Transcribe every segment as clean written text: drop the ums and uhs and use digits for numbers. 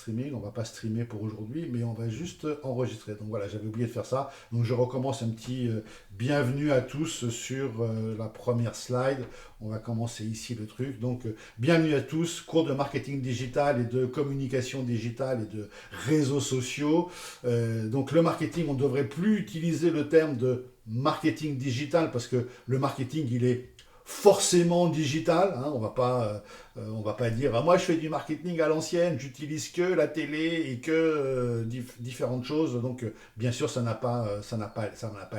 streaming, on va pas streamer pour aujourd'hui, mais on va juste enregistrer. Donc voilà, j'avais oublié de faire ça. Donc je recommence un petit bienvenue à tous sur la première slide. On va commencer ici le truc. Donc bienvenue à tous, cours de marketing digital et de communication digitale et de réseaux sociaux. Donc le marketing, on ne devrait plus utiliser le terme de marketing digital parce que le marketing, il est forcément digital, hein, on va pas dire ah, moi je fais du marketing à l'ancienne, j'utilise que la télé et que différentes choses, donc bien sûr ça n'a pas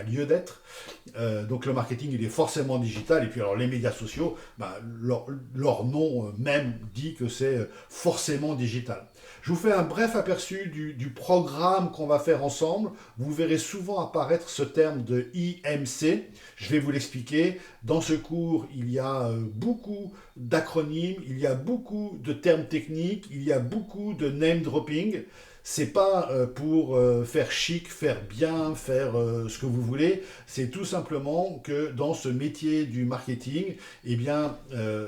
lieu d'être. Donc le marketing il est forcément digital et puis alors les médias sociaux, bah, leur nom même dit que c'est forcément digital. Je vous fais un bref aperçu du programme qu'on va faire ensemble. Vous verrez souvent apparaître ce terme de IMC. Je vais vous l'expliquer. Dans ce cours, il y a beaucoup d'acronymes, il y a beaucoup de termes techniques, il y a beaucoup de name dropping. C'est pas pour faire chic, faire bien, faire ce que vous voulez. C'est tout simplement que dans ce métier du marketing, eh bien,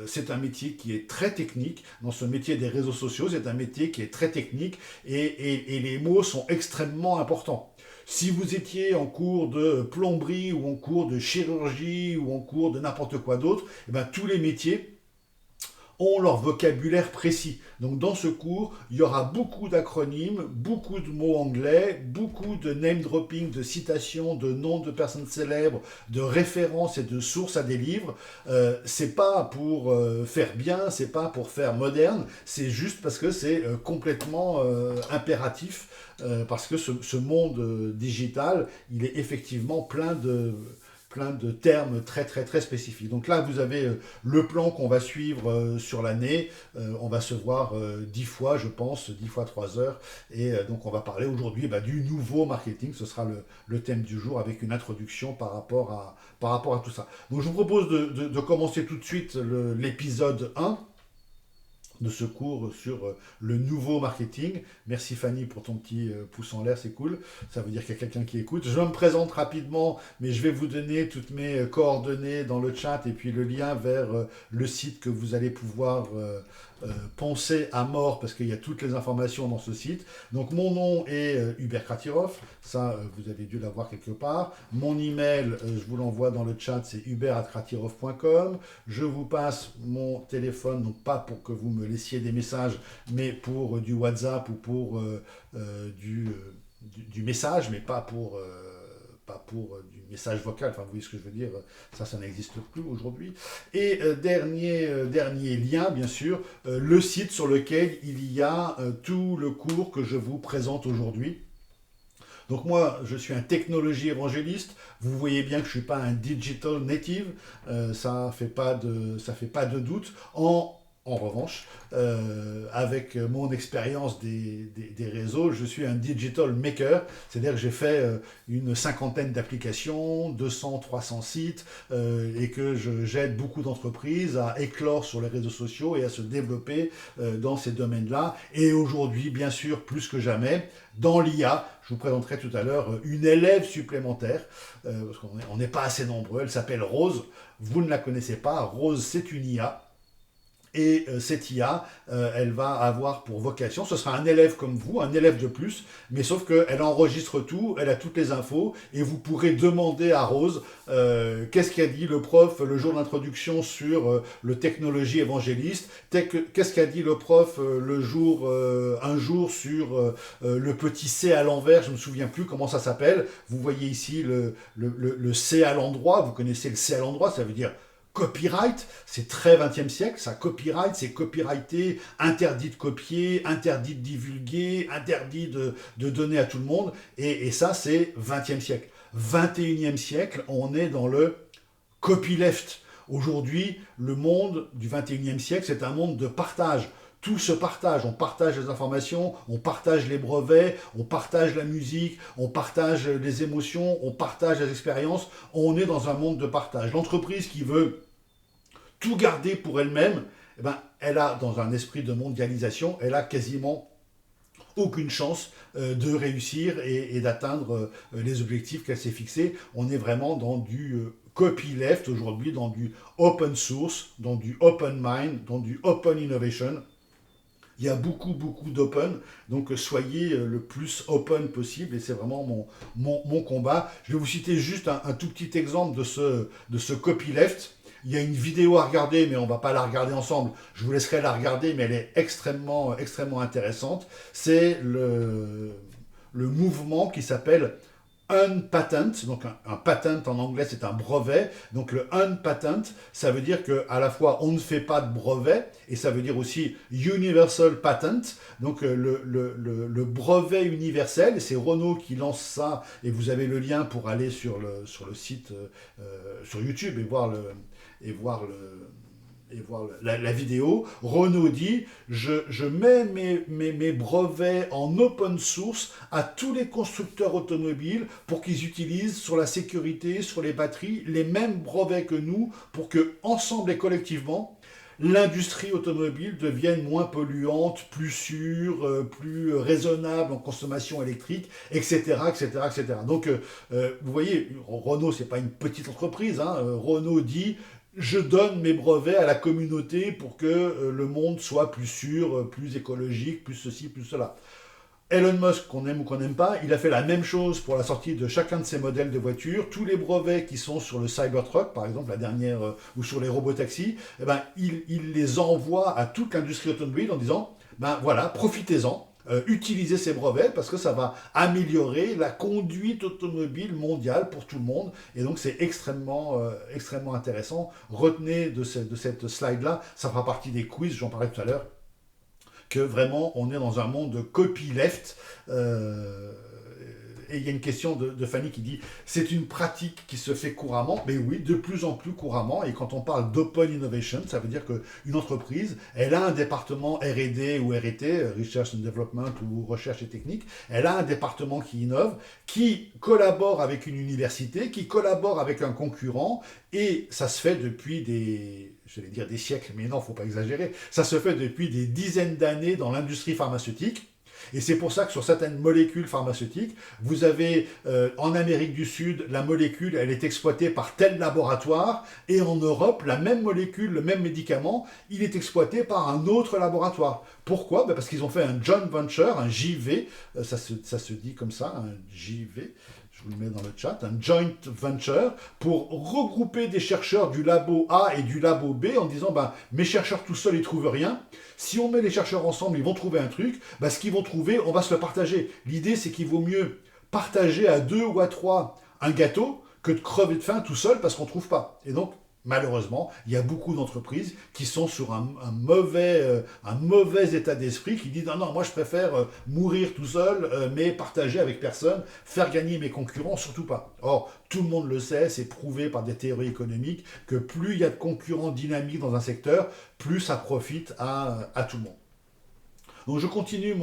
c'est un métier qui est très technique. Dans ce métier des réseaux sociaux, c'est un métier qui est très technique et les mots sont extrêmement importants. Si vous étiez en cours de plomberie ou en cours de chirurgie ou en cours de n'importe quoi d'autre, eh ben, tous les métiers ont leur vocabulaire précis. Donc dans ce cours, il y aura beaucoup d'acronymes, beaucoup de mots anglais, beaucoup de name dropping, de citations, de noms de personnes célèbres, de références et de sources à des livres. C'est pas pour faire bien, c'est pas pour faire moderne, c'est juste parce que c'est complètement impératif, parce que ce monde digital, il est effectivement plein de termes très très très spécifiques. Donc là, vous avez le plan qu'on va suivre sur l'année. On va se voir 10 fois, je pense, 10 fois 3 heures. Et donc on va parler aujourd'hui du nouveau marketing. Ce sera le thème du jour avec une introduction par rapport à tout ça. Donc je vous propose de commencer tout de suite l'épisode 1 de ce cours sur le nouveau marketing. Merci Fanny pour ton petit pouce en l'air, c'est cool. Ça veut dire qu'il y a quelqu'un qui écoute. Je me présente rapidement, mais je vais vous donner toutes mes coordonnées dans le chat et puis le lien vers le site que vous allez pouvoir poncer à mort parce qu'il y a toutes les informations dans ce site. Donc mon nom est Hubert Kratirov, ça vous avez dû l'avoir quelque part. Mon email, je vous l'envoie dans le chat, c'est hubert@kratirov.com. Je vous passe mon téléphone, donc pas pour que vous me laissiez des messages, mais pour du WhatsApp ou pour du message, mais pas pour du message vocal, enfin vous voyez ce que je veux dire, ça n'existe plus aujourd'hui. Et dernier lien, bien sûr, le site sur lequel il y a tout le cours que je vous présente aujourd'hui. Donc moi, je suis un technologie évangéliste. Vous voyez bien que je ne suis pas un digital native. Ça fait pas de doute. En revanche, avec mon expérience des réseaux, je suis un digital maker, c'est-à-dire que j'ai fait une cinquantaine d'applications, 200, 300 sites, et que j'aide beaucoup d'entreprises à éclore sur les réseaux sociaux et à se développer dans ces domaines-là. Et aujourd'hui, bien sûr, plus que jamais, dans l'IA, je vous présenterai tout à l'heure une élève supplémentaire, parce qu'on n'est pas assez nombreux, elle s'appelle Rose, vous ne la connaissez pas, Rose c'est une IA. Et cette IA, elle va avoir pour vocation, ce sera un élève comme vous, un élève de plus, mais sauf qu'elle enregistre tout, elle a toutes les infos, et vous pourrez demander à Rose qu'est-ce qu'a dit le prof le jour d'introduction sur le technologie évangéliste, qu'est-ce qu'a dit le prof un jour sur le petit C à l'envers, je ne me souviens plus comment ça s'appelle. Vous voyez ici le C à l'endroit, vous connaissez le C à l'endroit, ça veut dire copyright, c'est très 20e siècle, ça, copyright, c'est copyrighté, interdit de copier, interdit de divulguer, interdit de donner à tout le monde, et ça, c'est 20e siècle. 21e siècle, on est dans le copyleft. Aujourd'hui, le monde du 21e siècle, c'est un monde de partage. Tout se partage, on partage les informations, on partage les brevets, on partage la musique, on partage les émotions, on partage les expériences, on est dans un monde de partage. L'entreprise qui veut tout garder pour elle-même, eh ben, elle a, dans un esprit de mondialisation, elle a quasiment aucune chance de réussir et d'atteindre les objectifs qu'elle s'est fixés. On est vraiment dans du copyleft aujourd'hui, dans du open source, dans du open mind, dans du open innovation. Il y a beaucoup, beaucoup d'open, donc soyez le plus open possible, et c'est vraiment mon combat. Je vais vous citer juste un tout petit exemple de ce copyleft. Il y a une vidéo à regarder, mais on ne va pas la regarder ensemble. Je vous laisserai la regarder, mais elle est extrêmement, extrêmement intéressante. C'est le mouvement qui s'appelle unpatent, donc un patent en anglais c'est un brevet, donc le unpatent ça veut dire que à la fois on ne fait pas de brevet et ça veut dire aussi universal patent, donc le brevet universel, c'est Renault qui lance ça et vous avez le lien pour aller sur le site sur YouTube et voir le et voir la vidéo. Renault dit je mets mes brevets en open source à tous les constructeurs automobiles pour qu'ils utilisent sur la sécurité, sur les batteries, les mêmes brevets que nous pour que ensemble et collectivement l'industrie automobile devienne moins polluante, plus sûre, plus raisonnable en consommation électrique, etc., etc., etc. Donc, vous voyez, Renault, c'est pas une petite entreprise. Hein. Renault dit je donne mes brevets à la communauté pour que le monde soit plus sûr, plus écologique, plus ceci, plus cela. Elon Musk, qu'on aime ou qu'on n'aime pas, il a fait la même chose pour la sortie de chacun de ses modèles de voitures. Tous les brevets qui sont sur le Cybertruck, par exemple, la dernière, ou sur les robotaxis, eh ben, il les envoie à toute l'industrie automobile en disant, ben voilà, profitez-en. Utilisez ces brevets parce que ça va améliorer la conduite automobile mondiale pour tout le monde et donc c'est extrêmement, extrêmement intéressant. Retenez de cette slide-là, ça fera partie des quiz, j'en parlais tout à l'heure, que vraiment on est dans un monde de copyleft. Et il y a une question de Fanny qui dit c'est une pratique qui se fait couramment, mais oui, de plus en plus couramment. Et quand on parle d'open innovation, ça veut dire qu'une entreprise, elle a un département R&D ou R&T, Research and Development ou Recherche et Technique, elle a un département qui innove, qui collabore avec une université, qui collabore avec un concurrent, et ça se fait depuis j'allais dire des siècles, mais non, il ne faut pas exagérer, ça se fait depuis des dizaines d'années dans l'industrie pharmaceutique. Et c'est pour ça que sur certaines molécules pharmaceutiques, vous avez en Amérique du Sud, la molécule, elle est exploitée par tel laboratoire, et en Europe, la même molécule, le même médicament, il est exploité par un autre laboratoire. Pourquoi ? Parce qu'ils ont fait un joint venture, un JV, ça se dit comme ça, un JV, je vous le mets dans le chat, un joint venture, pour regrouper des chercheurs du labo A et du labo B en disant mes chercheurs tout seuls ils trouvent rien. Si on met les chercheurs ensemble, ils vont trouver un truc. Ce qu'ils vont trouver, on va se le partager. L'idée, c'est qu'il vaut mieux partager à 2 ou à 3 un gâteau que de crever de faim tout seul parce qu'on ne trouve pas. Et donc, malheureusement, il y a beaucoup d'entreprises qui sont sur un mauvais état d'esprit, qui disent non, moi je préfère mourir tout seul, mais partager avec personne, faire gagner mes concurrents, surtout pas. Or, tout le monde le sait, c'est prouvé par des théories économiques, que plus il y a de concurrents dynamiques dans un secteur, plus ça profite à tout le monde. Donc je continue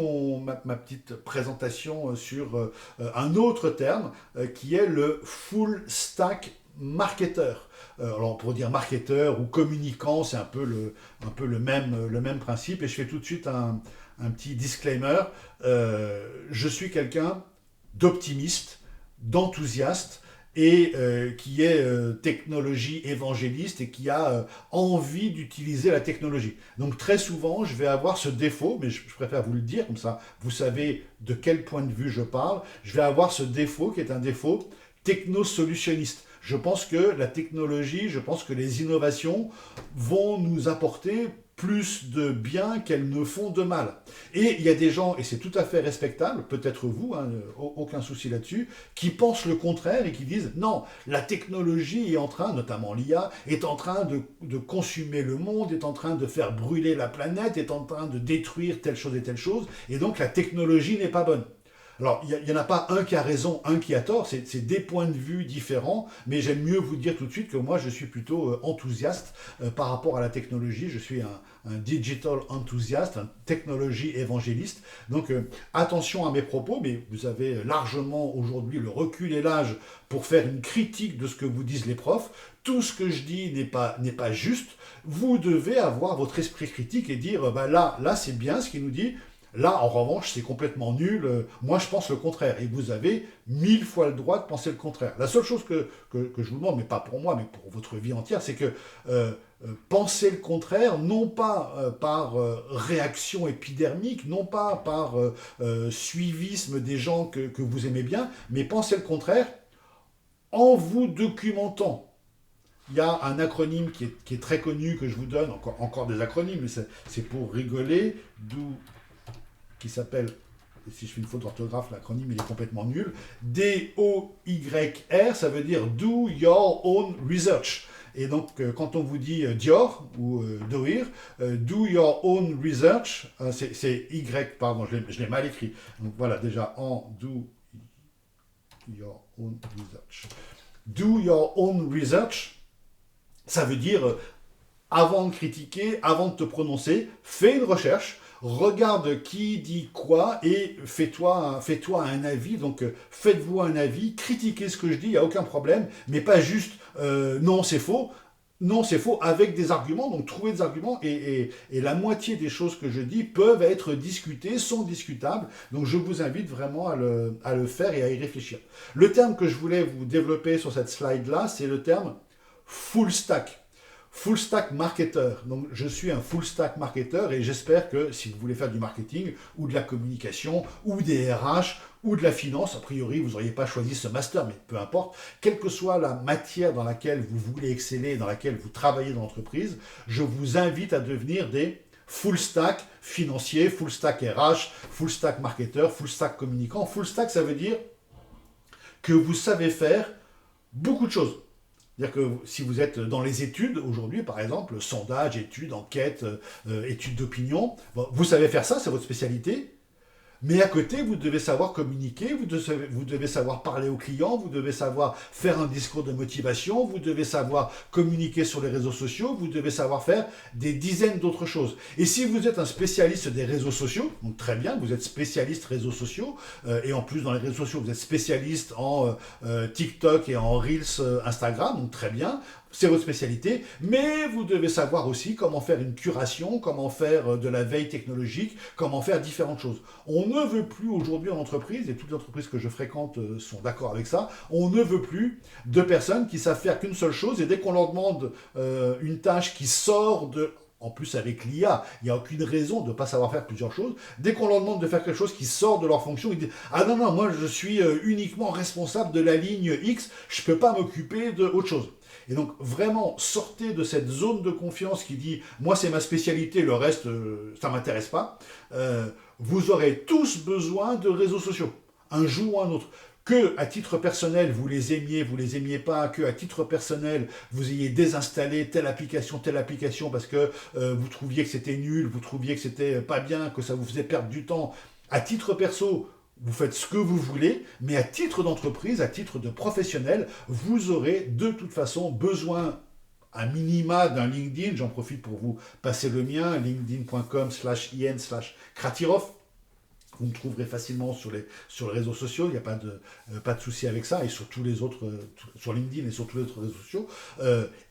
ma petite présentation sur un autre terme qui est le full stack marketer. Alors pour dire marketeur ou communicant, c'est un peu le même principe. Et je fais tout de suite un petit disclaimer. Je suis quelqu'un d'optimiste, d'enthousiaste, et qui est technologie évangéliste et qui a envie d'utiliser la technologie. Donc très souvent, je vais avoir ce défaut, mais je préfère vous le dire, comme ça vous savez de quel point de vue je parle, je vais avoir ce défaut qui est un défaut technosolutionniste. Je pense que la technologie, je pense que les innovations vont nous apporter plus de bien qu'elles ne font de mal. Et il y a des gens, et c'est tout à fait respectable, peut-être vous, hein, aucun souci là-dessus, qui pensent le contraire et qui disent non, la technologie est en train, notamment l'IA, est en train de consumer le monde, est en train de faire brûler la planète, est en train de détruire telle chose et telle chose, et donc la technologie n'est pas bonne. Alors, il n'y en a pas un qui a raison, un qui a tort, c'est des points de vue différents, mais j'aime mieux vous dire tout de suite que moi, je suis plutôt enthousiaste par rapport à la technologie. Je suis un digital enthousiaste, un technologie évangéliste. Donc, attention à mes propos, mais vous avez largement aujourd'hui le recul et l'âge pour faire une critique de ce que vous disent les profs. Tout ce que je dis n'est pas juste. Vous devez avoir votre esprit critique et dire, là c'est bien ce qu'il nous dit. Là, en revanche, c'est complètement nul. Moi, je pense le contraire. Et vous avez 1000 fois le droit de penser le contraire. La seule chose que je vous demande, mais pas pour moi, mais pour votre vie entière, c'est que penser le contraire, non pas par réaction épidermique, non pas par suivisme des gens que vous aimez bien, mais penser le contraire en vous documentant. Il y a un acronyme qui est très connu que je vous donne, encore des acronymes, mais c'est pour rigoler, d'où qui s'appelle, si je fais une faute d'orthographe, l'acronyme il est complètement nul, DOYR, ça veut dire Do Your Own Research. Et donc, quand on vous dit Dior ou Doir, Do Your Own Research, c'est Y, pardon, je l'ai mal écrit. Donc voilà, déjà, en Do Your Own Research. Do Your Own Research, ça veut dire, avant de critiquer, avant de te prononcer, fais une recherche, regarde qui dit quoi et fais-toi un avis. Donc faites-vous un avis, critiquez ce que je dis, il n'y a aucun problème, mais pas juste non c'est faux. Non, c'est faux, avec des arguments, donc trouvez des arguments, et la moitié des choses que je dis peuvent être discutées, sont discutables, donc je vous invite vraiment à le faire et à y réfléchir. Le terme que je voulais vous développer sur cette slide-là, c'est le terme full stack. Full stack marketer. Donc, je suis un full stack marketer et j'espère que si vous voulez faire du marketing ou de la communication ou des RH ou de la finance, a priori, vous n'auriez pas choisi ce master, mais peu importe, quelle que soit la matière dans laquelle vous voulez exceller, dans laquelle vous travaillez dans l'entreprise, je vous invite à devenir des full stack financiers, full stack RH, full stack marketer, full stack communicant. Full stack, ça veut dire que vous savez faire beaucoup de choses. C'est-à-dire que si vous êtes dans les études aujourd'hui, par exemple, sondage, études, enquêtes, études d'opinion, vous savez faire ça, c'est votre spécialité. Mais à côté, vous devez savoir communiquer, vous devez savoir parler aux clients, vous devez savoir faire un discours de motivation, vous devez savoir communiquer sur les réseaux sociaux, vous devez savoir faire des dizaines d'autres choses. Et si vous êtes un spécialiste des réseaux sociaux, donc très bien, vous êtes spécialiste réseaux sociaux, et en plus dans les réseaux sociaux, vous êtes spécialiste en TikTok et en Reels Instagram, donc très bien, c'est votre spécialité, mais vous devez savoir aussi comment faire une curation, comment faire de la veille technologique, comment faire différentes choses. On ne veut plus aujourd'hui en entreprise, et toutes les entreprises que je fréquente sont d'accord avec ça, on ne veut plus de personnes qui savent faire qu'une seule chose, et dès qu'on leur demande une tâche qui sort de... En plus, avec l'IA, il n'y a aucune raison de ne pas savoir faire plusieurs choses. Dès qu'on leur demande de faire quelque chose qui sort de leur fonction, ils disent « Ah non, non, moi je suis uniquement responsable de la ligne X, je ne peux pas m'occuper d'autre chose. » Et donc vraiment sortez de cette zone de confiance qui dit moi c'est ma spécialité, le reste ça m'intéresse pas. Vous aurez tous besoin de réseaux sociaux, un jour ou un autre. Que à titre personnel vous les aimiez pas, que à titre personnel vous ayez désinstallé telle application parce que vous trouviez que c'était nul, vous trouviez que c'était pas bien, que ça vous faisait perdre du temps. À titre perso, vous faites ce que vous voulez, mais à titre d'entreprise, à titre de professionnel, vous aurez de toute façon besoin à minima d'un LinkedIn. J'en profite pour vous passer le mien, linkedin.com/in/kratirov. Vous me trouverez facilement sur les réseaux sociaux, il n'y a pas de souci avec ça, et sur tous les autres, sur LinkedIn et sur tous les autres réseaux sociaux.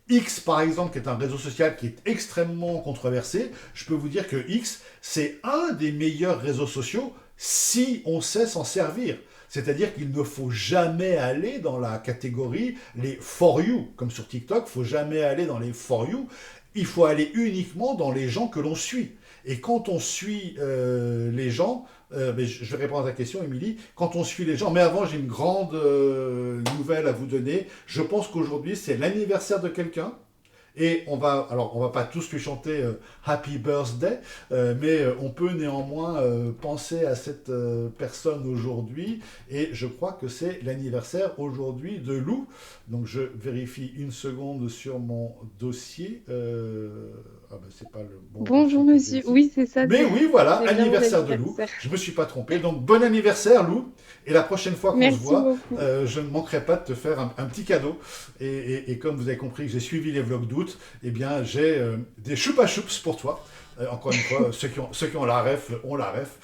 X, par exemple, qui est un réseau social qui est extrêmement controversé, je peux vous dire que X, c'est un des meilleurs réseaux sociaux si on sait s'en servir. C'est-à-dire qu'il ne faut jamais aller dans la catégorie les for you, comme sur TikTok, il ne faut jamais aller dans les for you, il faut aller uniquement dans les gens que l'on suit. Et quand on suit les gens, mais je vais répondre à ta question, Émilie, quand on suit les gens, mais avant j'ai une grande nouvelle à vous donner, je pense qu'aujourd'hui c'est l'anniversaire de quelqu'un, et on va pas tous lui chanter Happy Birthday, mais on peut néanmoins penser à cette personne aujourd'hui, et je crois que c'est l'anniversaire aujourd'hui de Lou. Donc je vérifie une seconde sur mon dossier. Ah ben c'est pas le bon Bonjour dossier que monsieur, j'ai ici. oui c'est ça, Mais oui, voilà, c'est bien mon anniversaire de Lou. anniversaire. Je me suis pas trompé. Donc bon anniversaire Lou. Et la prochaine fois qu'on se Merci voit, beaucoup. je ne manquerai pas de te faire un petit cadeau. Et comme vous avez compris que j'ai suivi les vlogs d'août, eh bien j'ai des choupa choups pour toi. Encore une fois, ceux qui ont la ref ont la ref.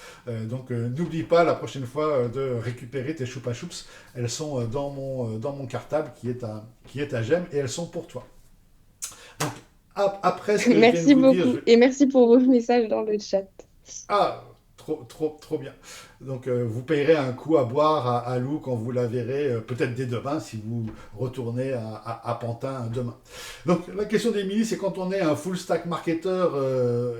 Donc n'oublie pas la prochaine fois de récupérer tes choupa choups. Elles sont dans mon cartable qui est à Gemme, et elles sont pour toi. Donc après ce que je viens de Merci vous dire, beaucoup et merci pour vos messages dans le chat. ah, trop bien. Donc, vous payerez un coup à boire à Lou quand vous la verrez, peut-être dès demain, si vous retournez à Pantin demain. Donc, la question d'Émilie, c'est quand on est un full stack marketeur,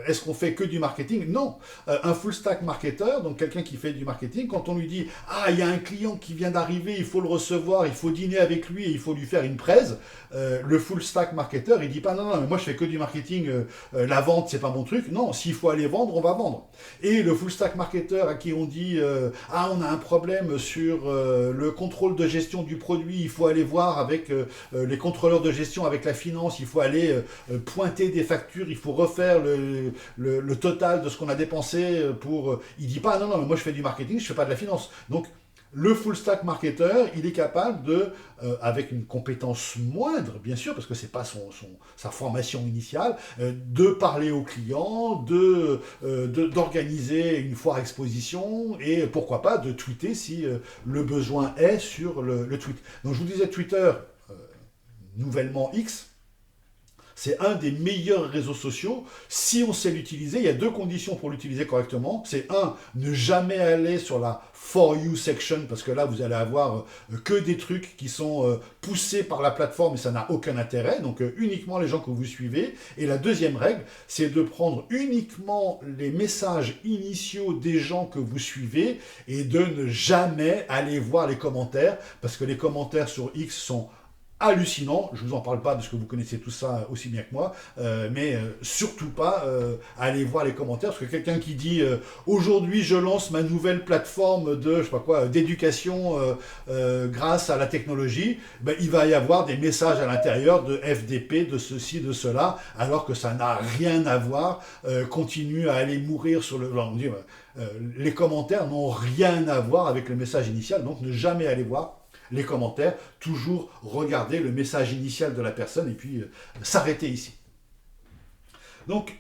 est-ce qu'on fait que du marketing? Non. Un full stack marketeur, donc quelqu'un qui fait du marketing, quand on lui dit, ah, il y a un client qui vient d'arriver, il faut le recevoir, il faut dîner avec lui et il faut lui faire une presse, le full stack marketeur, il dit pas, non, non, mais moi je fais que du marketing, la vente, c'est pas mon truc. Non, s'il faut aller vendre, on va vendre. Et le full stack marketeur à qui on dit ah, on a un problème sur le contrôle de gestion du produit, il faut aller voir avec les contrôleurs de gestion, avec la finance, il faut aller pointer des factures, il faut refaire le total de ce qu'on a dépensé pour... il dit pas non, non, mais moi je fais du marketing, je fais pas de la finance. Donc le full stack marketeur, il est capable de, avec une compétence moindre, bien sûr, parce que c'est pas sa formation initiale, de parler aux clients, d'organiser une foire exposition et pourquoi pas de tweeter si le besoin est sur le tweet. Donc je vous disais Twitter, nouvellement X, c'est un des meilleurs réseaux sociaux. Si on sait l'utiliser, il y a deux conditions pour l'utiliser correctement. C'est un, ne jamais aller sur la For You section, parce que là, vous allez avoir que des trucs qui sont poussés par la plateforme et ça n'a aucun intérêt. Donc, uniquement les gens que vous suivez. Et la deuxième règle, c'est de prendre uniquement les messages initiaux des gens que vous suivez et de ne jamais aller voir les commentaires, parce que les commentaires sur X sont hallucinant, je vous en parle pas parce que vous connaissez tout ça aussi bien que moi, mais surtout pas aller voir les commentaires, parce que quelqu'un qui dit aujourd'hui je lance ma nouvelle plateforme de je sais pas quoi d'éducation grâce à la technologie, ben, il va y avoir des messages à l'intérieur de FDP, de ceci, de cela, alors que ça n'a rien à voir, continue à aller mourir sur le... On dit, les commentaires n'ont rien à voir avec le message initial, donc ne jamais aller voir les commentaires, toujours regarder le message initial de la personne et puis s'arrêter ici. Donc,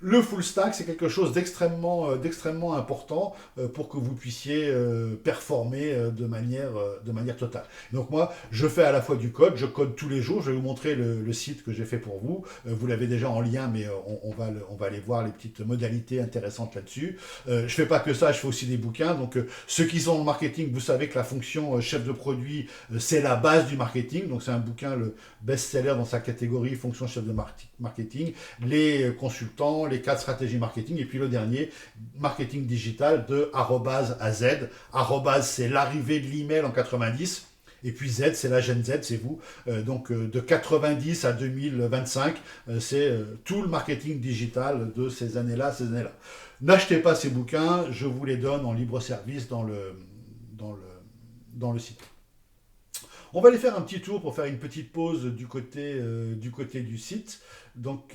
le full stack, c'est quelque chose d'extrêmement important pour que vous puissiez performer de manière totale. Donc moi, je fais à la fois du code, je code tous les jours, je vais vous montrer le site que j'ai fait pour vous. Vous l'avez déjà en lien, mais on va aller voir les petites modalités intéressantes là-dessus. Je fais pas que ça, je fais aussi des bouquins. Donc ceux qui sont en marketing, vous savez que la fonction chef de produit, c'est la base du marketing. Donc c'est un bouquin, le best-seller dans sa catégorie fonction chef de marketing. Les consultants, les 4 stratégies marketing, et puis le dernier, marketing digital de arrobase à Z. Arrobase, c'est l'arrivée de l'email en 90, et puis Z, c'est la Gen Z, c'est vous. Donc de 90 à 2025, c'est tout le marketing digital de ces années-là, N'achetez pas ces bouquins, je vous les donne en libre service dans le site. On va aller faire un petit tour pour faire une petite pause du côté du site. Donc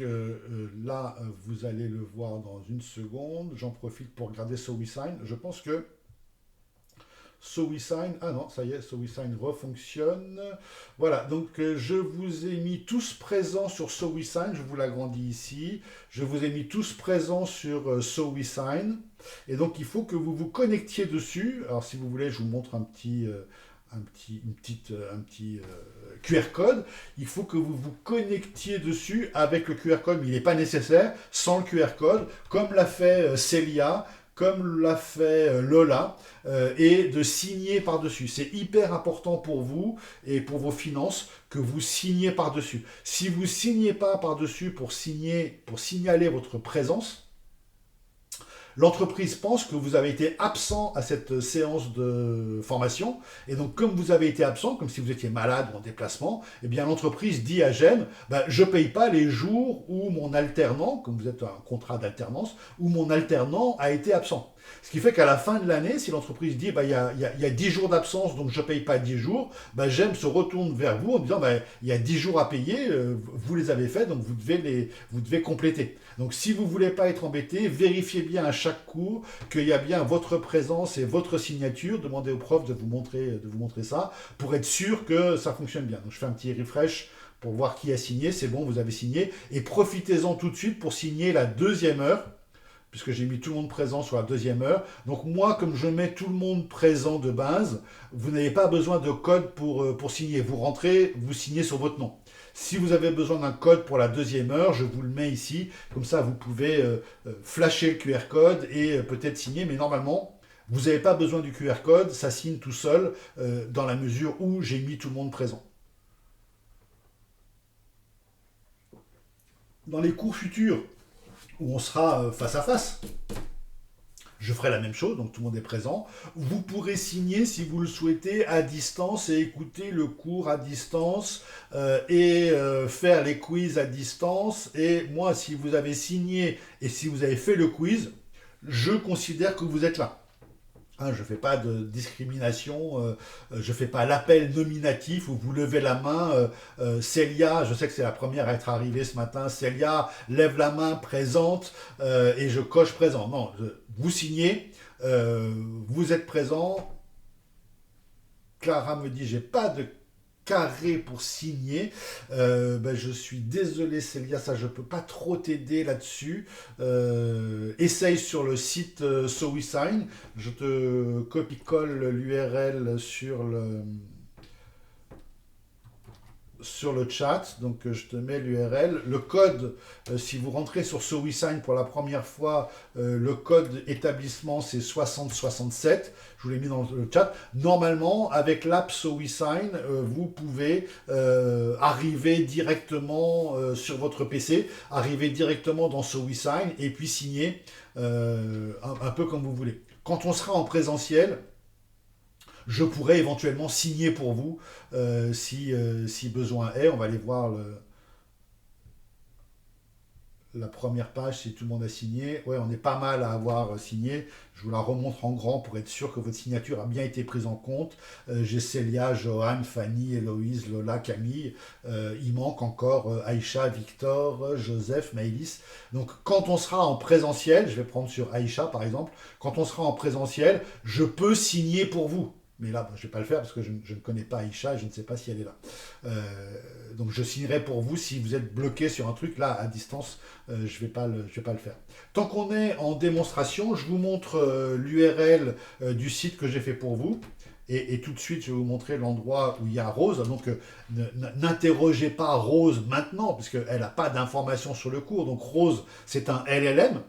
là, vous allez le voir dans une seconde. J'en profite pour regarder SoWeSign. Je pense que SoWeSign, ah non, ça y est, SoWeSign refonctionne. Voilà, donc je vous ai mis tous présents sur SoWeSign. Je vous l'agrandis ici. Je vous ai mis tous présents sur SoWeSign. Et donc, il faut que vous vous connectiez dessus. Alors, si vous voulez, je vous montre un petit QR code, il faut que vous vous connectiez dessus avec le QR code, mais il n'est pas nécessaire sans le QR code, comme l'a fait Célia, comme l'a fait Lola, et de signer par-dessus. C'est hyper important pour vous et pour vos finances que vous signez par-dessus. Si vous ne signez pas par-dessus pour signaler votre présence, l'entreprise pense que vous avez été absent à cette séance de formation, et donc comme vous avez été absent, comme si vous étiez malade ou en déplacement, eh bien l'entreprise dit à GEM, je ne paye pas les jours où mon alternant, comme vous êtes un contrat d'alternance, où mon alternant a été absent. Ce qui fait qu'à la fin de l'année, si l'entreprise dit il y a 10 jours d'absence, donc je ne paye pas 10 jours, GEM se retourne vers vous en disant il y a 10 jours à payer, vous les avez faits, donc vous devez compléter. Donc si vous ne voulez pas être embêté, vérifiez bien à chaque cours qu'il y a bien votre présence et votre signature. Demandez au prof de vous montrer ça pour être sûr que ça fonctionne bien. Donc je fais un petit refresh pour voir qui a signé. C'est bon, vous avez signé. Et profitez-en tout de suite pour signer la deuxième heure, puisque j'ai mis tout le monde présent sur la deuxième heure. Donc moi, comme je mets tout le monde présent de base, vous n'avez pas besoin de code pour signer. Vous rentrez, vous signez sur votre nom. Si vous avez besoin d'un code pour la deuxième heure, je vous le mets ici. Comme ça, vous pouvez flasher le QR code et peut-être signer. Mais normalement, vous n'avez pas besoin du QR code. Ça signe tout seul dans la mesure où j'ai mis tout le monde présent. Dans les cours futurs où on sera face à face, je ferai la même chose, donc tout le monde est présent. Vous pourrez signer si vous le souhaitez à distance et écouter le cours à distance et faire les quiz à distance. Et moi, si vous avez signé et si vous avez fait le quiz, je considère que vous êtes là. Hein, je ne fais pas de discrimination, je ne fais pas l'appel nominatif où vous levez la main. Célia, je sais que c'est la première à être arrivée ce matin, Célia lève la main présente et je coche présent. Non, vous signez, vous êtes présent. Clara me dit, j'ai pas de carré pour signer. Je suis désolé Célia, ça je peux pas trop t'aider là-dessus. Essaye sur le site SoWeSign. Je te copie-colle l'URL sur le chat, donc je te mets l'URL. Le code, si vous rentrez sur SoWeSign pour la première fois, le code établissement c'est 6067. Je vous l'ai mis dans le chat. Normalement, avec l'app SoWeSign, vous pouvez arriver directement sur votre PC, arriver directement dans SoWeSign et puis signer un peu comme vous voulez. Quand on sera en présentiel, je pourrais éventuellement signer pour vous si besoin est. On va aller voir la première page si tout le monde a signé. Ouais, on est pas mal à avoir signé. Je vous la remontre en grand pour être sûr que votre signature a bien été prise en compte. J'ai Célia, Johan, Fanny, Héloïse, Lola, Camille. Il manque encore Aïcha, Victor, Joseph, Maëlys. Donc quand on sera en présentiel, je vais prendre sur Aïcha par exemple, quand on sera en présentiel, je peux signer pour vous. Mais là, je ne vais pas le faire parce que je ne connais pas Aïcha et je ne sais pas si elle est là. Donc je signerai pour vous si vous êtes bloqué sur un truc. Là, à distance, je ne vais pas le faire. Tant qu'on est en démonstration, je vous montre l'URL du site que j'ai fait pour vous. Et tout de suite, je vais vous montrer l'endroit où il y a Rose. Donc, n'interrogez pas Rose maintenant, puisqu'elle n'a pas d'informations sur le cours. Donc, Rose, c'est un LLM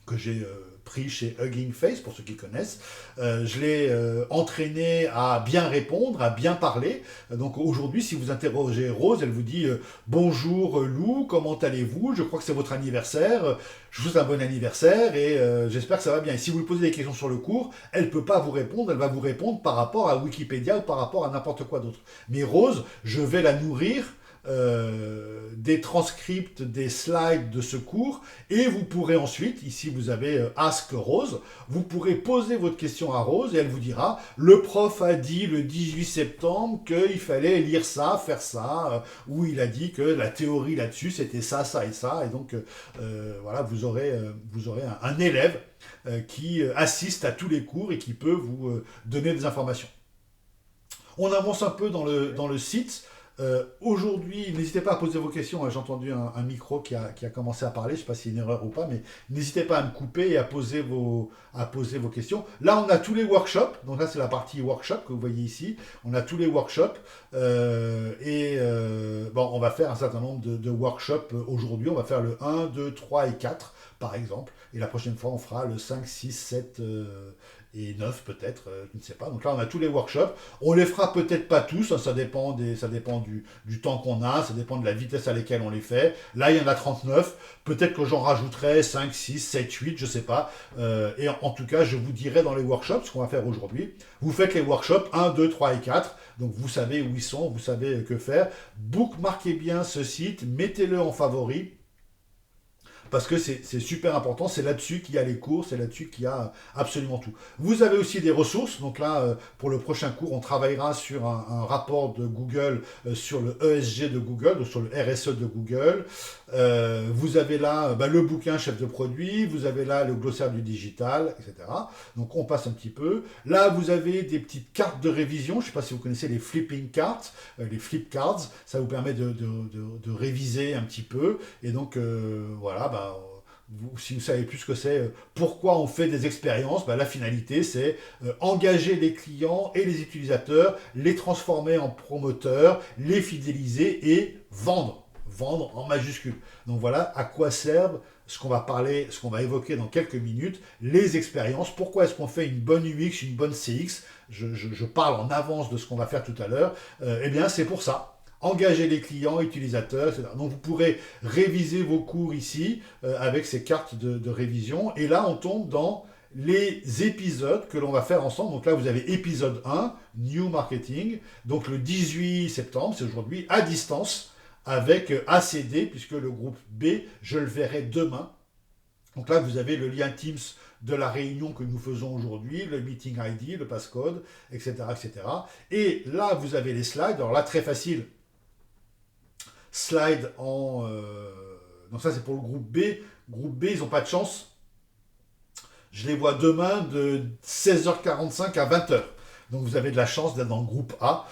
que j'ai pris chez Hugging Face, pour ceux qui connaissent. Je l'ai entraîné à bien répondre, à bien parler. Donc aujourd'hui, si vous interrogez Rose, elle vous dit bonjour Lou, comment allez-vous? Je crois que c'est votre anniversaire. Je vous souhaite un bon anniversaire et j'espère que ça va bien. Et si vous lui posez des questions sur le cours, elle ne peut pas vous répondre, elle va vous répondre par rapport à Wikipédia ou par rapport à n'importe quoi d'autre. Mais Rose, je vais la nourrir des transcripts, des slides de ce cours et vous pourrez ensuite, ici vous avez Ask Rose, vous pourrez poser votre question à Rose et elle vous dira le prof a dit le 18 septembre qu'il fallait lire ça, faire ça, ou il a dit que la théorie là-dessus c'était ça, ça et ça, et donc voilà, vous aurez un élève qui assiste à tous les cours et qui peut vous donner des informations. On avance un peu dans le site. Aujourd'hui, n'hésitez pas à poser vos questions. J'ai entendu un micro qui a commencé à parler. Je ne sais pas si c'est une erreur ou pas, mais n'hésitez pas à me couper et à poser vos questions. Là, on a tous les workshops. Donc là, c'est la partie workshop que vous voyez ici. On a tous les workshops. On va faire un certain nombre de workshops aujourd'hui. On va faire le 1, 2, 3 et 4, par exemple. Et la prochaine fois, on fera le 5, 6, 7... et 9 peut-être, je ne sais pas. Donc là, on a tous les workshops. On les fera peut-être pas tous, hein, ça dépend du temps qu'on a, ça dépend de la vitesse à laquelle on les fait. Là, il y en a 39. Peut-être que j'en rajouterai 5, 6, 7, 8, je ne sais pas. Et en tout cas, je vous dirai dans les workshops ce qu'on va faire aujourd'hui. Vous faites les workshops 1, 2, 3 et 4. Donc vous savez où ils sont, vous savez que faire. Bookmarquez bien ce site, mettez-le en favori. Parce que c'est super important, c'est là-dessus qu'il y a les cours, c'est là-dessus qu'il y a absolument tout. Vous avez aussi des ressources, donc là, pour le prochain cours, on travaillera sur un rapport de Google, sur le ESG de Google, donc sur le RSE de Google. Vous avez là le bouquin chef de produit, vous avez là le glossaire du digital, etc. Donc on passe un petit peu. Là, vous avez des petites cartes de révision, je ne sais pas si vous connaissez les flipping cards, les flip cards, ça vous permet de réviser un petit peu, et donc voilà, si vous savez plus ce que c'est, pourquoi on fait des expériences, ben, la finalité c'est engager les clients et les utilisateurs, les transformer en promoteurs, les fidéliser et vendre. Vendre en majuscule. Donc voilà à quoi servent ce qu'on va parler, ce qu'on va évoquer dans quelques minutes, les expériences. Pourquoi est-ce qu'on fait une bonne UX, une bonne CX? Je parle en avance de ce qu'on va faire tout à l'heure. Eh bien, c'est pour ça. Engager les clients, utilisateurs, etc. Donc vous pourrez réviser vos cours ici avec ces cartes de révision. Et là, on tombe dans les épisodes que l'on va faire ensemble. Donc là, vous avez épisode 1, New Marketing. Donc le 18 septembre, c'est aujourd'hui, à distance, avec ACD, puisque le groupe B, je le verrai demain. Donc là, vous avez le lien Teams de la réunion que nous faisons aujourd'hui, le meeting ID, le passcode, etc., etc. Et là, vous avez les slides. Alors là, très facile. Slide en... Donc ça, c'est pour le groupe B. Groupe B, ils n'ont pas de chance. Je les vois demain de 16h45 à 20h. Donc vous avez de la chance d'être dans le groupe A,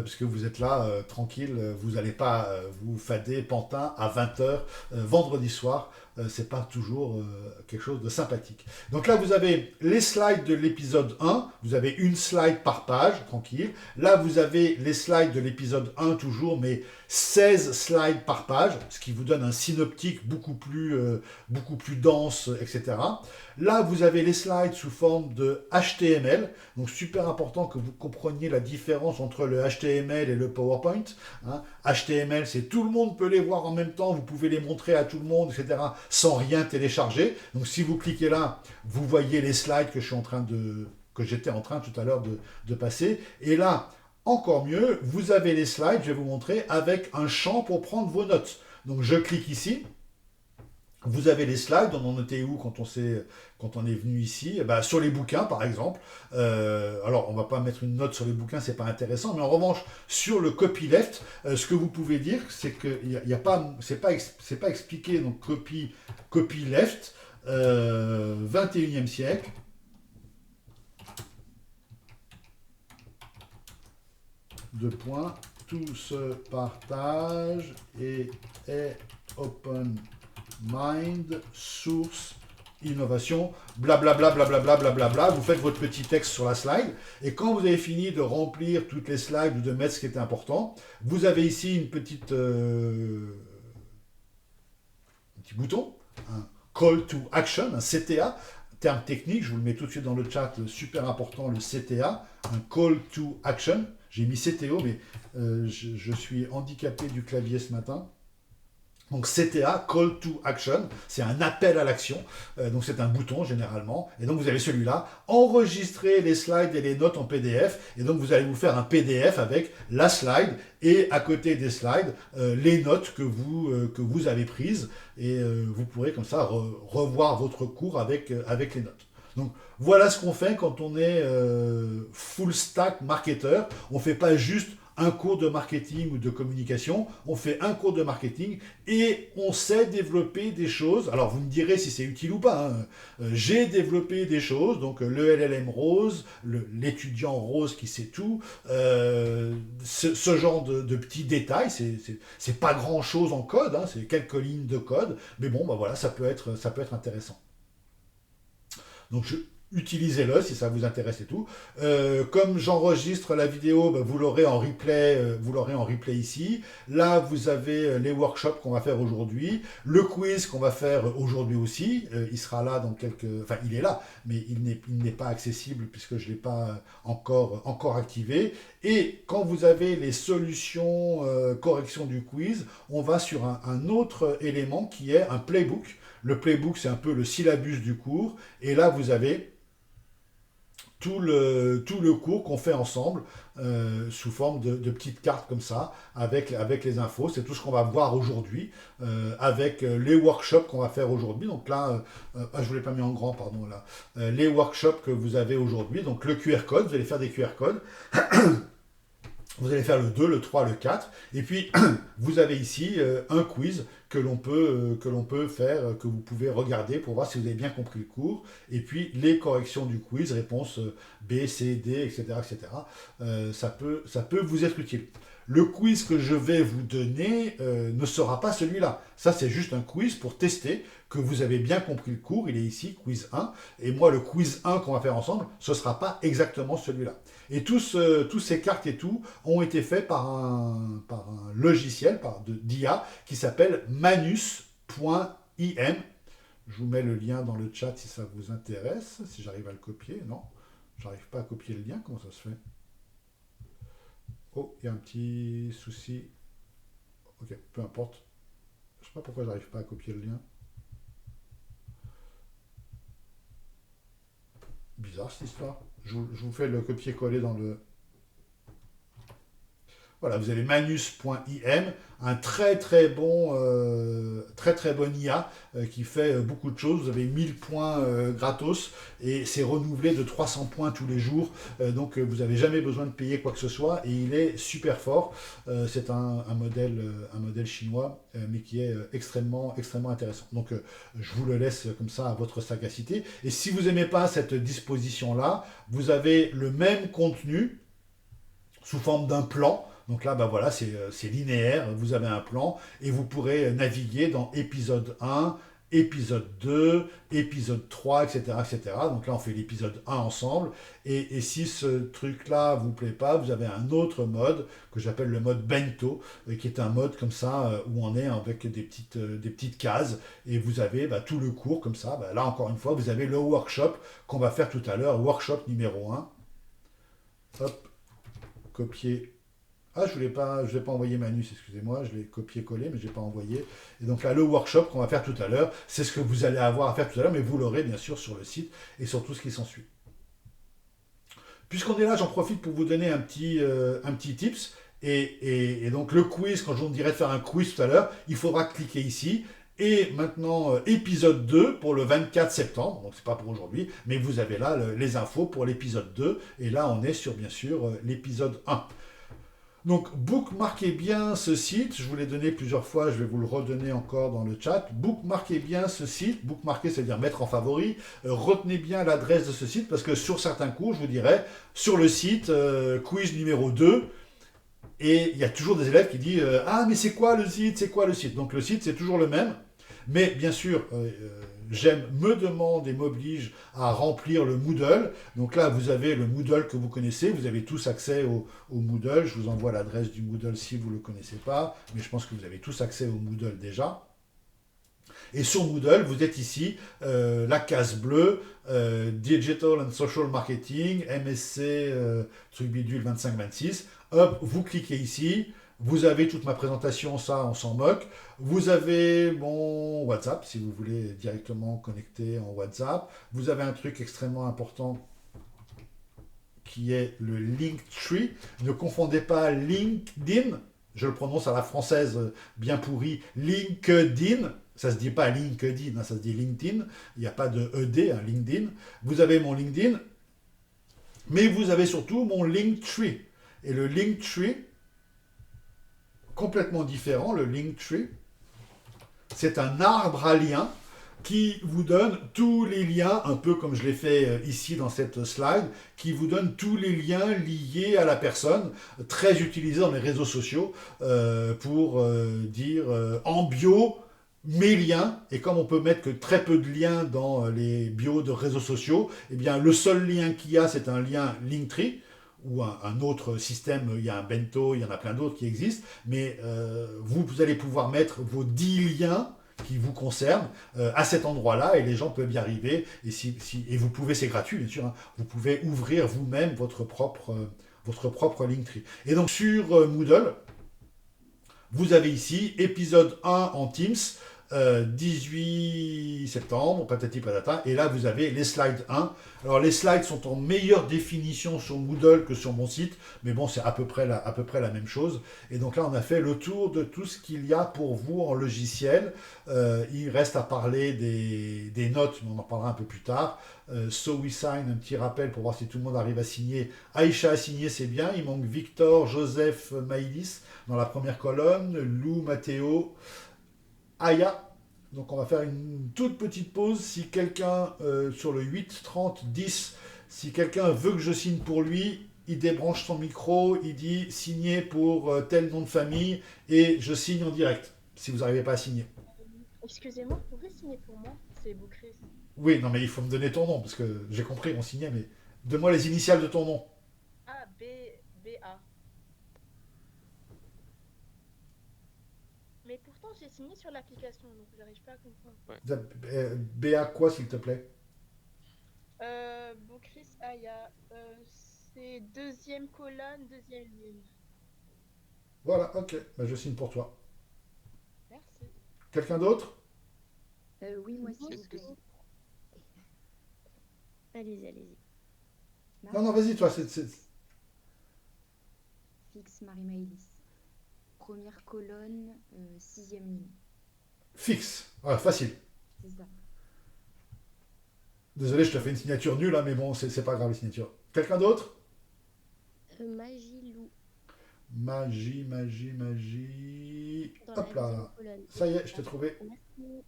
puisque vous êtes là tranquille, vous n'allez pas vous fader pantin à 20h vendredi soir. C'est pas toujours quelque chose de sympathique. Donc là, vous avez les slides de l'épisode 1. Vous avez une slide par page, tranquille. Là, vous avez les slides de l'épisode 1 toujours, mais 16 slides par page, ce qui vous donne un synoptique beaucoup plus dense, etc. Là, vous avez les slides sous forme de HTML. Donc, super important que vous compreniez la différence entre le HTML et le PowerPoint. Hein. HTML, c'est tout le monde peut les voir en même temps, vous pouvez les montrer à tout le monde, etc., sans rien télécharger. Donc, si vous cliquez là, vous voyez les slides que j'étais en train tout à l'heure de passer. Et là, encore mieux, vous avez les slides, je vais vous montrer, avec un champ pour prendre vos notes. Donc, je clique ici. Vous avez les slides, on en était où quand on est venu ici? Eh ben, sur les bouquins, par exemple. Alors, on va pas mettre une note sur les bouquins, c'est pas intéressant, mais en revanche, sur le copyleft, ce que vous pouvez dire, c'est que c'est pas expliqué, donc copyleft, 21e siècle. Deux points, tout se partage et est open mind, source, innovation, blablabla, blablabla, blablabla. Vous faites votre petit texte sur la slide. Et quand vous avez fini de remplir toutes les slides ou de mettre ce qui est important, vous avez ici un petit bouton, un call to action, un CTA, terme technique, je vous le mets tout de suite dans le chat, super important, le CTA, un call to action. J'ai mis CTO, mais je suis handicapé du clavier ce matin. Donc CTA, Call to Action, c'est un appel à l'action, donc c'est un bouton généralement, et donc vous avez celui-là, enregistrer les slides et les notes en PDF, et donc vous allez vous faire un PDF avec la slide, et à côté des slides, les notes que vous avez prises, et vous pourrez comme ça revoir votre cours avec les notes. Donc voilà ce qu'on fait quand on est full stack marketeur, on ne fait pas juste un cours de marketing ou de communication, on fait un cours de marketing et on sait développer des choses. Alors vous me direz si c'est utile ou pas. Hein. J'ai développé des choses, donc le LLM rose, l'étudiant rose qui sait tout, ce genre de petits détails, c'est pas grand chose en code, hein, c'est quelques lignes de code, mais bon, bah voilà, ça peut être intéressant. Donc utilisez-le si ça vous intéresse et tout. Comme j'enregistre la vidéo, bah, vous l'aurez en replay ici. Là, vous avez les workshops qu'on va faire aujourd'hui, le quiz qu'on va faire aujourd'hui aussi. Il sera là dans enfin, il est là, mais il n'est pas accessible puisque je ne l'ai pas encore activé. Et quand vous avez les solutions correction du quiz, on va sur un autre élément qui est un playbook. Le playbook, c'est un peu le syllabus du cours. Et là, vous avez tout le cours qu'on fait ensemble sous forme de petites cartes comme ça, avec les infos. C'est tout ce qu'on va voir aujourd'hui, avec les workshops qu'on va faire aujourd'hui. Donc là, je ne vous l'ai pas mis en grand, pardon, là. Les workshops que vous avez aujourd'hui, donc le QR code, vous allez faire des QR codes. Vous allez faire le 2, le 3, le 4, et puis vous avez ici un quiz que l'on peut faire, que vous pouvez regarder pour voir si vous avez bien compris le cours, et puis les corrections du quiz, réponse B, C, D, etc. etc. Ça peut vous être utile. le quiz que je vais vous donner ne sera pas celui-là. Ça, c'est juste un quiz pour tester que vous avez bien compris le cours. Il est ici, quiz 1. Et moi, le quiz 1 qu'on va faire ensemble, ce ne sera pas exactement celui-là. Et tous ces cartes et tout ont été faits par un logiciel d'IA qui s'appelle manus.im. Je vous mets le lien dans le chat si ça vous intéresse, si j'arrive à le copier. Non, j'arrive pas à copier le lien, comment ça se fait? Oh, il y a un petit souci. Ok, peu importe. Je sais pas pourquoi j'arrive pas à copier le lien. Bizarre cette histoire. Je vous fais le copier-coller dans le... Voilà, vous avez manus.im, un très très bon IA qui fait beaucoup de choses. Vous avez 1000 points gratos et c'est renouvelé de 300 points tous les jours. Donc vous n'avez jamais besoin de payer quoi que ce soit et il est super fort. C'est un modèle chinois mais qui est extrêmement intéressant. Donc je vous le laisse comme ça à votre sagacité. Et si vous n'aimez pas cette disposition-là, vous avez le même contenu sous forme d'un plan. Donc là, bah voilà, c'est linéaire, vous avez un plan et vous pourrez naviguer dans épisode 1, épisode 2, épisode 3, etc., etc. Donc là, on fait l'épisode 1 ensemble. Et si ce truc-là vous plaît pas, vous avez un autre mode que j'appelle le mode bento, qui est un mode comme ça où on est avec des petites cases et vous avez tout le cours comme ça. Bah, là, encore une fois, vous avez le workshop qu'on va faire tout à l'heure, workshop numéro 1. Hop, copier. Ah, je ne l'ai pas envoyé Manus, excusez-moi, je l'ai copié-collé, mais je ne l'ai pas envoyé. Et donc là, le workshop qu'on va faire tout à l'heure, c'est ce que vous allez avoir à faire tout à l'heure, mais vous l'aurez bien sûr sur le site et sur tout ce qui s'ensuit. Puisqu'on est là, j'en profite pour vous donner un petit tips. Et donc le quiz, quand je vous dirai de faire un quiz tout à l'heure, il faudra cliquer ici. Et maintenant, épisode 2 pour le 24 septembre, donc c'est pas pour aujourd'hui, mais vous avez là les infos pour l'épisode 2. Et là, on est sur, bien sûr, l'épisode 1. Donc, bookmarquez bien ce site. Je vous l'ai donné plusieurs fois, je vais vous le redonner encore dans le chat. Bookmarquez bien ce site. Bookmarquer, c'est-à-dire mettre en favori. Retenez bien l'adresse de ce site parce que sur certains cours, je vous dirais, sur le site, quiz numéro 2, et il y a toujours des élèves qui disent ah, mais c'est quoi le site? C'est quoi le site? Donc, le site, c'est toujours le même. Mais bien sûr, j'aime, me demande et m'oblige à remplir le Moodle. Donc là, vous avez le Moodle que vous connaissez. Vous avez tous accès au Moodle. Je vous envoie l'adresse du Moodle si vous ne le connaissez pas. Mais je pense que vous avez tous accès au Moodle déjà. Et sur Moodle, vous êtes ici, la case bleue, Digital and Social Marketing, MSC, truc bidule 25-26. Hop, vous cliquez ici. Vous avez toute ma présentation, ça, on s'en moque. Vous avez mon WhatsApp, si vous voulez directement connecter en WhatsApp. Vous avez un truc extrêmement important qui est le Linktree. Ne confondez pas LinkedIn, je le prononce à la française bien pourri, LinkedIn. Ça ne se dit pas LinkedIn, ça se dit LinkedIn. Il n'y a pas de ED, hein, LinkedIn. Vous avez mon LinkedIn, mais vous avez surtout mon Linktree. Et le Linktree, complètement différent, le Linktree, c'est un arbre à liens qui vous donne tous les liens, un peu comme je l'ai fait ici dans cette slide, qui vous donne tous les liens liés à la personne, très utilisés dans les réseaux sociaux pour dire en bio, mes liens, et comme on peut mettre que très peu de liens dans les bios de réseaux sociaux, eh bien le seul lien qu'il y a, c'est un lien Linktree, ou un autre système, il y a un bento, il y en a plein d'autres qui existent, mais vous allez pouvoir mettre vos 10 liens qui vous concernent à cet endroit-là, et les gens peuvent y arriver, et vous pouvez, c'est gratuit bien sûr, hein, vous pouvez ouvrir vous-même votre propre Linktree. Et donc sur Moodle, vous avez ici épisode 1 en Teams, 18 septembre, patati patata, et là vous avez les slides 1. Alors les slides sont en meilleure définition sur Moodle que sur mon site, mais bon, c'est à peu près la même chose. Et donc là, on a fait le tour de tout ce qu'il y a pour vous en logiciel. Il reste à parler des notes, mais on en parlera un peu plus tard. So we sign, un petit rappel pour voir si tout le monde arrive à signer. Aïcha a signé, c'est bien. Il manque Victor, Joseph, Maïlis dans la première colonne, Lou, Mathéo, Aya. Donc on va faire une toute petite pause. Si quelqu'un sur le 8, 30, 10, si quelqu'un veut que je signe pour lui, il débranche son micro, il dit signer pour tel nom de famille et je signe en direct, si vous n'arrivez pas à signer. Excusez-moi, vous pouvez signer pour moi? C'est Boucris. Oui, non mais il faut me donner ton nom, parce que j'ai compris, on signait, mais donne-moi les initiales de ton nom. Ah, A. Mais pourtant, j'ai signé sur l'application, donc j'arrive pas à comprendre. Ouais. BA quoi, s'il te plaît? Boucris Aya, c'est deuxième colonne, deuxième ligne. Voilà, ok, bah, je signe pour toi. Merci. Quelqu'un d'autre? Oui, moi s'il vous Est-ce que plaît. Allez-y, allez-y. Non, non, vas-y, toi, Fixe Marie-Maëlys. Première colonne, sixième ligne. fixe. Voilà, facile. C'est ça. Désolé, je te fais une signature nulle, hein, mais bon, c'est pas grave, les signatures. Quelqu'un d'autre? Magie Lou, Magie, magie, magie. dans la Hop deuxième là. colonne. Ça y est, je t'ai trouvé. Merci.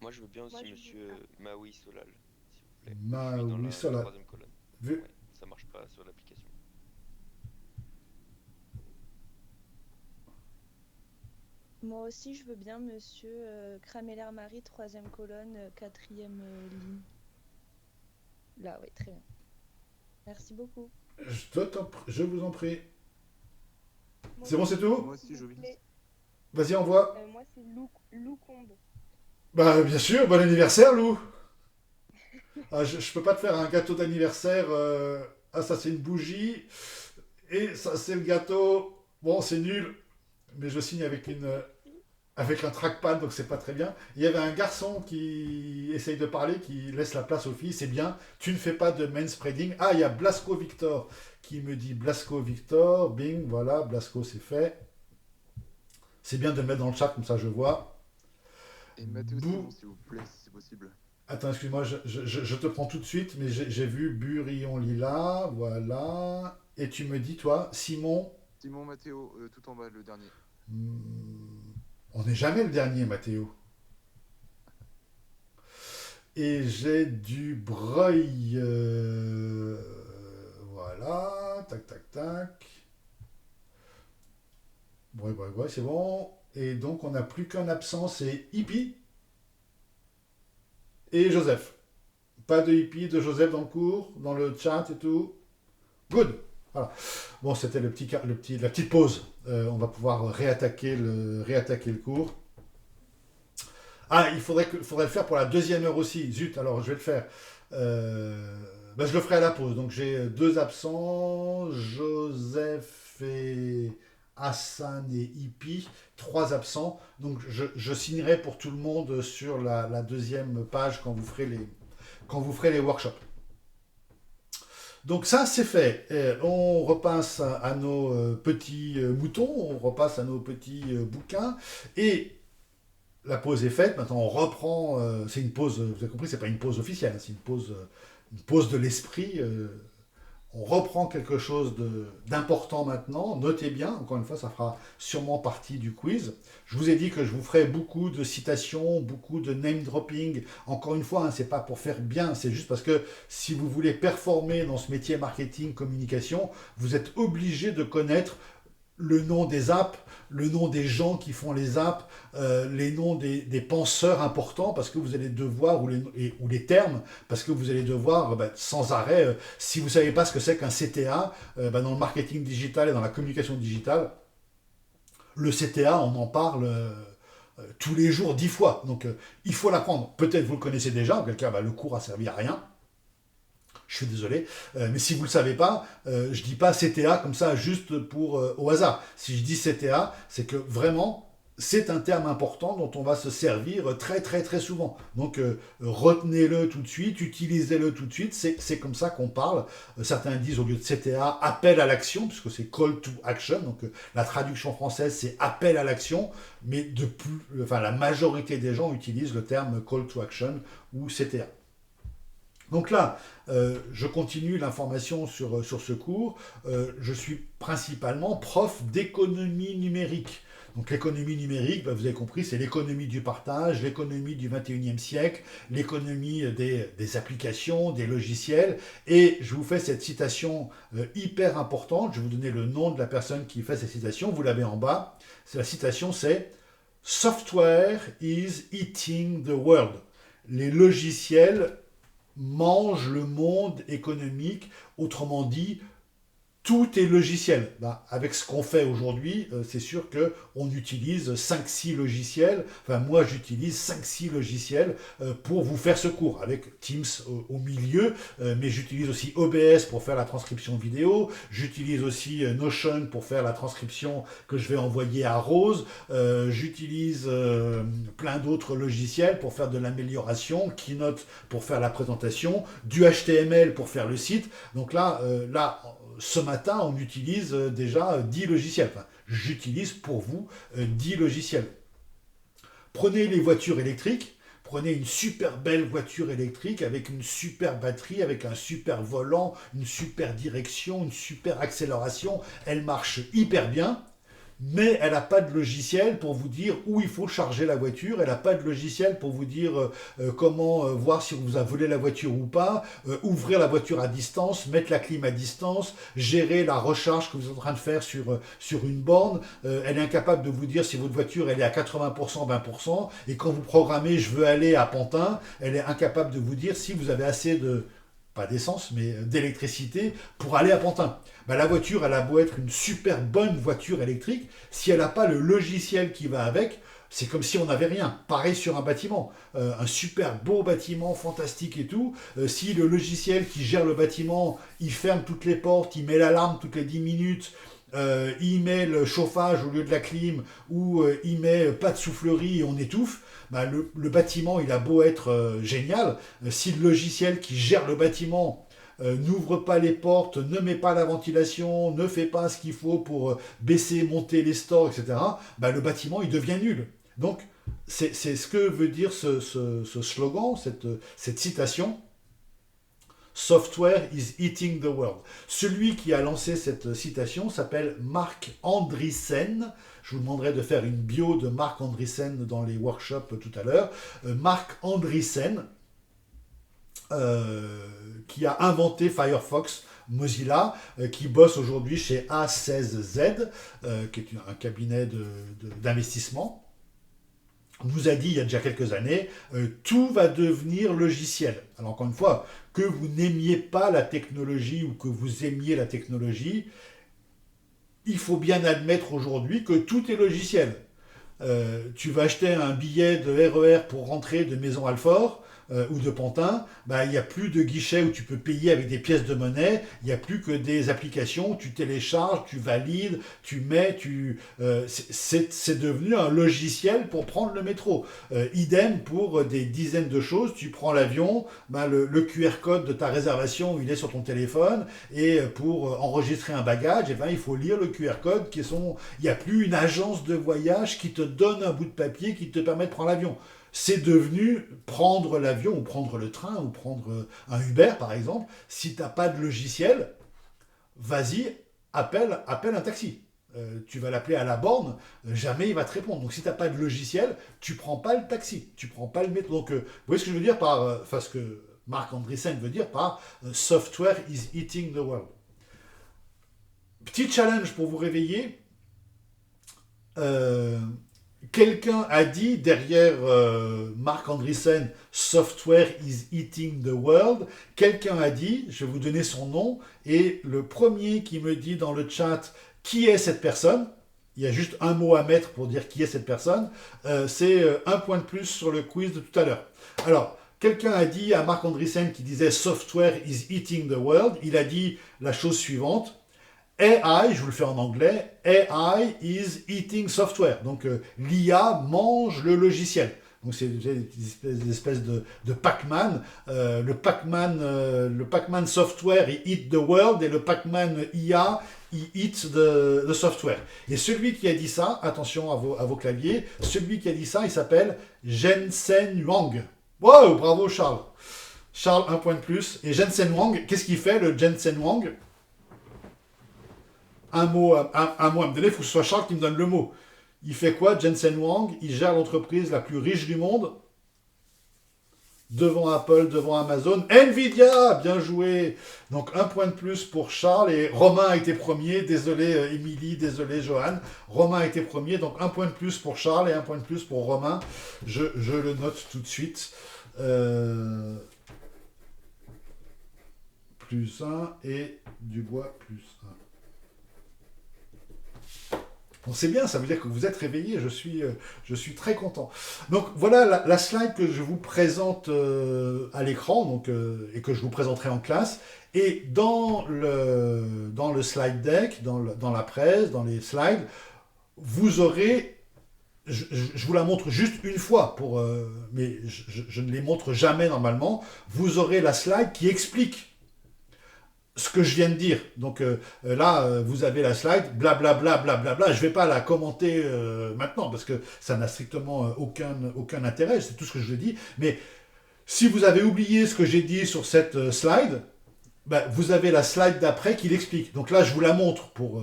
Moi, je veux bien Moi, aussi je monsieur veux- Maui Solal, s'il vous plaît. Je suis Maui dans la Solal. troisième colonne. Vu. Ouais, ça marche pas sur l'application. Moi aussi, je veux bien, monsieur Crameller-Marie, troisième colonne, quatrième ligne. Là, oui, très bien. Merci beaucoup. Je vous en prie. Moi, C'est bon, c'est tout? Moi aussi, je veux bien. Vas-y, envoie. moi, c'est Lou Combe. Bah, bien sûr, bon anniversaire, Lou. Ah, je peux pas te faire un gâteau d'anniversaire. Ah, ça, c'est une bougie. Et ça, c'est le gâteau. Bon, c'est nul. Mais je signe avec un trackpad, donc c'est pas très bien. Il y avait un garçon qui essaye de parler, qui laisse la place aux filles. C'est bien. Tu ne fais pas de manspreading. Ah, il y a Blasco Victor qui me dit Blasco Victor. Bing, voilà, Blasco, c'est fait. C'est bien de le mettre dans le chat, comme ça je vois. Et Mathéo Bou- Simon, s'il vous plaît, si c'est possible. Attends, excuse-moi, je te prends tout de suite, mais j'ai vu Burillon Lila, voilà. Et tu me dis, toi, Simon, Simon, Mathéo, tout en bas, le dernier. on n'est jamais le dernier, Mathéo. Et j'ai du Breuil, voilà, tac, tac, tac. Breuil, Breuil, Breuil, c'est bon. Et donc, on n'a plus qu'un absent, c'est Hippie et Joseph. Pas de Hippie, de Joseph dans le cours, dans le chat et tout. Good. Voilà. Bon, c'était la petite pause. On va pouvoir réattaquer le cours. Ah, il faudrait le faire pour la deuxième heure aussi. Zut, alors je vais le faire. Je le ferai à la pause. Donc j'ai deux absents, Joseph et Hassan et Hippie, trois absents. Donc je signerai pour tout le monde sur la deuxième page quand vous ferez les workshops. Donc ça, c'est fait. On repasse à nos petits moutons, on repasse à nos petits bouquins. Et la pause est faite. Maintenant, on reprend. C'est une pause, vous avez compris, c'est pas une pause officielle, c'est une pause de l'esprit. On reprend quelque chose d'important maintenant. Notez bien, encore une fois, ça fera sûrement partie du quiz. Je vous ai dit que je vous ferai beaucoup de citations, beaucoup de name dropping. Encore une fois, hein, c'est pas pour faire bien, c'est juste parce que si vous voulez performer dans ce métier marketing, communication, vous êtes obligé de connaître le nom des apps, le nom des gens qui font les apps, les noms des penseurs importants, parce que vous allez devoir, ou les termes, parce que vous allez devoir sans arrêt, si vous ne savez pas ce que c'est qu'un CTA, dans le marketing digital et dans la communication digitale, le CTA, on en parle tous les jours 10 fois. Donc il faut l'apprendre. Peut-être vous le connaissez déjà, en quel cas le cours a servi à rien. Je suis désolé, mais si vous ne le savez pas, je dis pas CTA comme ça juste au hasard. Si je dis CTA, c'est que vraiment, c'est un terme important dont on va se servir très très très souvent. Donc retenez-le tout de suite, utilisez-le tout de suite, c'est comme ça qu'on parle. Certains disent au lieu de CTA, appel à l'action, puisque c'est call to action, donc la traduction française c'est appel à l'action, mais la majorité des gens utilisent le terme call to action ou CTA. Donc là, je continue l'information sur ce cours. Je suis principalement prof d'économie numérique. Donc l'économie numérique, bah, vous avez compris, c'est l'économie du partage, l'économie du 21e siècle, l'économie des applications, des logiciels. Et je vous fais cette citation hyper importante, je vais vous donner le nom de la personne qui fait cette citation, vous l'avez en bas. La citation c'est « Software is eating the world ». Les logiciels mangent le monde économique, autrement dit, tout est logiciel. Ben, avec ce qu'on fait aujourd'hui, c'est sûr qu'on utilise 5-6 logiciels. Enfin, moi, j'utilise 5-6 logiciels pour vous faire ce cours, avec Teams au milieu, mais j'utilise aussi OBS pour faire la transcription vidéo. J'utilise aussi Notion pour faire la transcription que je vais envoyer à Rose. J'utilise plein d'autres logiciels pour faire de l'amélioration, Keynote pour faire la présentation, du HTML pour faire le site. Donc là, ce matin, on utilise déjà 10 logiciels. Enfin, j'utilise pour vous 10 logiciels. Prenez les voitures électriques. Prenez une super belle voiture électrique avec une super batterie, avec un super volant, une super direction, une super accélération. Elle marche hyper bien. Mais elle n'a pas de logiciel pour vous dire où il faut charger la voiture, elle n'a pas de logiciel pour vous dire comment voir si on vous a volé la voiture ou pas, ouvrir la voiture à distance, mettre la clim à distance, gérer la recharge que vous êtes en train de faire sur une borne. Elle est incapable de vous dire si votre voiture elle est à 80%, 20%, et quand vous programmez « je veux aller à Pantin », elle est incapable de vous dire si vous avez assez de... pas d'essence, mais d'électricité pour aller à Pantin. Ben, la voiture, elle a beau être une super bonne voiture électrique, si elle n'a pas le logiciel qui va avec, c'est comme si on n'avait rien. Pareil sur un bâtiment, un super beau bâtiment, fantastique et tout, si le logiciel qui gère le bâtiment, il ferme toutes les portes, il met l'alarme toutes les 10 minutes, il met le chauffage au lieu de la clim, ou il met pas de soufflerie et on étouffe, bah, le bâtiment, il a beau être génial, si le logiciel qui gère le bâtiment n'ouvre pas les portes, ne met pas la ventilation, ne fait pas ce qu'il faut pour baisser, monter les stores, etc., bah, le bâtiment, il devient nul. Donc, c'est ce que veut dire ce slogan, cette citation. Software is eating the world. Celui qui a lancé cette citation s'appelle Marc Andreessen. Je vous demanderai de faire une bio de Marc Andreessen dans les workshops tout à l'heure. Marc Andreessen, qui a inventé Firefox, Mozilla, qui bosse aujourd'hui chez A16Z, qui est un cabinet d'investissement, nous a dit il y a déjà quelques années, tout va devenir logiciel. Alors encore une fois, que vous n'aimiez pas la technologie ou que vous aimiez la technologie, il faut bien admettre aujourd'hui que tout est logiciel. Tu vas acheter un billet de RER pour rentrer de Maison-Alfort, ou de Pantin, bah, il n'y a plus de guichet où tu peux payer avec des pièces de monnaie, il n'y a plus que des applications, tu télécharges, tu valides, tu mets, c'est devenu un logiciel pour prendre le métro. Idem pour des dizaines de choses, tu prends l'avion, bah, le QR code de ta réservation, il est sur ton téléphone, et pour enregistrer un bagage, eh ben, il faut lire le QR code, il n'y a plus une agence de voyage qui te donne un bout de papier qui te permet de prendre l'avion. C'est devenu prendre l'avion ou prendre le train ou prendre un Uber par exemple. Si tu n'as pas de logiciel, vas-y, appelle un taxi. Tu vas l'appeler à la borne, jamais il va te répondre. Donc si tu n'as pas de logiciel, tu ne prends pas le taxi, tu ne prends pas le métro. Donc vous voyez ce que je veux dire par, ce que Marc Andreessen veut dire par software is eating the world. Petit challenge pour vous réveiller. Quelqu'un a dit derrière Marc Andreessen, Software is eating the world. Quelqu'un a dit, je vais vous donner son nom, et le premier qui me dit dans le chat qui est cette personne, il y a juste un mot à mettre pour dire qui est cette personne, c'est un point de plus sur le quiz de tout à l'heure. Alors, quelqu'un a dit à Marc Andreessen qui disait Software is eating the world, il a dit la chose suivante. AI, je vous le fais en anglais, AI is eating software. Donc l'IA mange le logiciel. Donc c'est des espèces de Pac-Man. Le Pac-Man software, il eat the world, et le Pac-Man IA, il eat the software. Et celui qui a dit ça, attention à vos claviers, celui qui a dit ça, il s'appelle Jensen Huang. Wow, bravo Charles. Charles, un point de plus. Et Jensen Huang, qu'est-ce qu'il fait le Jensen Huang ? Un mot à me donner, il faut que ce soit Charles qui me donne le mot. Il fait quoi, Jensen Huang? Il gère l'entreprise la plus riche du monde. Devant Apple, devant Amazon. Nvidia, bien joué. Donc 1 point de plus pour Charles et Romain a été premier. Désolé Émilie, désolé Johan. Romain a été premier, donc 1 point de plus pour Charles et 1 point de plus pour Romain. Je le note tout de suite. Plus 1 et Dubois plus 1. Bon, c'est bien, ça veut dire que vous êtes réveillés, je suis très content. Donc voilà la slide que je vous présente à l'écran donc, et que je vous présenterai en classe. Et dans le slide deck, dans la presse, dans les slides, vous aurez, je vous la montre juste une fois, mais je ne les montre jamais normalement, vous aurez la slide qui explique ce que je viens de dire. Donc là, vous avez la slide, blablabla, blablabla. Je ne vais pas la commenter maintenant parce que ça n'a strictement aucun intérêt, c'est tout ce que je dis. Mais si vous avez oublié ce que j'ai dit sur cette slide, ben, vous avez la slide d'après qui l'explique. Donc là, je vous la montre pour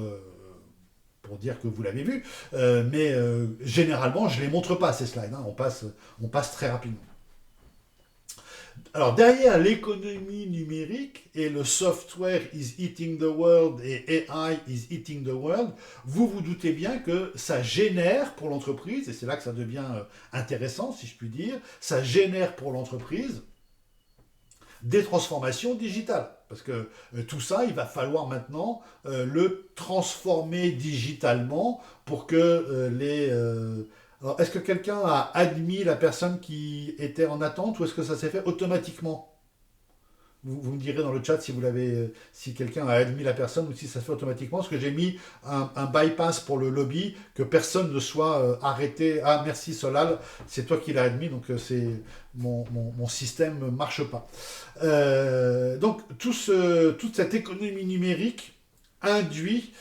dire que vous l'avez vue, mais généralement, je ne les montre pas, ces slides. Hein. On passe très rapidement. Alors, derrière l'économie numérique et le software is eating the world et AI is eating the world, vous vous doutez bien que ça génère pour l'entreprise, et c'est là que ça devient intéressant, si je puis dire, ça génère pour l'entreprise des transformations digitales. Parce que tout ça, il va falloir maintenant le transformer digitalement pour que Alors, est-ce que quelqu'un a admis la personne qui était en attente ou est-ce que ça s'est fait automatiquement? Vous me direz dans le chat si quelqu'un a admis la personne ou si ça se fait automatiquement, parce que j'ai mis un bypass pour le lobby, que personne ne soit arrêté. Ah, merci Solal, c'est toi qui l'as admis, donc mon système ne marche pas. Donc, toute cette économie numérique induit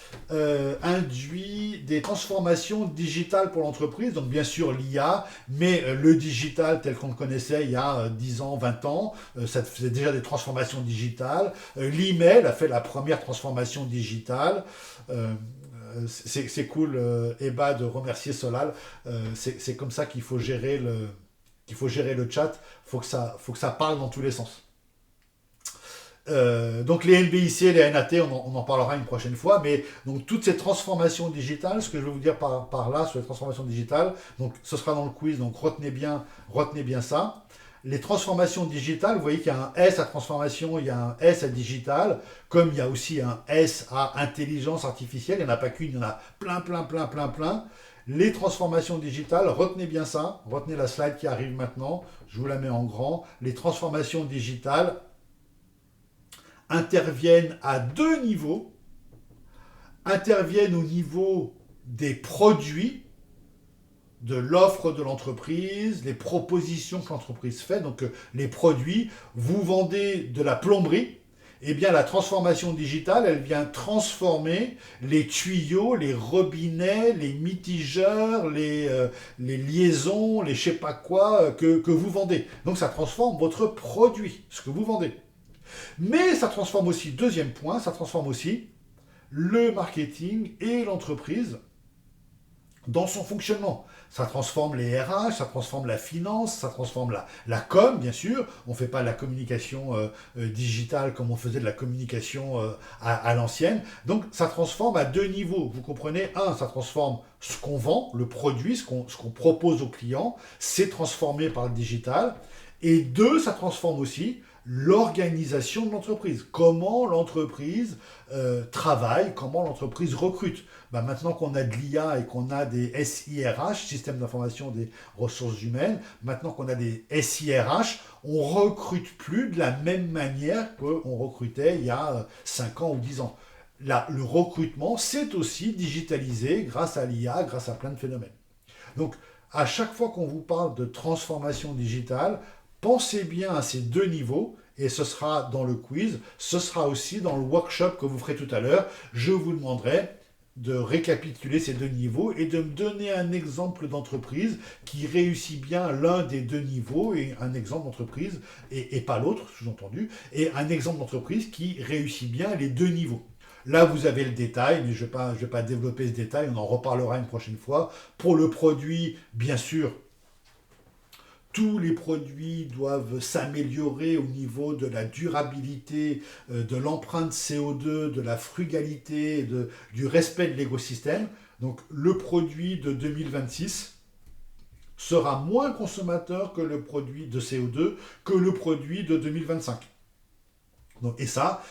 des transformations digitales pour l'entreprise, donc bien sûr l'IA, mais le digital tel qu'on le connaissait il y a 10 ans, 20 ans, ça faisait déjà des transformations digitales. L'email a fait la première transformation digitale. C'est cool, Eba, de remercier Solal. C'est comme ça qu'il faut gérer le chat. Faut que ça parle dans tous les sens. Donc les NBIC et les NAT, on en parlera une prochaine fois, mais donc toutes ces transformations digitales, ce que je veux vous dire par là sur les transformations digitales, donc ce sera dans le quiz, donc retenez bien ça. Les transformations digitales, vous voyez qu'il y a un S à transformation, il y a un S à digital, comme il y a aussi un S à intelligence artificielle, il n'y en a pas qu'une, il y en a plein. Les transformations digitales, retenez bien ça, retenez la slide qui arrive maintenant, je vous la mets en grand. Les transformations digitales interviennent à 2 niveaux, interviennent au niveau des produits, de l'offre de l'entreprise, les propositions que l'entreprise fait, donc les produits, vous vendez de la plomberie, eh bien la transformation digitale, elle vient transformer les tuyaux, les robinets, les mitigeurs, les liaisons, les je sais pas quoi que vous vendez. Donc ça transforme votre produit, ce que vous vendez. Mais ça transforme aussi, deuxième point, ça transforme aussi le marketing et l'entreprise dans son fonctionnement. Ça transforme les RH, ça transforme la finance, ça transforme la com, bien sûr. On ne fait pas de la communication digitale comme on faisait de la communication à l'ancienne. Donc ça transforme à 2 niveaux. Vous comprenez? Un, ça transforme ce qu'on vend, le produit, ce qu'on propose aux clients. C'est transformé par le digital. Et 2, ça transforme aussi l'organisation de l'entreprise. Comment l'entreprise travaille, comment l'entreprise recrute. Maintenant qu'on a de l'IA et qu'on a des SIRH, système d'information des ressources humaines, maintenant qu'on a des SIRH, on ne recrute plus de la même manière qu'on recrutait il y a 5 ans ou 10 ans. Là, le recrutement, c'est aussi digitalisé grâce à l'IA, grâce à plein de phénomènes. Donc, à chaque fois qu'on vous parle de transformation digitale, pensez bien à ces 2 niveaux, et ce sera dans le quiz, ce sera aussi dans le workshop que vous ferez tout à l'heure. Je vous demanderai de récapituler ces 2 niveaux et de me donner un exemple d'entreprise qui réussit bien l'un des 2 niveaux, et un exemple d'entreprise, et pas l'autre, sous-entendu, et un exemple d'entreprise qui réussit bien les 2 niveaux. Là, vous avez le détail, mais je ne vais pas développer ce détail, on en reparlera une prochaine fois. Pour le produit, bien sûr, tous les produits doivent s'améliorer au niveau de la durabilité, de l'empreinte CO2, de la frugalité, du respect de l'écosystème. Donc le produit de 2026 sera moins consommateur que le produit de CO2 que le produit de 2025. Donc, et ça,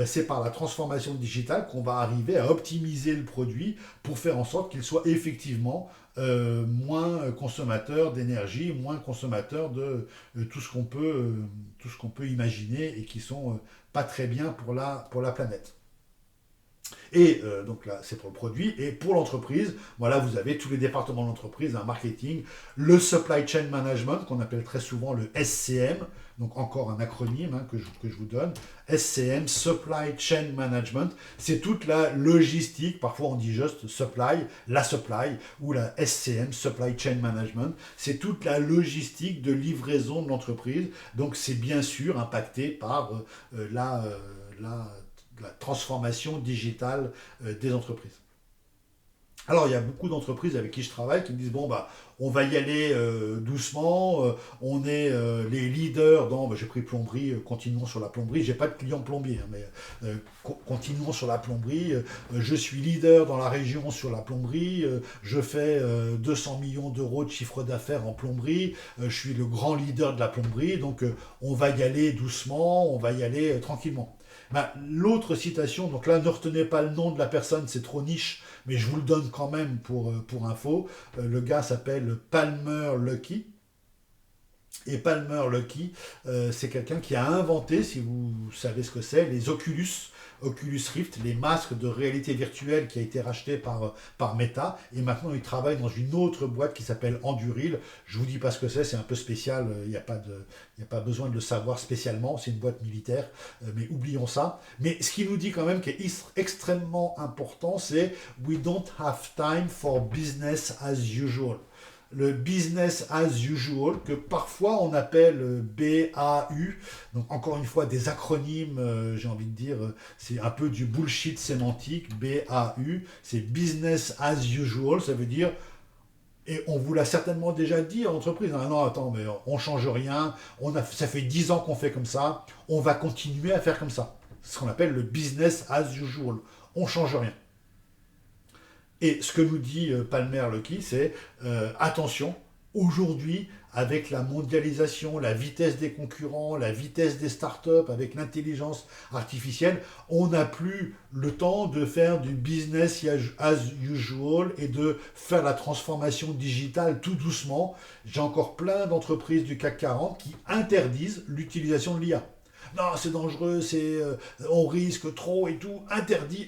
c'est par la transformation digitale qu'on va arriver à optimiser le produit pour faire en sorte qu'il soit effectivement moins consommateur d'énergie, moins consommateur de tout ce qu'on peut imaginer et qui sont pas très bien pour la planète. Et donc là, c'est pour le produit. Et pour l'entreprise, voilà, vous avez tous les départements de l'entreprise, un marketing, le supply chain management, qu'on appelle très souvent le SCM, donc encore un acronyme que je vous donne. SCM, Supply Chain Management, c'est toute la logistique, parfois on dit juste supply, la supply, ou la SCM, Supply Chain Management, c'est toute la logistique de livraison de l'entreprise. Donc c'est bien sûr impacté par la transformation digitale des entreprises. Alors, il y a beaucoup d'entreprises avec qui je travaille qui me disent, bon, on va y aller doucement, on est les leaders dans, j'ai pris plomberie, continuons sur la plomberie, j'ai pas de client plombier, mais continuons sur la plomberie, je suis leader dans la région sur la plomberie, je fais 200 millions d'euros de chiffre d'affaires en plomberie, je suis le grand leader de la plomberie, donc on va y aller doucement, on va y aller tranquillement. L'autre citation, donc là ne retenez pas le nom de la personne, c'est trop niche, mais je vous le donne quand même pour info. Le gars s'appelle Palmer Luckey. Et Palmer Luckey, c'est quelqu'un qui a inventé, si vous savez ce que c'est, les Oculus Rift, les masques de réalité virtuelle qui a été racheté par Meta. Et maintenant, il travaille dans une autre boîte qui s'appelle Anduril. Je vous dis pas ce que c'est un peu spécial. Il n'y a pas besoin de le savoir spécialement. C'est une boîte militaire, mais oublions ça. Mais ce qu'il nous dit quand même qui est extrêmement important, c'est « We don't have time for business as usual ». Le business as usual, que parfois on appelle BAU, donc encore une fois des acronymes, j'ai envie de dire, c'est un peu du bullshit sémantique, BAU, c'est business as usual, ça veut dire, et on vous l'a certainement déjà dit en entreprise, non attends, mais on change rien, ça fait 10 ans qu'on fait comme ça, on va continuer à faire comme ça. C'est ce qu'on appelle le business as usual, on change rien. Et ce que nous dit Palmer Luckey, c'est attention, aujourd'hui, avec la mondialisation, la vitesse des concurrents, la vitesse des startups, avec l'intelligence artificielle, on n'a plus le temps de faire du business as usual et de faire la transformation digitale tout doucement. J'ai encore plein d'entreprises du CAC 40 qui interdisent l'utilisation de l'IA. Non, c'est dangereux, on risque trop et tout, interdit.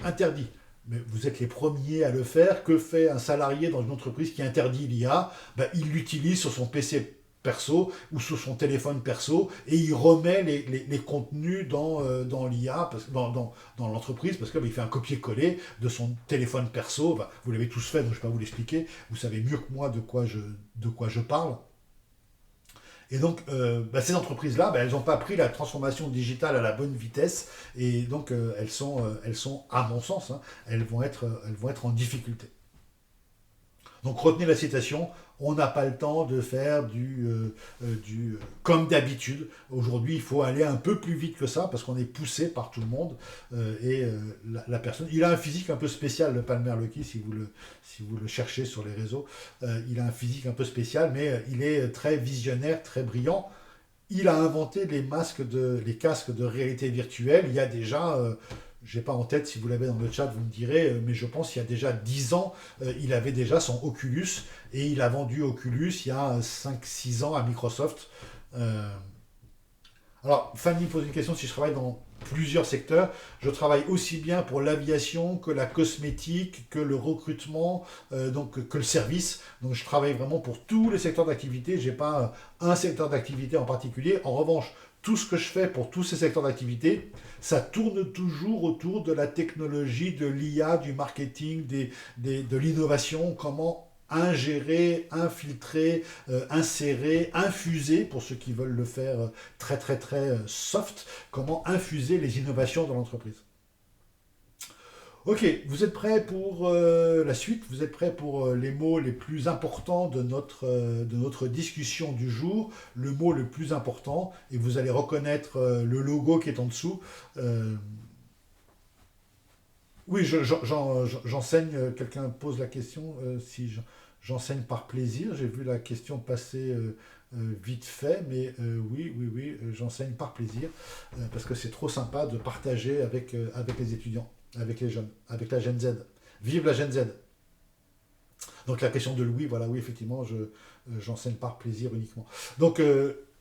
Mais vous êtes les premiers à le faire. Que fait un salarié dans une entreprise qui interdit l'IA ? Il l'utilise sur son PC perso ou sur son téléphone perso et il remet les contenus dans l'IA, dans l'entreprise, parce qu'il fait un copier-coller de son téléphone perso. Vous l'avez tous fait, donc je ne vais pas vous l'expliquer. Vous savez mieux que moi de quoi je parle. Et donc, ces entreprises-là, elles n'ont pas pris la transformation digitale à la bonne vitesse, et donc elles sont, à mon sens, elles vont être en difficulté. Donc retenez la citation, on n'a pas le temps de faire du comme d'habitude. Aujourd'hui, il faut aller un peu plus vite que ça, parce qu'on est poussé par tout le monde, la personne, il a un physique un peu spécial, le Palmer Luckey, si vous le cherchez sur les réseaux, il a un physique un peu spécial, mais il est très visionnaire, très brillant. Il a inventé les casques de réalité virtuelle, il y a déjà... je n'ai pas en tête, si vous l'avez dans le chat, vous me direz, mais je pense qu'il y a déjà 10 ans, il avait déjà son Oculus, et il a vendu Oculus il y a 5-6 ans à Microsoft. Alors, Fanny pose une question, si je travaille dans plusieurs secteurs, je travaille aussi bien pour l'aviation que la cosmétique, que le recrutement, que le service. Donc je travaille vraiment pour tous les secteurs d'activité, je n'ai pas un secteur d'activité en particulier. En revanche, tout ce que je fais pour tous ces secteurs d'activité, ça tourne toujours autour de la technologie, de l'IA, du marketing, de l'innovation, comment ingérer, infiltrer, insérer, infuser, pour ceux qui veulent le faire très très très soft, comment infuser les innovations dans l'entreprise. Ok, vous êtes prêts pour la suite? Vous êtes prêts pour les mots les plus importants de notre discussion du jour? Le mot le plus important, et vous allez reconnaître le logo qui est en dessous. Oui, j'enseigne. Quelqu'un pose la question si j'enseigne par plaisir. J'ai vu la question passer vite fait, mais oui, j'enseigne par plaisir parce que c'est trop sympa de partager avec les étudiants, avec les jeunes, avec la Gen Z. Vive la Gen Z! Donc la question de Louis, voilà, oui, effectivement, j'enseigne par plaisir uniquement. Donc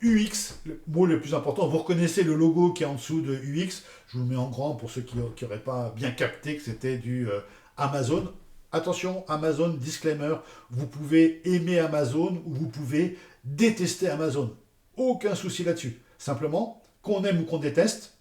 UX, le mot le plus important, vous reconnaissez le logo qui est en dessous de UX, je vous le mets en grand pour ceux qui n'auraient pas bien capté que c'était du Amazon. Attention, Amazon, disclaimer, vous pouvez aimer Amazon ou vous pouvez détester Amazon. Aucun souci là-dessus. Simplement, qu'on aime ou qu'on déteste,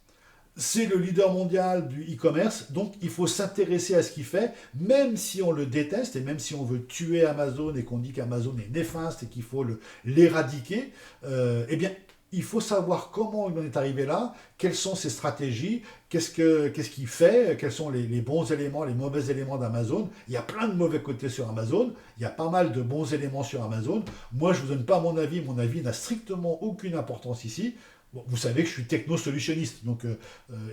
c'est le leader mondial du e-commerce, donc il faut s'intéresser à ce qu'il fait, même si on le déteste et même si on veut tuer Amazon et qu'on dit qu'Amazon est néfaste et qu'il faut l'éradiquer, eh bien, il faut savoir comment il en est arrivé là, quelles sont ses stratégies, qu'est-ce qu'il fait, quels sont les bons éléments, les mauvais éléments d'Amazon. Il y a plein de mauvais côtés sur Amazon, il y a pas mal de bons éléments sur Amazon. Moi, je ne vous donne pas mon avis n'a strictement aucune importance ici. Bon, vous savez que je suis techno-solutionniste donc,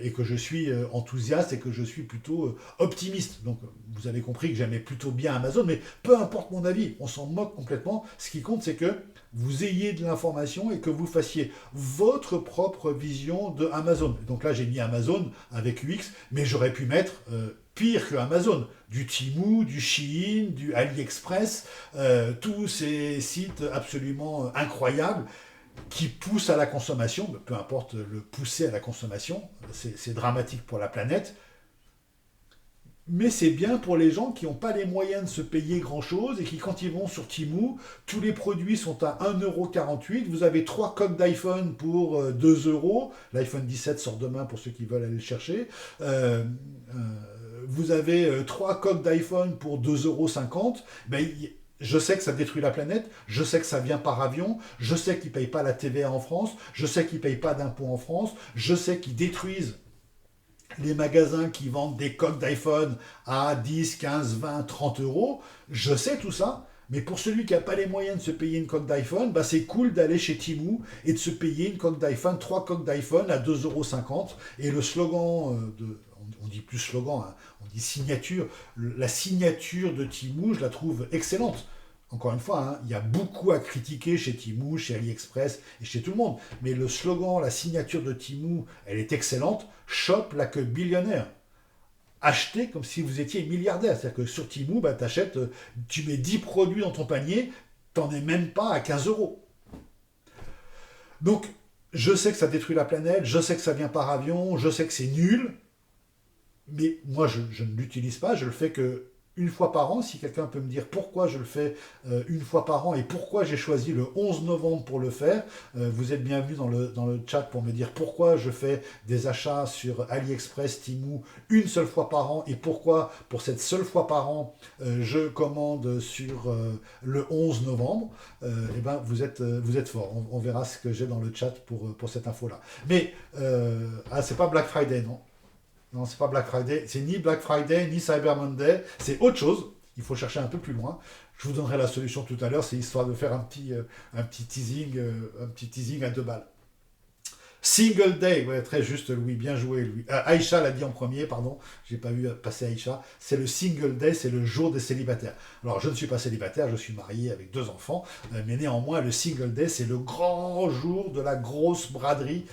et que je suis enthousiaste et que je suis plutôt optimiste. Donc vous avez compris que j'aimais plutôt bien Amazon, mais peu importe mon avis, on s'en moque complètement. Ce qui compte, c'est que vous ayez de l'information et que vous fassiez votre propre vision de Amazon. Donc là, j'ai mis Amazon avec UX, mais j'aurais pu mettre pire que Amazon. Du Temu, du Shein, du AliExpress, tous ces sites absolument incroyables qui pousse à la consommation, peu importe le pousser à la consommation, c'est dramatique pour la planète, mais c'est bien pour les gens qui n'ont pas les moyens de se payer grand-chose et qui, quand ils vont sur Temu, tous les produits sont à 1,48 €, vous avez 3 coques d'iPhone pour 2 €, l'iPhone 17 sort demain pour ceux qui veulent aller le chercher, vous avez 3 coques d'iPhone pour 2,50 €, ben, je sais que ça détruit la planète, je sais que ça vient par avion, je sais qu'ils ne payent pas la TVA en France, je sais qu'ils ne payent pas d'impôts en France, je sais qu'ils détruisent les magasins qui vendent des coques d'iPhone à 10, 15, 20, 30 €. Je sais tout ça, mais pour celui qui n'a pas les moyens de se payer une coque d'iPhone, bah c'est cool d'aller chez Temu et de se payer une coque d'iPhone, 3 coques d'iPhone à 2,50 €. Et le slogan on dit plus slogan, hein, on dit signature. La signature de Temu, je la trouve excellente. Encore une fois, hein, il y a beaucoup à critiquer chez Temu, chez AliExpress et chez tout le monde. Mais le slogan, la signature de Temu, elle est excellente. Shop like a billionaire. Achetez comme si vous étiez milliardaire. C'est-à-dire que sur Temu, bah, tu mets 10 produits dans ton panier, t'en es même pas à 15 €. Donc, je sais que ça détruit la planète, je sais que ça vient par avion, je sais que c'est nul. Mais moi, je ne l'utilise pas, je le fais que une fois par an. Si quelqu'un peut me dire pourquoi je le fais une fois par an et pourquoi j'ai choisi le 11 novembre pour le faire, vous êtes bienvenus dans le chat pour me dire pourquoi je fais des achats sur AliExpress, Temu une seule fois par an et pourquoi pour cette seule fois par an je commande sur le 11 novembre. Et ben vous êtes forts. On verra ce que j'ai dans le chat pour cette info-là. Mais c'est pas Black Friday, non? Non, c'est pas Black Friday, c'est ni Black Friday, ni Cyber Monday, c'est autre chose. Il faut chercher un peu plus loin. Je vous donnerai la solution tout à l'heure, c'est histoire de faire un petit teasing à 2 balles. Single Day, ouais, très juste Louis, bien joué Louis. Aïcha l'a dit en premier, pardon, j'ai pas vu passer Aïcha. C'est le Single Day, c'est le jour des célibataires. Alors je ne suis pas célibataire, je suis marié avec 2 enfants, mais néanmoins le Single Day, c'est le grand jour de la grosse braderie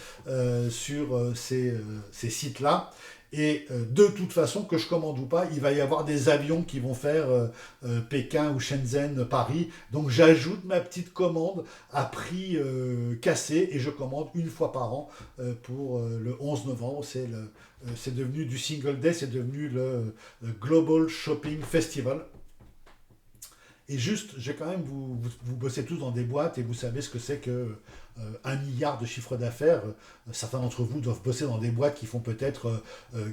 sur ces sites-là. Et de toute façon, que je commande ou pas, il va y avoir des avions qui vont faire Pékin ou Shenzhen, Paris. Donc j'ajoute ma petite commande à prix cassé et je commande une fois par an pour le 11 novembre. C'est devenu du Single Day, c'est devenu le Global Shopping Festival. Et juste, j'ai quand même, vous bossez tous dans des boîtes et vous savez ce que c'est que 1 milliard de chiffre d'affaires. Certains d'entre vous doivent bosser dans des boîtes qui font peut-être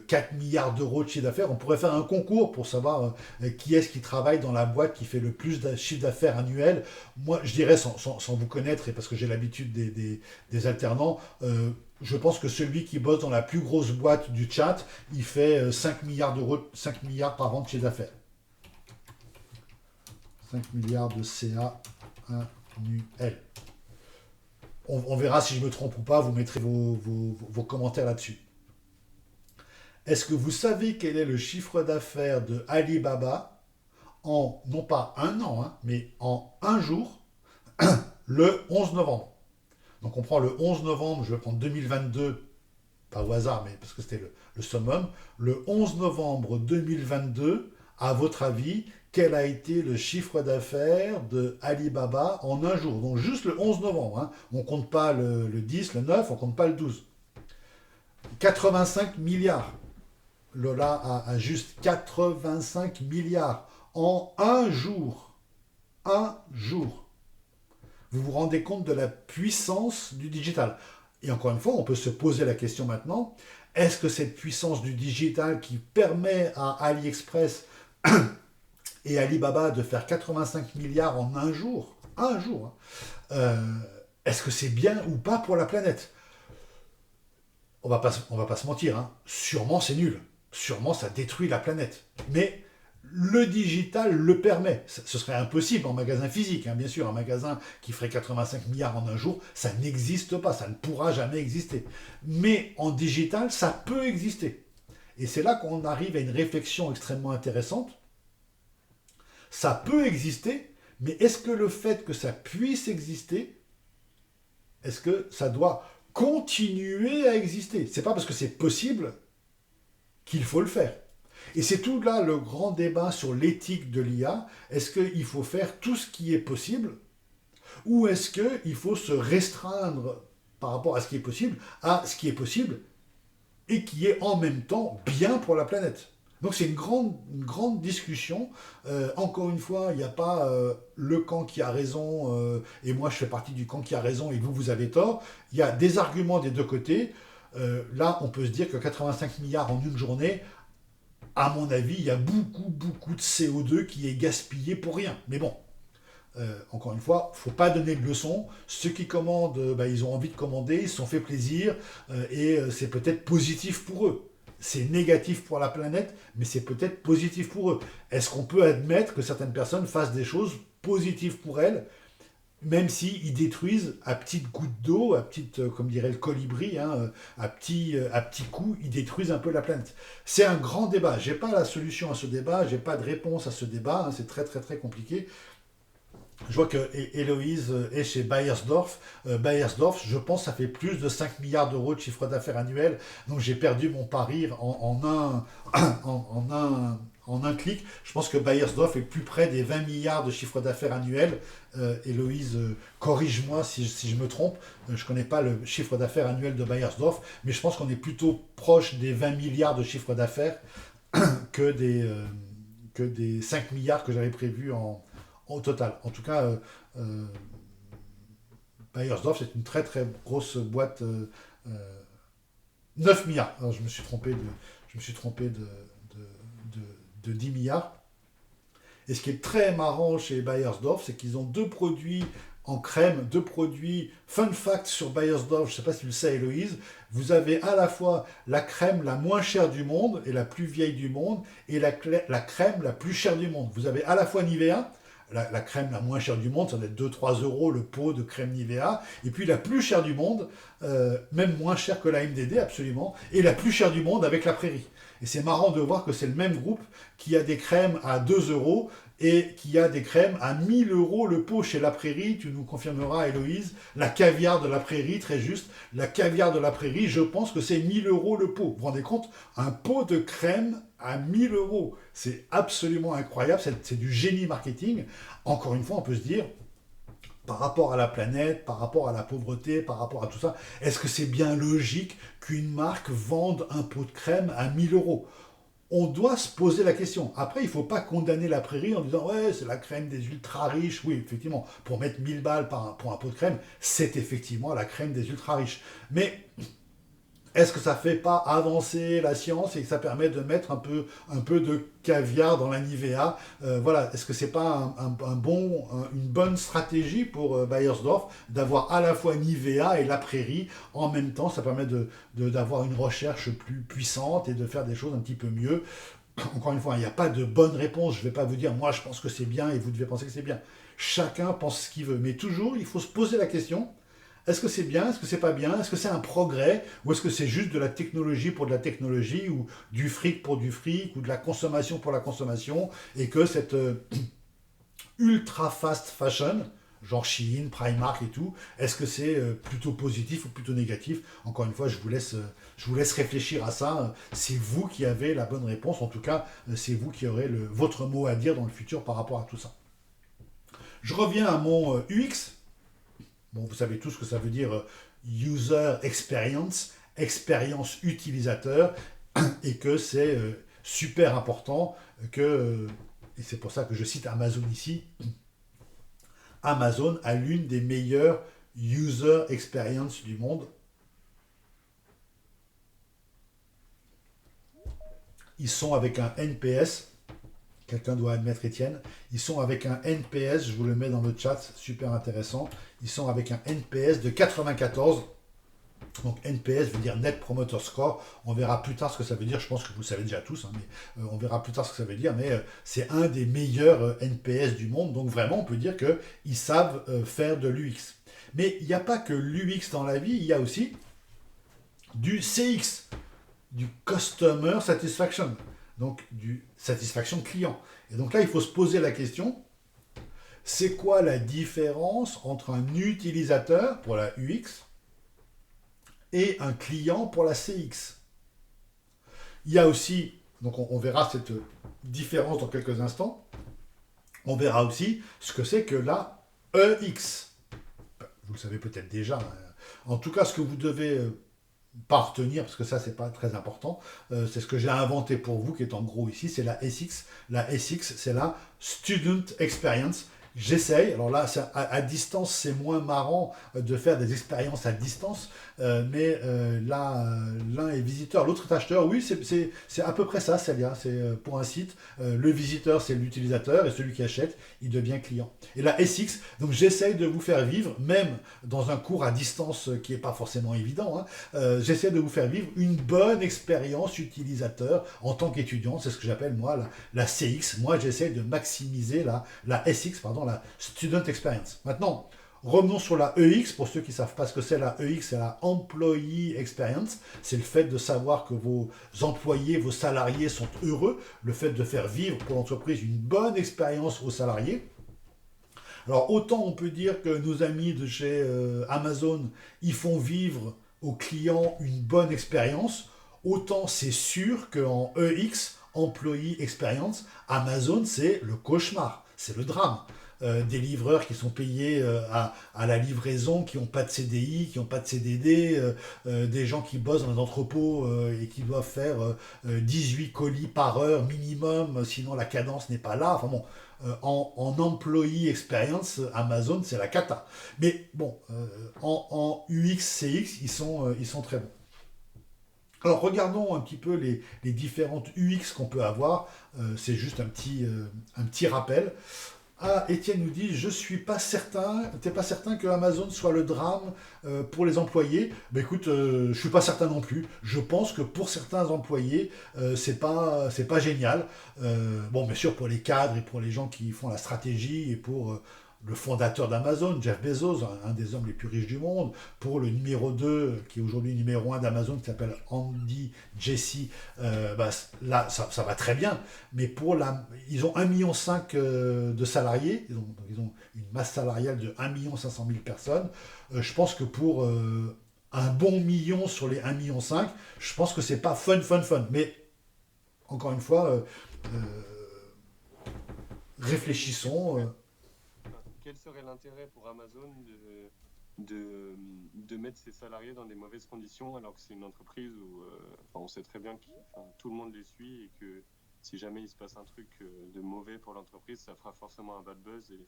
4 milliards d'euros de chiffre d'affaires. On pourrait faire un concours pour savoir qui est-ce qui travaille dans la boîte qui fait le plus de chiffre d'affaires annuel. Moi, je dirais, sans vous connaître et parce que j'ai l'habitude des alternants, je pense que celui qui bosse dans la plus grosse boîte du chat, il fait 5 milliards d'euros, 5 milliards par an de chiffre d'affaires. 5 milliards de CA annuel. On verra si je me trompe ou pas, vous mettrez vos commentaires là-dessus. Est-ce que vous savez quel est le chiffre d'affaires de Alibaba en, non pas un an, hein, mais en un jour, le 11 novembre? Donc on prend le 11 novembre, je vais prendre 2022, pas au hasard, mais parce que c'était le summum. Le 11 novembre 2022, à votre avis, quel a été le chiffre d'affaires de Alibaba en un jour? Donc juste le 11 novembre, hein. On ne compte pas le 10, le 9, on ne compte pas le 12. 85 milliards. Lola a juste 85 milliards en un jour. Un jour. Vous vous rendez compte de la puissance du digital? Et encore une fois, on peut se poser la question maintenant, est-ce que cette puissance du digital qui permet à AliExpress et Alibaba de faire 85 milliards en un jour, hein, est-ce que c'est bien ou pas pour la planète? On va pas se mentir, hein, sûrement c'est nul, sûrement ça détruit la planète, mais le digital le permet. Ce serait impossible en magasin physique, hein, bien sûr, un magasin qui ferait 85 milliards en un jour, ça n'existe pas, ça ne pourra jamais exister. Mais en digital, ça peut exister. Et c'est là qu'on arrive à une réflexion extrêmement intéressante. Ça peut exister, mais est-ce que le fait que ça puisse exister, est-ce que ça doit continuer à exister? C'est pas parce que c'est possible qu'il faut le faire. Et c'est tout là le grand débat sur l'éthique de l'IA. Est-ce qu'il faut faire tout ce qui est possible ou est-ce qu'il faut se restreindre par rapport à ce qui est possible à ce qui est possible et qui est en même temps bien pour la planète? Donc c'est une grande discussion. Encore une fois, il n'y a pas le camp qui a raison et moi je fais partie du camp qui a raison et vous avez tort. Il y a des arguments des deux côtés. Là, on peut se dire que 85 milliards en une journée, à mon avis, il y a beaucoup de CO2 qui est gaspillé pour rien. Mais bon, encore une fois, il ne faut pas donner de leçons. Ceux qui commandent, ils ont envie de commander, ils se sont fait plaisir et c'est peut-être positif pour eux. C'est négatif pour la planète, mais c'est peut-être positif pour eux. Est-ce qu'on peut admettre que certaines personnes fassent des choses positives pour elles, même s'ils détruisent à petites gouttes d'eau, à petites, comme dirait le colibri, hein, à petits coups, ils détruisent un peu la planète. C'est un grand débat. Je n'ai pas la solution à ce débat, je n'ai pas de réponse à ce débat, hein, c'est très compliqué. Je vois que Héloïse est chez Bayersdorf. Bayersdorf, je pense, ça fait plus de 5 milliards d'euros de chiffre d'affaires annuel. Donc j'ai perdu mon pari en un clic. Je pense que Bayersdorf est plus près des 20 milliards de chiffre d'affaires annuel. Héloïse, corrige-moi si je me trompe. Je ne connais pas le chiffre d'affaires annuel de Bayersdorf, mais je pense qu'on est plutôt proche des 20 milliards de chiffre d'affaires que des 5 milliards que j'avais prévus au total. En tout cas, Bayersdorf, c'est une très grosse boîte. 9 milliards. Alors, je me suis trompé de 10 milliards. Et ce qui est très marrant chez Bayersdorf, c'est qu'ils ont deux produits en crème, deux produits. Fun fact sur Bayersdorf, je ne sais pas si tu le sais, Héloïse, vous avez à la fois la crème la moins chère du monde et la plus vieille du monde, et la crème la plus chère du monde. Vous avez à la fois Nivea, la crème la moins chère du monde, ça doit être 2-3 euros le pot de crème Nivea, et puis la plus chère du monde, même moins chère que la MDD, absolument, et la plus chère du monde avec la Prairie. Et c'est marrant de voir que c'est le même groupe qui a des crèmes à 2 euros et qui a des crèmes à 1000 euros le pot chez La Prairie. Tu nous confirmeras, Héloïse, la caviar de La Prairie, très juste. La caviar de La Prairie, je pense que c'est 1000 euros le pot. Vous vous rendez compte? Un pot de crème à 1000 euros. C'est absolument incroyable, c'est du génie marketing. Encore une fois, on peut se dire, par rapport à la planète, par rapport à la pauvreté, par rapport à tout ça, est-ce que c'est bien logique qu'une marque vende un pot de crème à 1000 euros? On doit se poser la question. Après, il ne faut pas condamner La Prairie en disant « Ouais, c'est la crème des ultra riches. » Oui, effectivement, pour mettre 1000 balles pour un pot de crème, c'est effectivement la crème des ultra riches. Mais Est-ce que ça fait pas avancer la science et que ça permet de mettre un peu de caviar dans la Nivea? Voilà, est-ce que c'est pas une bonne stratégie pour Bayersdorf d'avoir à la fois Nivea et la prairie en même temps? Ça permet d'avoir une recherche plus puissante et de faire des choses un petit peu mieux. Encore une fois, il n'y a pas de bonne réponse. Je ne vais pas vous dire, moi je pense que c'est bien et vous devez penser que c'est bien. Chacun pense ce qu'il veut. Mais toujours, il faut se poser la question, est-ce que c'est bien? Est-ce que c'est pas bien? Est-ce que c'est un progrès? Ou est-ce que c'est juste de la technologie pour de la technologie? Ou du fric pour du fric? Ou de la consommation pour la consommation? Et que cette ultra fast fashion, genre Shein, Primark et tout, est-ce que c'est plutôt positif ou plutôt négatif? Encore une fois, je vous laisse réfléchir à ça. C'est vous qui avez la bonne réponse. En tout cas, c'est vous qui aurez votre mot à dire dans le futur par rapport à tout ça. Je reviens à mon UX. Bon, vous savez tous ce que ça veut dire User Experience, expérience utilisateur, et que c'est super important que, et c'est pour ça que je cite Amazon ici, Amazon a l'une des meilleures User Experience du monde. Ils sont avec un NPS, quelqu'un doit admettre Étienne, ils sont avec un NPS, je vous le mets dans le chat, super intéressant, ils sont avec un NPS de 94, donc NPS veut dire Net Promoter Score, on verra plus tard ce que ça veut dire, je pense que vous le savez déjà tous, hein, mais on verra plus tard ce que ça veut dire, mais c'est un des meilleurs NPS du monde, donc vraiment on peut dire qu'ils savent faire de l'UX. Mais il n'y a pas que l'UX dans la vie, il y a aussi du CX, du Customer Satisfaction, donc du satisfaction client. Et donc là, il faut se poser la question, c'est quoi la différence entre un utilisateur pour la UX et un client pour la CX? Il y a aussi, donc on verra cette différence dans quelques instants, on verra aussi ce que c'est que la EX. Vous le savez peut-être déjà. En tout cas, ce que vous devez pas retenir, parce que ça, c'est pas très important, c'est ce que j'ai inventé pour vous, qui est en gros ici, c'est la SX. La SX, c'est la Student Experience. J'essaye, alors là, à distance, c'est moins marrant de faire des expériences à distance, mais l'un est visiteur, l'autre est acheteur. Oui, c'est à peu près ça, Célia. C'est pour un site, le visiteur, c'est l'utilisateur, et celui qui achète, il devient client. Et la SX, donc j'essaye de vous faire vivre, même dans un cours à distance qui n'est pas forcément évident, hein, j'essaie de vous faire vivre une bonne expérience utilisateur en tant qu'étudiant. C'est ce que j'appelle, moi, la CX. Moi, j'essaie de maximiser la SX, pardon, la Student Experience. Maintenant, revenons sur la EX. Pour ceux qui ne savent pas ce que c'est, la EX, c'est la Employee Experience. C'est le fait de savoir que vos employés, vos salariés sont heureux, le fait de faire vivre pour l'entreprise une bonne expérience aux salariés. Alors, autant on peut dire que nos amis de chez Amazon, ils font vivre aux clients une bonne expérience, autant c'est sûr qu'en EX, Employee Experience, Amazon, c'est le cauchemar, c'est le drame. Des livreurs qui sont payés à la livraison, qui n'ont pas de CDI, qui n'ont pas de CDD, des gens qui bossent dans les entrepôts et qui doivent faire 18 colis par heure minimum, sinon la cadence n'est pas là. Enfin bon, en employee experience, Amazon, c'est la cata. Mais bon, en UX, CX, ils sont très bons. Alors regardons un petit peu les différentes UX qu'on peut avoir. C'est juste un petit rappel. Ah, Étienne nous dit, je suis pas certain, t'es pas certain que Amazon soit le drame pour les employés. Ben écoute, je suis pas certain non plus. Je pense que pour certains employés, c'est pas génial. Bon, bien sûr pour les cadres et pour les gens qui font la stratégie et pour le fondateur d'Amazon, Jeff Bezos, un des hommes les plus riches du monde, pour le numéro 2, qui est aujourd'hui numéro 1 d'Amazon, qui s'appelle Andy Jassy, là, ça va très bien. Mais ils ont 1,5 million de salariés, donc ils ont une masse salariale de 1,5 million personnes. Je pense que pour un bon million sur les 1,5 million, je pense que c'est pas fun. Mais, encore une fois, réfléchissons. Quel serait l'intérêt pour Amazon de mettre ses salariés dans des mauvaises conditions alors que c'est une entreprise où on sait très bien que tout le monde les suit et que si jamais il se passe un truc de mauvais pour l'entreprise, ça fera forcément un bad buzz. Et,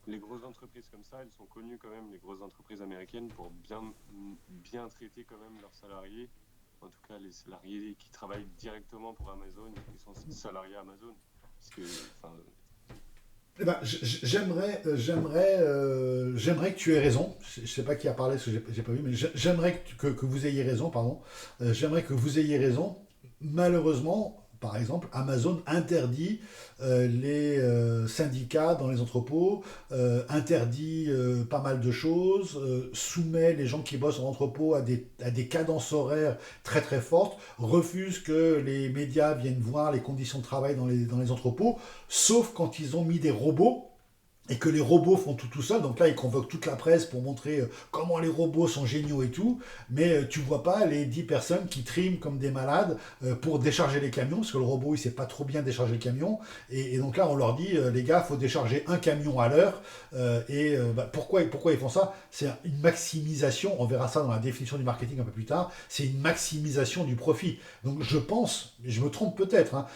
les grosses entreprises comme ça, elles sont connues quand même, les grosses entreprises américaines, pour bien traiter quand même leurs salariés en tout cas les salariés qui travaillent directement pour Amazon, qui sont salariés Amazon. Parce que, enfin, Eh ben, j'aimerais que tu aies raison. Je ne sais pas qui a parlé, parce que j'ai pas vu, mais j'aimerais que vous ayez raison, pardon. J'aimerais que vous ayez raison. Malheureusement, par exemple, Amazon interdit les syndicats dans les entrepôts, interdit pas mal de choses, soumet les gens qui bossent en entrepôt à des cadences horaires très très fortes, refuse que les médias viennent voir les conditions de travail dans les entrepôts, sauf quand ils ont mis des robots et que les robots font tout seul. Donc là, ils convoquent toute la presse pour montrer comment les robots sont géniaux et tout. Mais tu vois pas les 10 personnes qui triment comme des malades pour décharger les camions, parce que le robot, il sait pas trop bien décharger le camion. Et donc là, on leur dit, les gars, faut décharger un camion à l'heure. Pourquoi ils font ça? C'est une maximisation, on verra ça dans la définition du marketing un peu plus tard, c'est une maximisation du profit. Donc je pense, je me trompe peut-être, hein,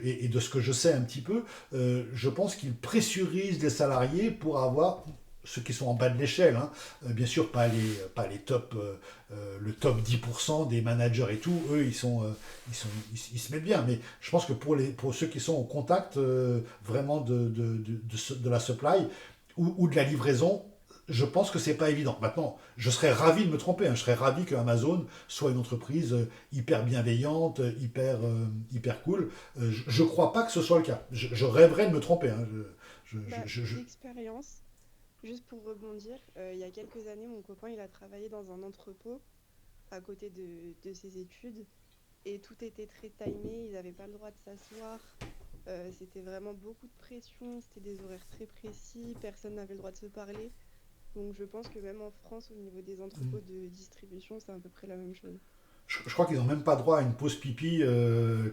et de ce que je sais un petit peu, je pense qu'ils pressurisent les salariés pour avoir ceux qui sont en bas de l'échelle, hein. Bien sûr pas les top, le top 10% des managers et tout, eux ils se mettent bien, mais je pense que pour ceux qui sont au contact vraiment de la supply ou de la livraison, je pense que c'est pas évident. Maintenant, je serais ravi de me tromper, hein. Je serais ravi que Amazon soit une entreprise hyper bienveillante, hyper cool. Je crois pas que ce soit le cas. Je rêverais de me tromper, hein. L'expérience, juste pour rebondir, il y a quelques années, mon copain il a travaillé dans un entrepôt à côté de ses études et tout était très timé, ils n'avaient pas le droit de s'asseoir, c'était vraiment beaucoup de pression, c'était des horaires très précis, personne n'avait le droit de se parler. Donc je pense que même en France, au niveau des entrepôts de distribution, c'est à peu près la même chose. Je crois qu'ils n'ont même pas droit à une pause pipi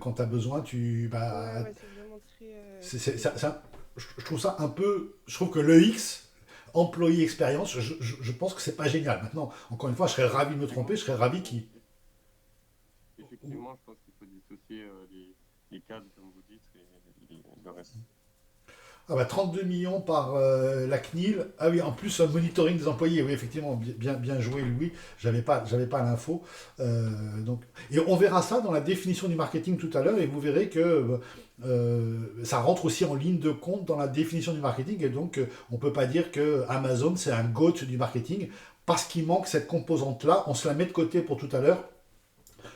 quand tu as besoin. Ouais, c'est vraiment très... Je trouve ça un peu. Je trouve que l'EX, employé expérience, je pense que c'est pas génial. Maintenant, encore une fois, je serais ravi de me tromper, je serais ravi qu'il. effectivement, je pense qu'il faut dissocier les cadres, comme vous dites, et le reste. Ah bah 32 millions par la CNIL. Ah oui, en plus, un monitoring des employés. Oui, effectivement, bien joué, Louis. J'avais pas l'info. Et on verra ça dans la définition du marketing tout à l'heure, et vous verrez que ça rentre aussi en ligne de compte dans la définition du marketing. Et donc, on peut pas dire que Amazon, c'est un GOAT du marketing, parce qu'il manque cette composante-là. On se la met de côté pour tout à l'heure.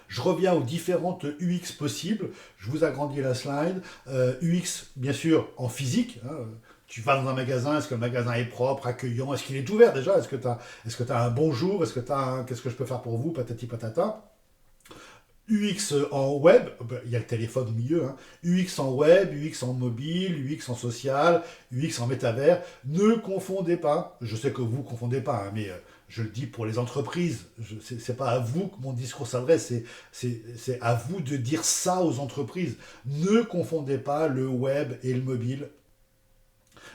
Je reviens aux différentes UX possibles. Je vous agrandis la slide. UX, bien sûr, en physique. Hein. Tu vas dans un magasin, est-ce que le magasin est propre, accueillant, est-ce qu'il est ouvert déjà? Est-ce que tu as un bonjour? Est-ce que tu as un qu'est-ce que je peux faire pour vous? Patati patata. UX en web, il y a le téléphone au milieu, hein. UX en web, UX en mobile, UX en social, UX en métavers. Ne confondez pas, je sais que vous ne confondez pas, hein, mais je le dis pour les entreprises, c'est pas à vous que mon discours s'adresse, c'est à vous de dire ça aux entreprises. Ne confondez pas le web et le mobile.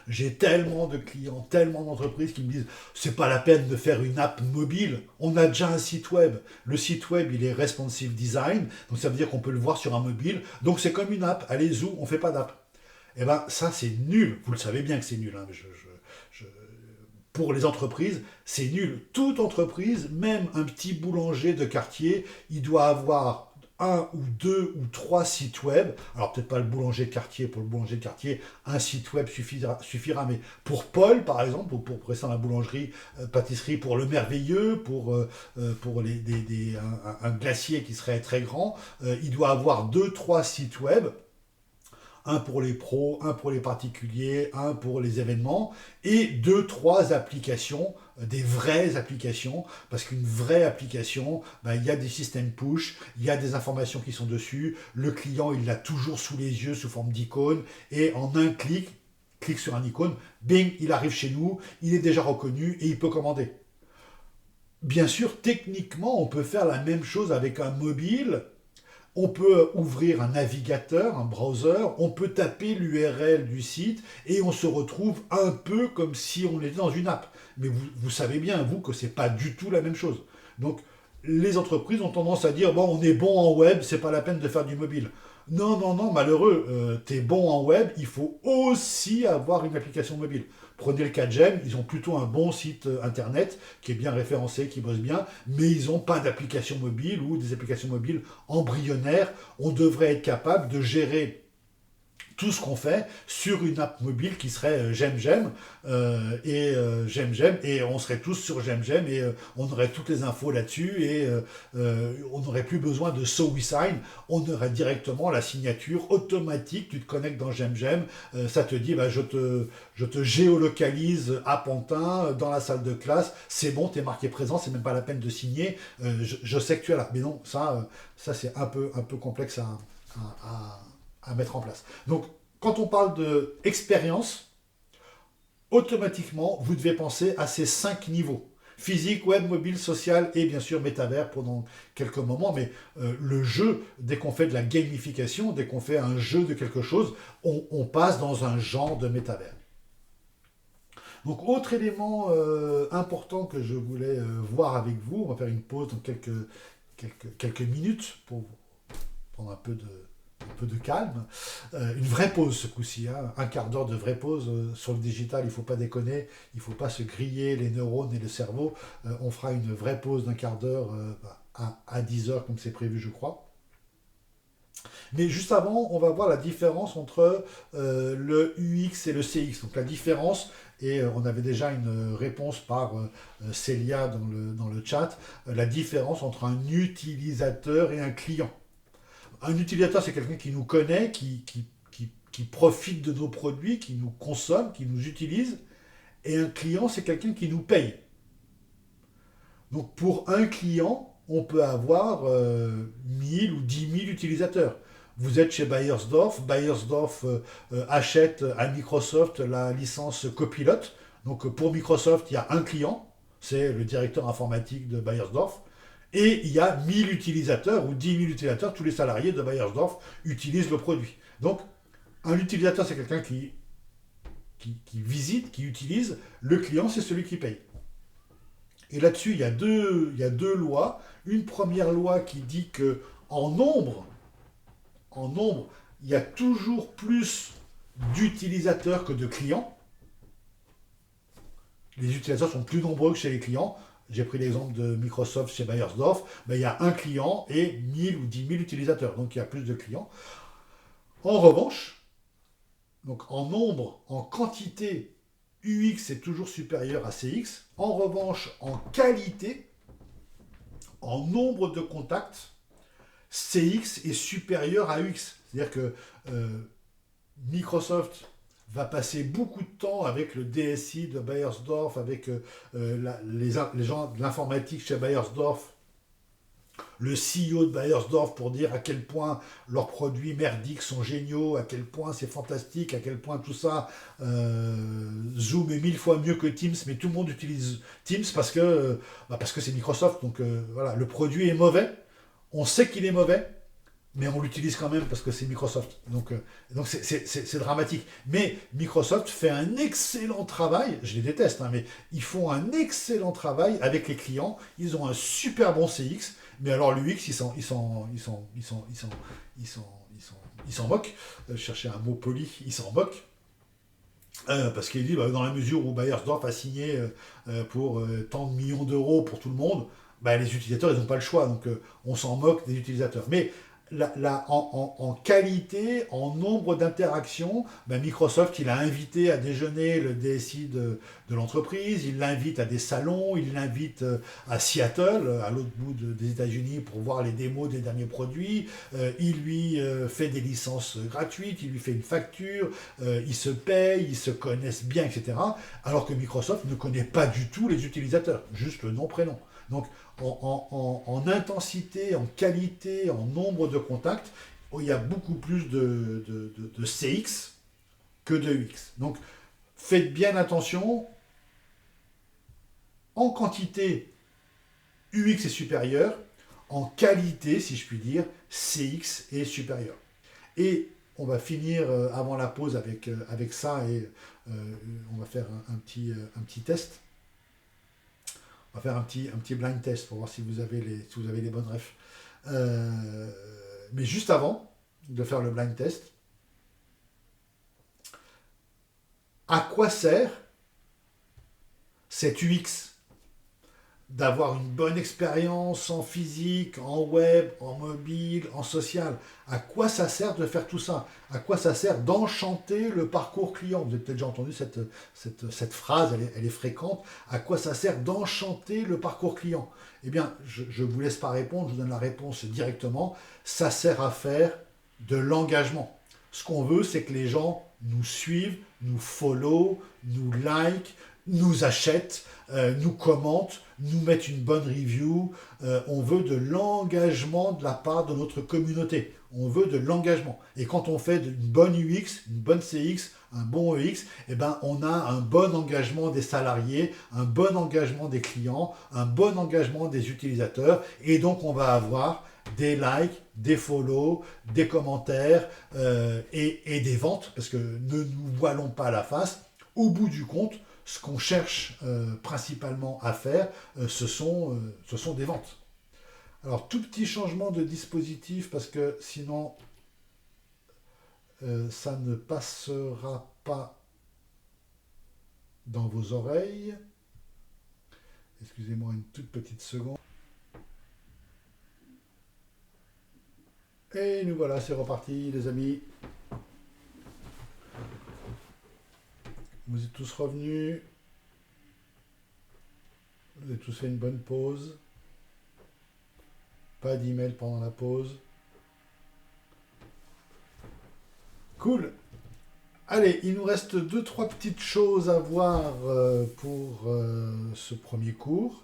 J'ai tellement de clients, tellement d'entreprises qui me disent c'est pas la peine de faire une app mobile, on a déjà un site web. Le site web, il est responsive design, donc ça veut dire qu'on peut le voir sur un mobile, donc c'est comme une app, allez zou, on fait pas d'app. Eh ben ça c'est nul, vous le savez bien que c'est nul, hein. Pour les entreprises, c'est nul. Toute entreprise, même un petit boulanger de quartier, il doit avoir 1 ou 2 ou 3 sites web. Alors peut-être pas le boulanger de quartier, pour le boulanger de quartier, un site web suffira, mais pour Paul, par exemple, ou pour rester dans la boulangerie, pâtisserie, pour le merveilleux, pour un glacier qui serait très grand, il doit avoir 2-3 sites web. Un pour les pros, un pour les particuliers, un pour les événements, et 2-3 applications, des vraies applications, parce qu'une vraie application, il y a des systèmes push, il y a des informations qui sont dessus, le client il l'a toujours sous les yeux sous forme d'icône, et en un clic sur un icône, bing, il arrive chez nous, il est déjà reconnu et il peut commander. Bien sûr, techniquement, on peut faire la même chose avec un mobile. On peut ouvrir un navigateur, un browser, on peut taper l'URL du site et on se retrouve un peu comme si on était dans une app. Mais vous savez bien, vous, que c'est pas du tout la même chose. Donc, les entreprises ont tendance à dire, bon, on est bon en web, c'est pas la peine de faire du mobile. Non, non, non, malheureux. T'es bon en web, il faut aussi avoir une application mobile. Prenez le cas de Gem, ils ont plutôt un bon site internet qui est bien référencé, qui bosse bien, mais ils n'ont pas d'application mobile ou des applications mobiles embryonnaires. On devrait être capable de gérer tout ce qu'on fait sur une app mobile qui serait GemGem GemGem et on serait tous sur GemGem et on aurait toutes les infos là-dessus et on n'aurait plus besoin de So We Sign, on aurait directement la signature automatique, tu te connectes dans GemGem, ça te dit bah, je te géolocalise à Pantin dans la salle de classe, c'est bon, tu es marqué présent, c'est même pas la peine de signer, je sais que tu es là. Mais non, ça c'est un peu complexe à mettre en place. Donc, quand on parle d'expérience, automatiquement, vous devez penser à ces 5 niveaux. Physique, web, mobile, social et bien sûr métavers pendant quelques moments. Mais le jeu, dès qu'on fait de la gamification, dès qu'on fait un jeu de quelque chose, on passe dans un genre de métavers. Donc, autre élément important que je voulais voir avec vous, on va faire une pause dans quelques minutes pour prendre un peu de calme. Une vraie pause ce coup-ci, hein. Un quart d'heure de vraie pause sur le digital, il ne faut pas déconner, il ne faut pas se griller les neurones et le cerveau. On fera une vraie pause d'un quart d'heure à 10 heures comme c'est prévu je crois. Mais juste avant, on va voir la différence entre le UX et le CX. Donc la différence, et on avait déjà une réponse par Célia dans le chat, la différence entre un utilisateur et un client. Un utilisateur, c'est quelqu'un qui nous connaît, qui profite de nos produits, qui nous consomme, qui nous utilise. Et un client, c'est quelqu'un qui nous paye. Donc pour un client, on peut avoir 1000 ou 10 000 utilisateurs. Vous êtes chez Bayersdorf, Bayersdorf achète à Microsoft la licence Copilot. Donc pour Microsoft, il y a un client, c'est le directeur informatique de Bayersdorf. Et il y a 1000 utilisateurs ou 10 000 utilisateurs, tous les salariés de Bayersdorf utilisent le produit. Donc, un utilisateur, c'est quelqu'un qui visite, qui utilise. Le client, c'est celui qui paye. Et là-dessus, il y a deux lois. Une première loi qui dit que en nombre, il y a toujours plus d'utilisateurs que de clients. Les utilisateurs sont plus nombreux que chez les clients. J'ai pris l'exemple de Microsoft chez Bayersdorf, il y a un client et 1000 ou 10 000 utilisateurs, donc il y a plus de clients. En revanche, donc en nombre, en quantité, UX est toujours supérieur à CX. En revanche, en qualité, en nombre de contacts, CX est supérieur à UX. C'est-à-dire que Microsoft va passer beaucoup de temps avec le DSI de Bayersdorf, avec les gens de l'informatique chez Bayersdorf, le CEO de Bayersdorf pour dire à quel point leurs produits merdiques sont géniaux, à quel point c'est fantastique, à quel point tout ça, Zoom est 1000 fois mieux que Teams, mais tout le monde utilise Teams parce que c'est Microsoft, donc voilà, le produit est mauvais, on sait qu'il est mauvais, mais on l'utilise quand même parce que c'est Microsoft. Donc c'est dramatique. Mais Microsoft fait un excellent travail, je les déteste, hein, mais ils font un excellent travail avec les clients, ils ont un super bon CX, mais alors l'UX, ils s'en moquent. Je cherchais un mot poli, ils s'en moquent. Parce qu'il dit, dans la mesure où Bayersdorf a signé pour tant de millions d'euros pour tout le monde, les utilisateurs, ils n'ont pas le choix, donc on s'en moque des utilisateurs. Mais en qualité, en nombre d'interactions, Microsoft, il a invité à déjeuner le DSI de l'entreprise, il l'invite à des salons, il l'invite à Seattle, à l'autre bout des États-Unis, pour voir les démos des derniers produits, il lui fait des licences gratuites, il lui fait une facture, ils se payent, ils se connaissent bien, etc. Alors que Microsoft ne connaît pas du tout les utilisateurs, juste le nom-prénom. Donc, en intensité, en qualité, en nombre de contacts, il y a beaucoup plus de CX que de UX. Donc, faites bien attention. En quantité, UX est supérieur. En qualité, si je puis dire, CX est supérieur. Et on va finir avant la pause avec ça et on va faire un petit test. On va faire un petit blind test pour voir si vous avez les bonnes refs. Mais juste avant, de faire le blind test. À quoi sert cet UX d'avoir une bonne expérience en physique, en web, en mobile, en social? À quoi ça sert de faire tout ça? À quoi ça sert d'enchanter le parcours client? Vous avez peut-être déjà entendu cette phrase, elle est fréquente. À quoi ça sert d'enchanter le parcours client? Eh bien, je ne vous laisse pas répondre, je vous donne la réponse directement. Ça sert à faire de l'engagement. Ce qu'on veut, c'est que les gens nous suivent, nous follow, nous like, nous achètent, nous commentent, nous mettent une bonne review. On veut de l'engagement de la part de notre communauté. On veut de l'engagement. Et quand on fait une bonne UX, une bonne CX, un bon EX, eh ben, on a un bon engagement des salariés, un bon engagement des clients, un bon engagement des utilisateurs. Et donc, on va avoir des likes, des follow, des commentaires et des ventes. Parce que ne nous voilons pas la face. Au bout du compte, ce qu'on cherche principalement à faire, ce sont des ventes. Alors, tout petit changement de dispositif, parce que sinon, ça ne passera pas dans vos oreilles. Excusez-moi une toute petite seconde. Et nous voilà, c'est reparti, les amis. Vous êtes tous revenus. Vous avez tous fait une bonne pause. Pas d'email pendant la pause. Cool. Allez, il nous reste 2-3 petites choses à voir pour ce premier cours.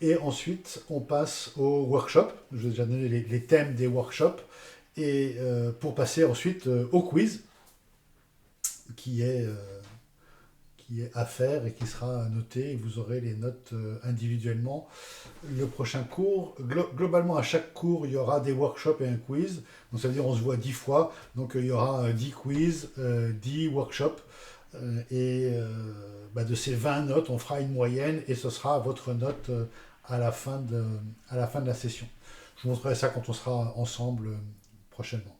Et ensuite, on passe au workshop. Je vous ai déjà donné les thèmes des workshops. Et pour passer ensuite au quiz, qui est à faire et qui sera noté. Et vous aurez les notes individuellement. Le prochain cours, globalement, à chaque cours, il y aura des workshops et un quiz. Donc ça veut dire qu'on se voit 10 fois. Donc il y aura 10 quiz, 10 workshops. De ces 20 notes, on fera une moyenne et ce sera votre note à la fin de la session. Je vous montrerai ça quand on sera ensemble prochainement.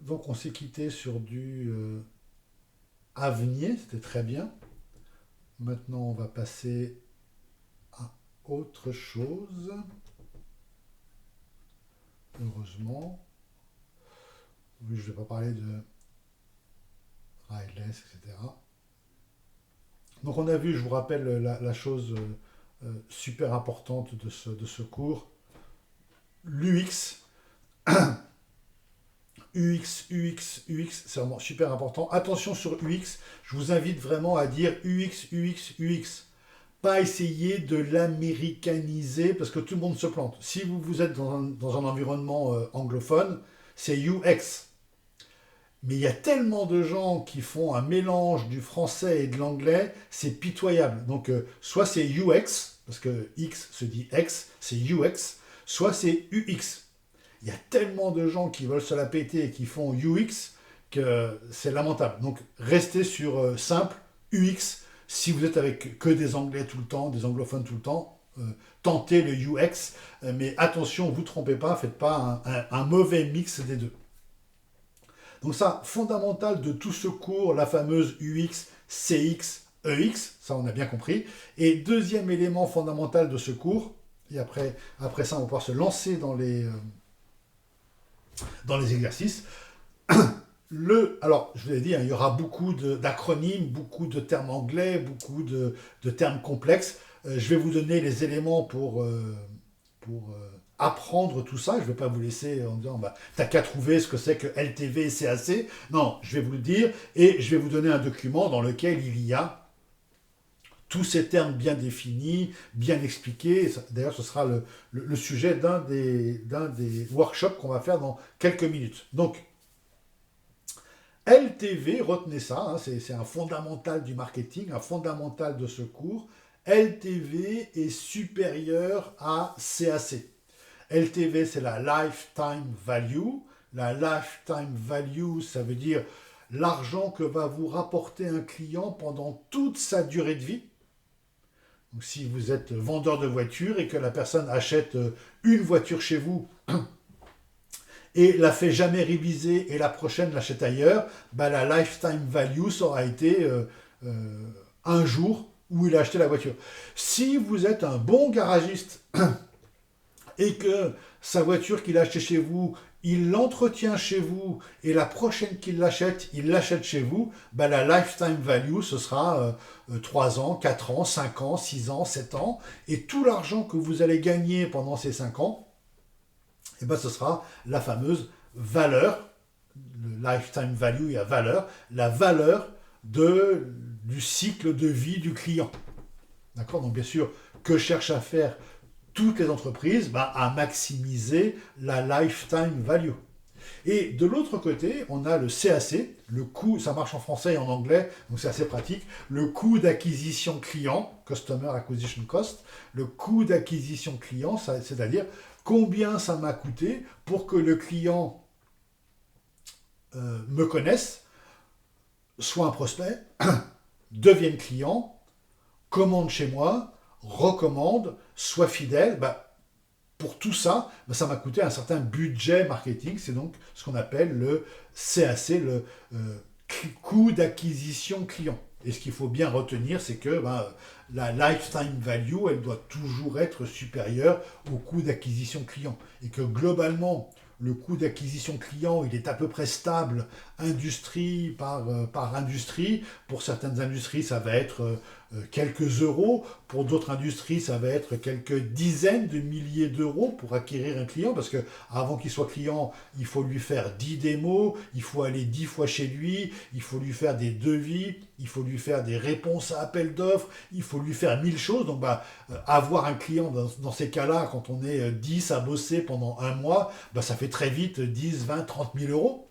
Donc on s'est quitté sur du avenir, c'était très bien. Maintenant on va passer à autre chose. Heureusement. Oui, je ne vais pas parler de Rideless, etc. Donc on a vu, je vous rappelle la chose super importante de ce cours, l'UX. UX, c'est vraiment super important. Attention sur UX, je vous invite vraiment à dire UX. Pas essayer de l'américaniser parce que tout le monde se plante. Si vous êtes dans un environnement anglophone, c'est UX. Mais il y a tellement de gens qui font un mélange du français et de l'anglais, c'est pitoyable. Donc, soit c'est UX, parce que X se dit X, c'est UX, soit c'est UX. Il y a tellement de gens qui veulent se la péter et qui font UX que c'est lamentable. Donc, restez sur simple, UX. Si vous êtes avec que des anglais tout le temps, des anglophones tout le temps, tentez le UX. Mais attention, ne vous trompez pas, faites pas un mauvais mix des deux. Donc ça, fondamental de tout ce cours, la fameuse UX, CX, EX, ça on a bien compris. Et deuxième élément fondamental de ce cours, et après ça on va pouvoir se lancer dans les exercices. Alors, je vous l'ai dit, il y aura beaucoup d'acronymes, beaucoup de termes anglais, beaucoup de termes complexes. Je vais vous donner les éléments pour apprendre tout ça. Je ne vais pas vous laisser en disant t'as qu'à trouver ce que c'est que LTV et CAC. Non, je vais vous le dire et je vais vous donner un document dans lequel il y a tous ces termes bien définis, bien expliqués. D'ailleurs, ce sera le sujet d'un des workshops qu'on va faire dans quelques minutes. Donc, LTV, retenez ça, hein, c'est un fondamental du marketing, un fondamental de ce cours. LTV est supérieur à CAC. LTV, c'est la lifetime value. La lifetime value, ça veut dire l'argent que va vous rapporter un client pendant toute sa durée de vie. Donc, si vous êtes vendeur de voitures et que la personne achète une voiture chez vous et la fait jamais réviser et la prochaine l'achète ailleurs, bah, la lifetime value ça aura été un jour où il a acheté la voiture. Si vous êtes un bon garagiste et que sa voiture qu'il a achetée chez vous, il l'entretient chez vous et la prochaine qu'il l'achète, il l'achète chez vous, bah, la lifetime value, ce sera 3 ans, 4 ans, 5 ans, 6 ans, 7 ans. Et tout l'argent que vous allez gagner pendant ces 5 ans, eh ben, ce sera la fameuse valeur, le lifetime value et la valeur du cycle de vie du client. D'accord? Donc bien sûr, que cherchent à faire toutes les entreprises? Bah, à maximiser la lifetime value. Et de l'autre côté, on a le CAC, le coût, ça marche en français et en anglais, donc c'est assez pratique, le coût d'acquisition client, Customer Acquisition Cost, le coût d'acquisition client, c'est-à-dire combien ça m'a coûté pour que le client me connaisse, soit un prospect, devienne client, commande chez moi, recommande, soit fidèle. Bah, pour tout ça, bah, ça m'a coûté un certain budget marketing. C'est donc ce qu'on appelle le CAC, le coût d'acquisition client. Et ce qu'il faut bien retenir, c'est que bah, la lifetime value, elle doit toujours être supérieure au coût d'acquisition client. Et que globalement, le coût d'acquisition client, il est à peu près stable industrie par industrie. Pour certaines industries, ça va être quelques euros. Pour d'autres industries, ça va être quelques dizaines de milliers d'euros pour acquérir un client. Parce que avant qu'il soit client, il faut lui faire 10 démos, il faut aller 10 fois chez lui, il faut lui faire des devis, il faut lui faire des réponses à appel d'offres, il faut lui faire 1000 choses. Donc bah, avoir un client dans ces cas-là, quand on est 10 à bosser pendant un mois, bah, ça fait très vite 10, 20, 30 000 euros.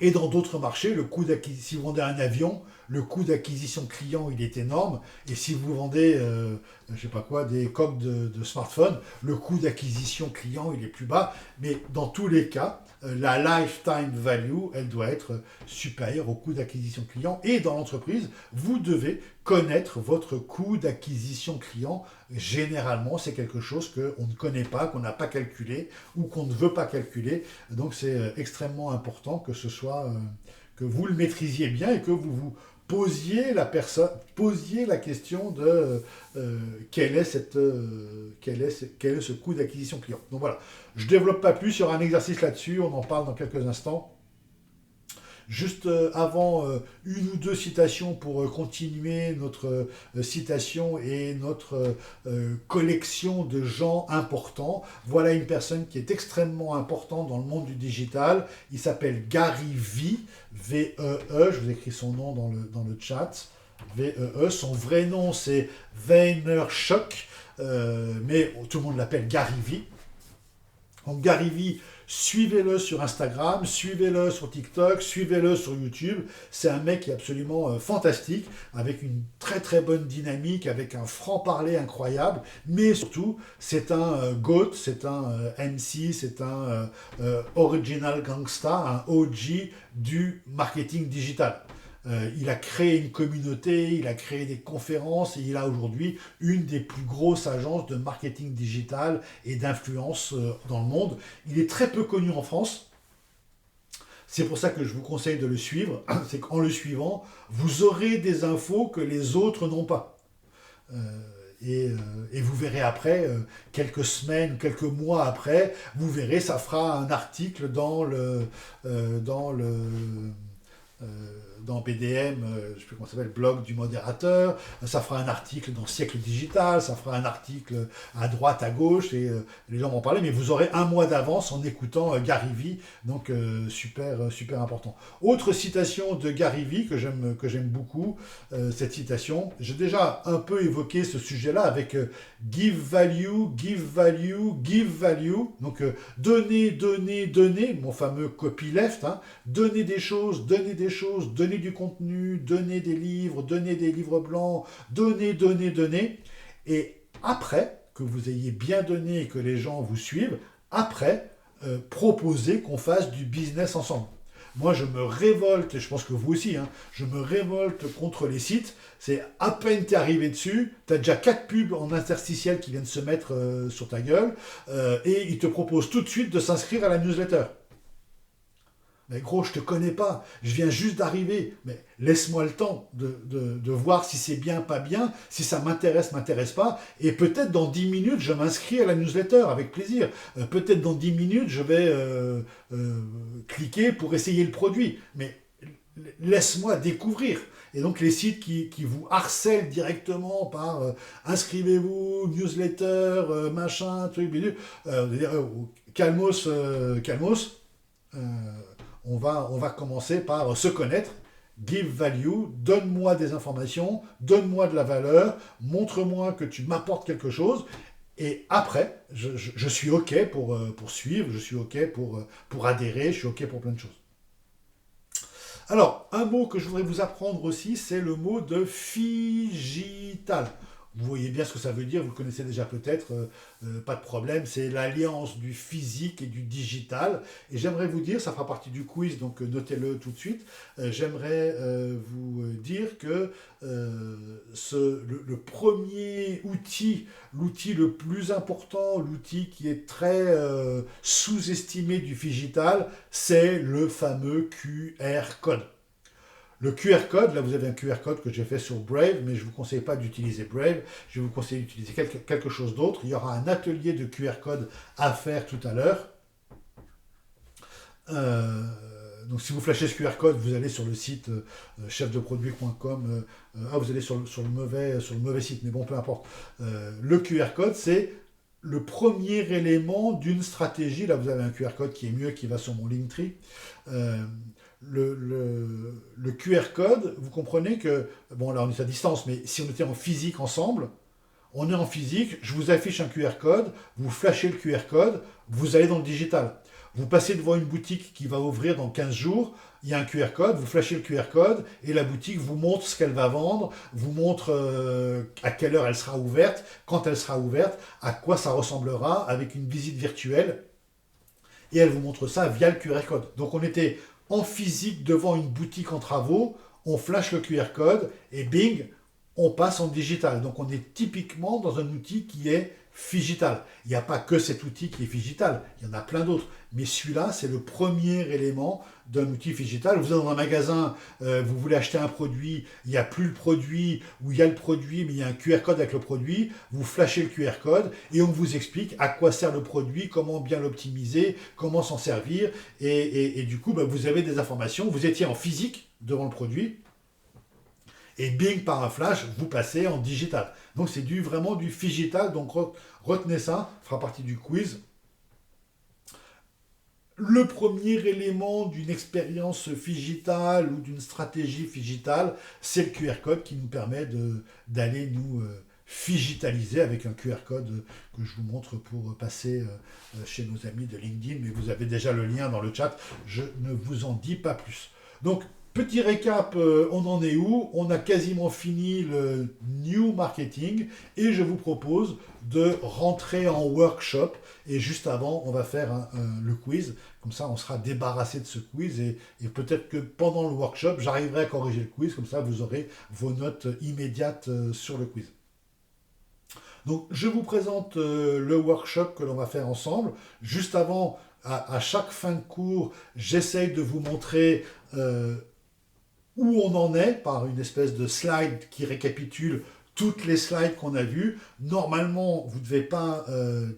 Et dans d'autres marchés, le coût d'acquisition, si vous vendez un avion, le coût d'acquisition client, il est énorme. Et si vous vendez, je sais pas quoi, des coques de smartphone, le coût d'acquisition client, il est plus bas. Mais dans tous les cas, la lifetime value, elle doit être supérieure au coût d'acquisition client. Et dans l'entreprise, vous devez connaître votre coût d'acquisition client. Généralement, c'est quelque chose qu'on ne connaît pas, qu'on n'a pas calculé ou qu'on ne veut pas calculer. Donc, c'est extrêmement important que ce soit, que vous le maîtrisiez bien et que vous vous posiez la question de quel est ce coût d'acquisition client. Donc voilà, je ne développe pas plus, il y aura un exercice là-dessus, on en parle dans quelques instants. Juste avant, une ou deux citations pour continuer notre citation et notre collection de gens importants. Voilà une personne qui est extrêmement importante dans le monde du digital. Il s'appelle Gary Vee, V-E-E, je vous écris son nom dans le chat. V-E-E, son vrai nom c'est Vaynerchuk, mais tout le monde l'appelle Gary Vee. Donc Gary Vee, suivez-le sur Instagram, suivez-le sur TikTok, suivez-le sur YouTube. C'est un mec qui est absolument fantastique, avec une très très bonne dynamique, avec un franc-parler incroyable, mais surtout, c'est un GOAT, c'est un MC, c'est un original gangsta, un OG du marketing digital. Il a créé une communauté, il a créé des conférences et il a aujourd'hui une des plus grosses agences de marketing digital et d'influence dans le monde. Il est très peu connu en France. C'est pour ça que je vous conseille de le suivre. C'est qu'en le suivant, vous aurez des infos que les autres n'ont pas. Et vous verrez après, quelques semaines, quelques mois après, vous verrez, ça fera un article dans BDM, je sais plus comment ça s'appelle, blog du modérateur, ça fera un article dans Siècle Digital, ça fera un article à droite, à gauche, et les gens vont en parler, mais vous aurez un mois d'avance en écoutant Gary Vee, donc super important. Autre citation de Gary Vee que j'aime beaucoup, cette citation, j'ai déjà un peu évoqué ce sujet-là avec give value, give value, give value, donc donner, mon fameux copyleft, hein, donner des choses, donner du contenu, donner des livres blancs, donner. Et après que vous ayez bien donné et que les gens vous suivent, après, proposer qu'on fasse du business ensemble. Moi, je me révolte, et je pense que vous aussi, hein, je me révolte contre les sites. C'est à peine t'es arrivé dessus, t'as déjà 4 pubs en interstitiel qui viennent se mettre sur ta gueule, et ils te proposent tout de suite de s'inscrire à la newsletter. Mais gros, je te connais pas, je viens juste d'arriver, mais laisse-moi le temps de voir si c'est bien, pas bien, si ça m'intéresse pas, et peut-être dans 10 minutes, je m'inscris à la newsletter avec plaisir. Peut-être dans 10 minutes, je vais cliquer pour essayer le produit, mais laisse-moi découvrir. Et donc les sites qui vous harcèlent directement par inscrivez-vous, newsletter, machin, truc, bidule, calmos, on va commencer par se connaître, give value, donne-moi des informations, donne-moi de la valeur, montre-moi que tu m'apportes quelque chose, et après, je suis OK pour suivre, je suis OK pour adhérer, je suis OK pour plein de choses. Alors, un mot que je voudrais vous apprendre aussi, c'est le mot de figital. Vous voyez bien ce que ça veut dire, vous le connaissez déjà peut-être, pas de problème, c'est l'alliance du physique et du digital. Et j'aimerais vous dire, ça fera partie du quiz, donc notez-le tout de suite, j'aimerais vous dire que le premier outil, l'outil le plus important, l'outil qui est très sous-estimé du digital, c'est le fameux QR code. Le QR code, là vous avez un QR code que j'ai fait sur Brave, mais je ne vous conseille pas d'utiliser Brave, je vais vous conseiller d'utiliser quelque chose d'autre. Il y aura un atelier de QR code à faire tout à l'heure. Donc si vous flashez ce QR code, vous allez sur le site chefdeproduit.com, vous allez sur le mauvais site, mais bon, peu importe. Le QR code, c'est le premier élément d'une stratégie. Là vous avez un QR code qui est mieux, qui va sur mon Linktree. Le QR code, vous comprenez que, bon là on est à distance, mais si on était en physique ensemble, on est en physique, je vous affiche un QR code, vous flashez le QR code, vous allez dans le digital. Vous passez devant une boutique qui va ouvrir dans 15 jours, il y a un QR code, vous flashez le QR code, et la boutique vous montre ce qu'elle va vendre, vous montre à quelle heure elle sera ouverte, quand elle sera ouverte, à quoi ça ressemblera, avec une visite virtuelle, et elle vous montre ça via le QR code. Donc on était en physique devant une boutique en travaux, on flash le QR code et bing, on passe en digital. Donc on est typiquement dans un outil qui est figital. Il n'y a pas que cet outil qui est figital, il y en a plein d'autres. Mais celui-là, c'est le premier élément d'un outil figital. Vous êtes dans un magasin, vous voulez acheter un produit, il n'y a plus le produit, ou il y a le produit, mais il y a un QR code avec le produit, vous flashez le QR code et on vous explique à quoi sert le produit, comment bien l'optimiser, comment s'en servir. Et du coup, vous avez des informations. Vous étiez en physique devant le produit, et bing, par un flash, vous passez en digital. Donc c'est vraiment du figital, donc retenez ça, ça fera partie du quiz. Le premier élément d'une expérience figitale ou d'une stratégie figitale, c'est le QR code qui nous permet d'aller nous figitaliser avec un QR code que je vous montre pour passer chez nos amis de LinkedIn, mais vous avez déjà le lien dans le chat, je ne vous en dis pas plus. Donc, petit récap, on en est où? On a quasiment fini le New Marketing et je vous propose de rentrer en workshop. Et juste avant, on va faire le quiz. Comme ça, on sera débarrassé de ce quiz et peut-être que pendant le workshop, j'arriverai à corriger le quiz. Comme ça, vous aurez vos notes immédiates sur le quiz. Donc, je vous présente le workshop que l'on va faire ensemble. Juste avant, à chaque fin de cours, j'essaye de vous montrer où on en est par une espèce de slide qui récapitule toutes les slides qu'on a vues. Normalement, vous ne devez pas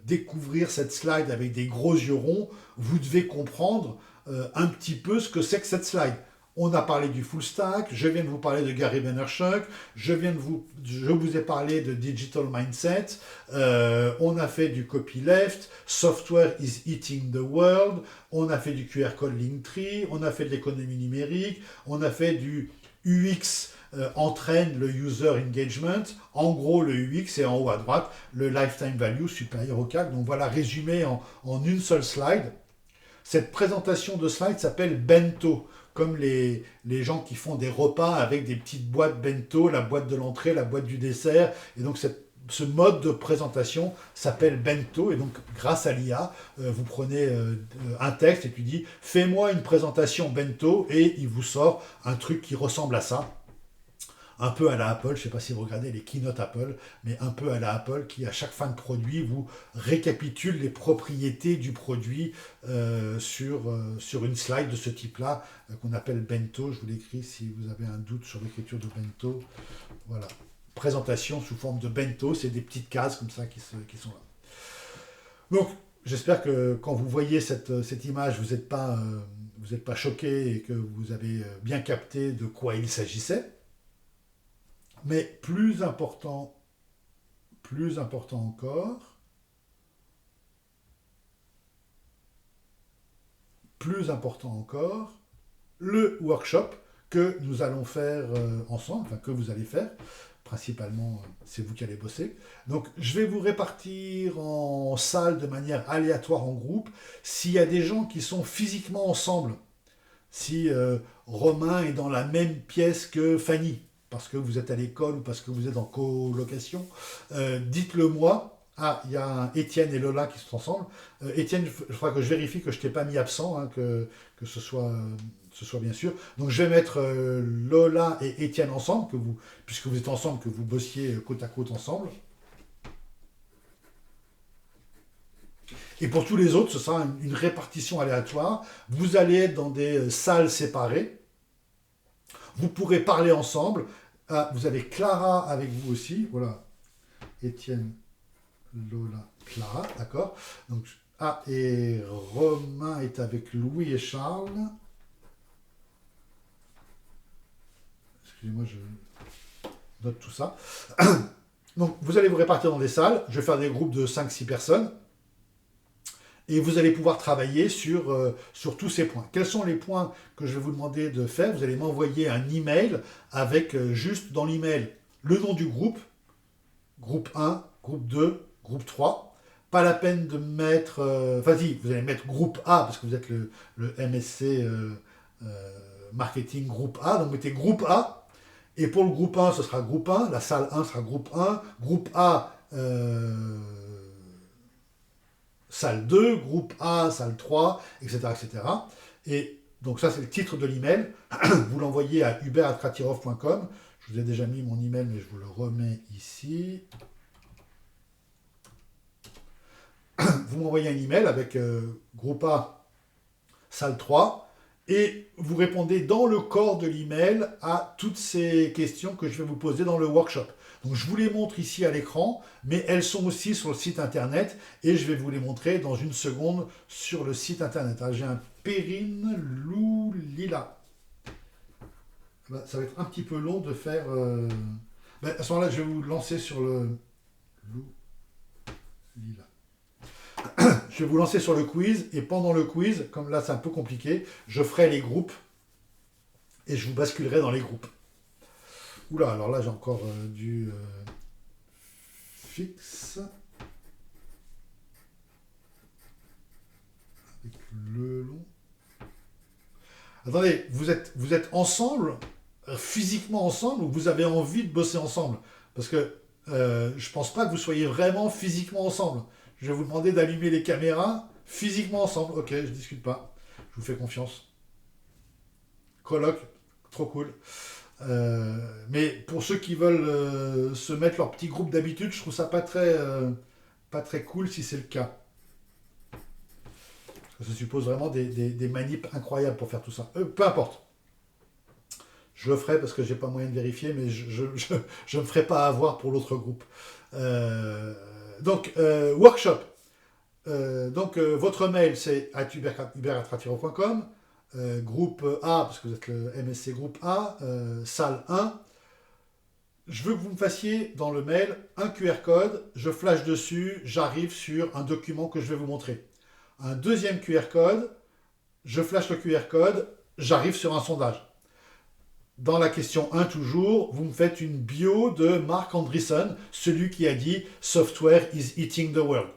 découvrir cette slide avec des gros yeux ronds. Vous devez comprendre un petit peu ce que c'est que cette slide. On a parlé du full stack, je viens de vous parler de Gary Vaynerchuk, je vous ai parlé de Digital Mindset, on a fait du copyleft, Software is eating the world, on a fait du QR code Linktree, on a fait de l'économie numérique, on a fait du UX entraîne le user engagement. En gros, le UX est en haut à droite, le lifetime value supérieur au CAC. Donc voilà, résumé en une seule slide. Cette présentation de slide s'appelle Bento, comme les gens qui font des repas avec des petites boîtes bento, la boîte de l'entrée, la boîte du dessert. Et donc cette ce mode de présentation s'appelle Bento, et donc grâce à l'IA, vous prenez un texte et tu dis « Fais-moi une présentation Bento » et il vous sort un truc qui ressemble à ça. Un peu à la Apple, je ne sais pas si vous regardez les keynote Apple, mais un peu à la Apple qui, à chaque fin de produit, vous récapitule les propriétés du produit sur une slide de ce type-là, qu'on appelle Bento. Je vous l'écris si vous avez un doute sur l'écriture de Bento. Voilà. Présentation sous forme de Bento, c'est des petites cases comme ça qui sont là. Donc, j'espère que quand vous voyez cette image, vous n'êtes pas choqué et que vous avez bien capté de quoi il s'agissait. Mais plus important encore, le workshop que nous allons faire ensemble, enfin que vous allez faire, principalement c'est vous qui allez bosser. Donc je vais vous répartir en salles de manière aléatoire en groupe. S'il y a des gens qui sont physiquement ensemble, si Romain est dans la même pièce que Fanny, parce que vous êtes à l'école ou parce que vous êtes en colocation, dites-le moi. Ah, il y a Étienne et Lola qui sont ensemble. Étienne, il faudra que je vérifie que je t'ai pas mis absent, hein, que ce soit bien sûr. Donc je vais mettre Lola et Étienne ensemble, puisque vous êtes ensemble, que vous bossiez côte à côte ensemble. Et pour tous les autres, ce sera une répartition aléatoire. Vous allez être dans des salles séparées. Vous pourrez parler ensemble. Ah, vous avez Clara avec vous aussi. Voilà. Étienne, Lola, Clara. D'accord. Donc, et Romain est avec Louis et Charles. Excusez-moi, je note tout ça. Donc, vous allez vous répartir dans des salles. Je vais faire des groupes de 5-6 personnes. Et vous allez pouvoir travailler sur tous ces points. Quels sont les points que je vais vous demander de faire? Vous allez m'envoyer un email avec juste dans l'email le nom du groupe, groupe 1, groupe 2, groupe 3. Pas la peine de mettre... vas-y, vous allez mettre groupe A, parce que vous êtes le MSC Marketing groupe A. Donc mettez groupe A. Et pour le groupe 1, ce sera groupe 1. La salle 1 sera groupe 1. Groupe A... salle 2, groupe A, salle 3, etc. etc. Et donc ça, c'est le titre de l'email. Vous l'envoyez à hubert@kratirov.com. Je vous ai déjà mis mon email, mais je vous le remets ici. Vous m'envoyez un email avec groupe A, salle 3, et vous répondez dans le corps de l'email à toutes ces questions que je vais vous poser dans le workshop. Donc je vous les montre ici à l'écran, mais elles sont aussi sur le site internet et je vais vous les montrer dans une seconde sur le site internet. Ah, j'ai un Perrine Lou Lila. Ça va être un petit peu long de faire... à ce moment-là, je vais vous lancer sur le... Lou Lila. Je vais vous lancer sur le quiz et pendant le quiz, comme là c'est un peu compliqué, je ferai les groupes et je vous basculerai dans les groupes. Oula, alors là j'ai encore du fixe. Avec le long. Attendez, vous êtes ensemble, physiquement ensemble, ou vous avez envie de bosser ensemble? Parce que je pense pas que vous soyez vraiment physiquement ensemble. Je vais vous demander d'allumer les caméras physiquement ensemble. Ok, je discute pas. Je vous fais confiance. Colloque, trop cool. Mais pour ceux qui veulent se mettre leur petit groupe d'habitude, je trouve ça pas très cool si c'est le cas. Ça suppose vraiment des manips incroyables pour faire tout ça. Peu importe. Je le ferai parce que j'ai pas moyen de vérifier, mais je ne me ferai pas avoir pour l'autre groupe. Donc, workshop. Votre mail, c'est hubert@kratirov.com. Groupe A, parce que vous êtes le MSC groupe A, salle 1. Je veux que vous me fassiez dans le mail un QR code, je flash dessus, j'arrive sur un document que je vais vous montrer. Un deuxième QR code, je flash le QR code, j'arrive sur un sondage. Dans la question 1 toujours, vous me faites une bio de Marc Andreessen, celui qui a dit « Software is eating the world ».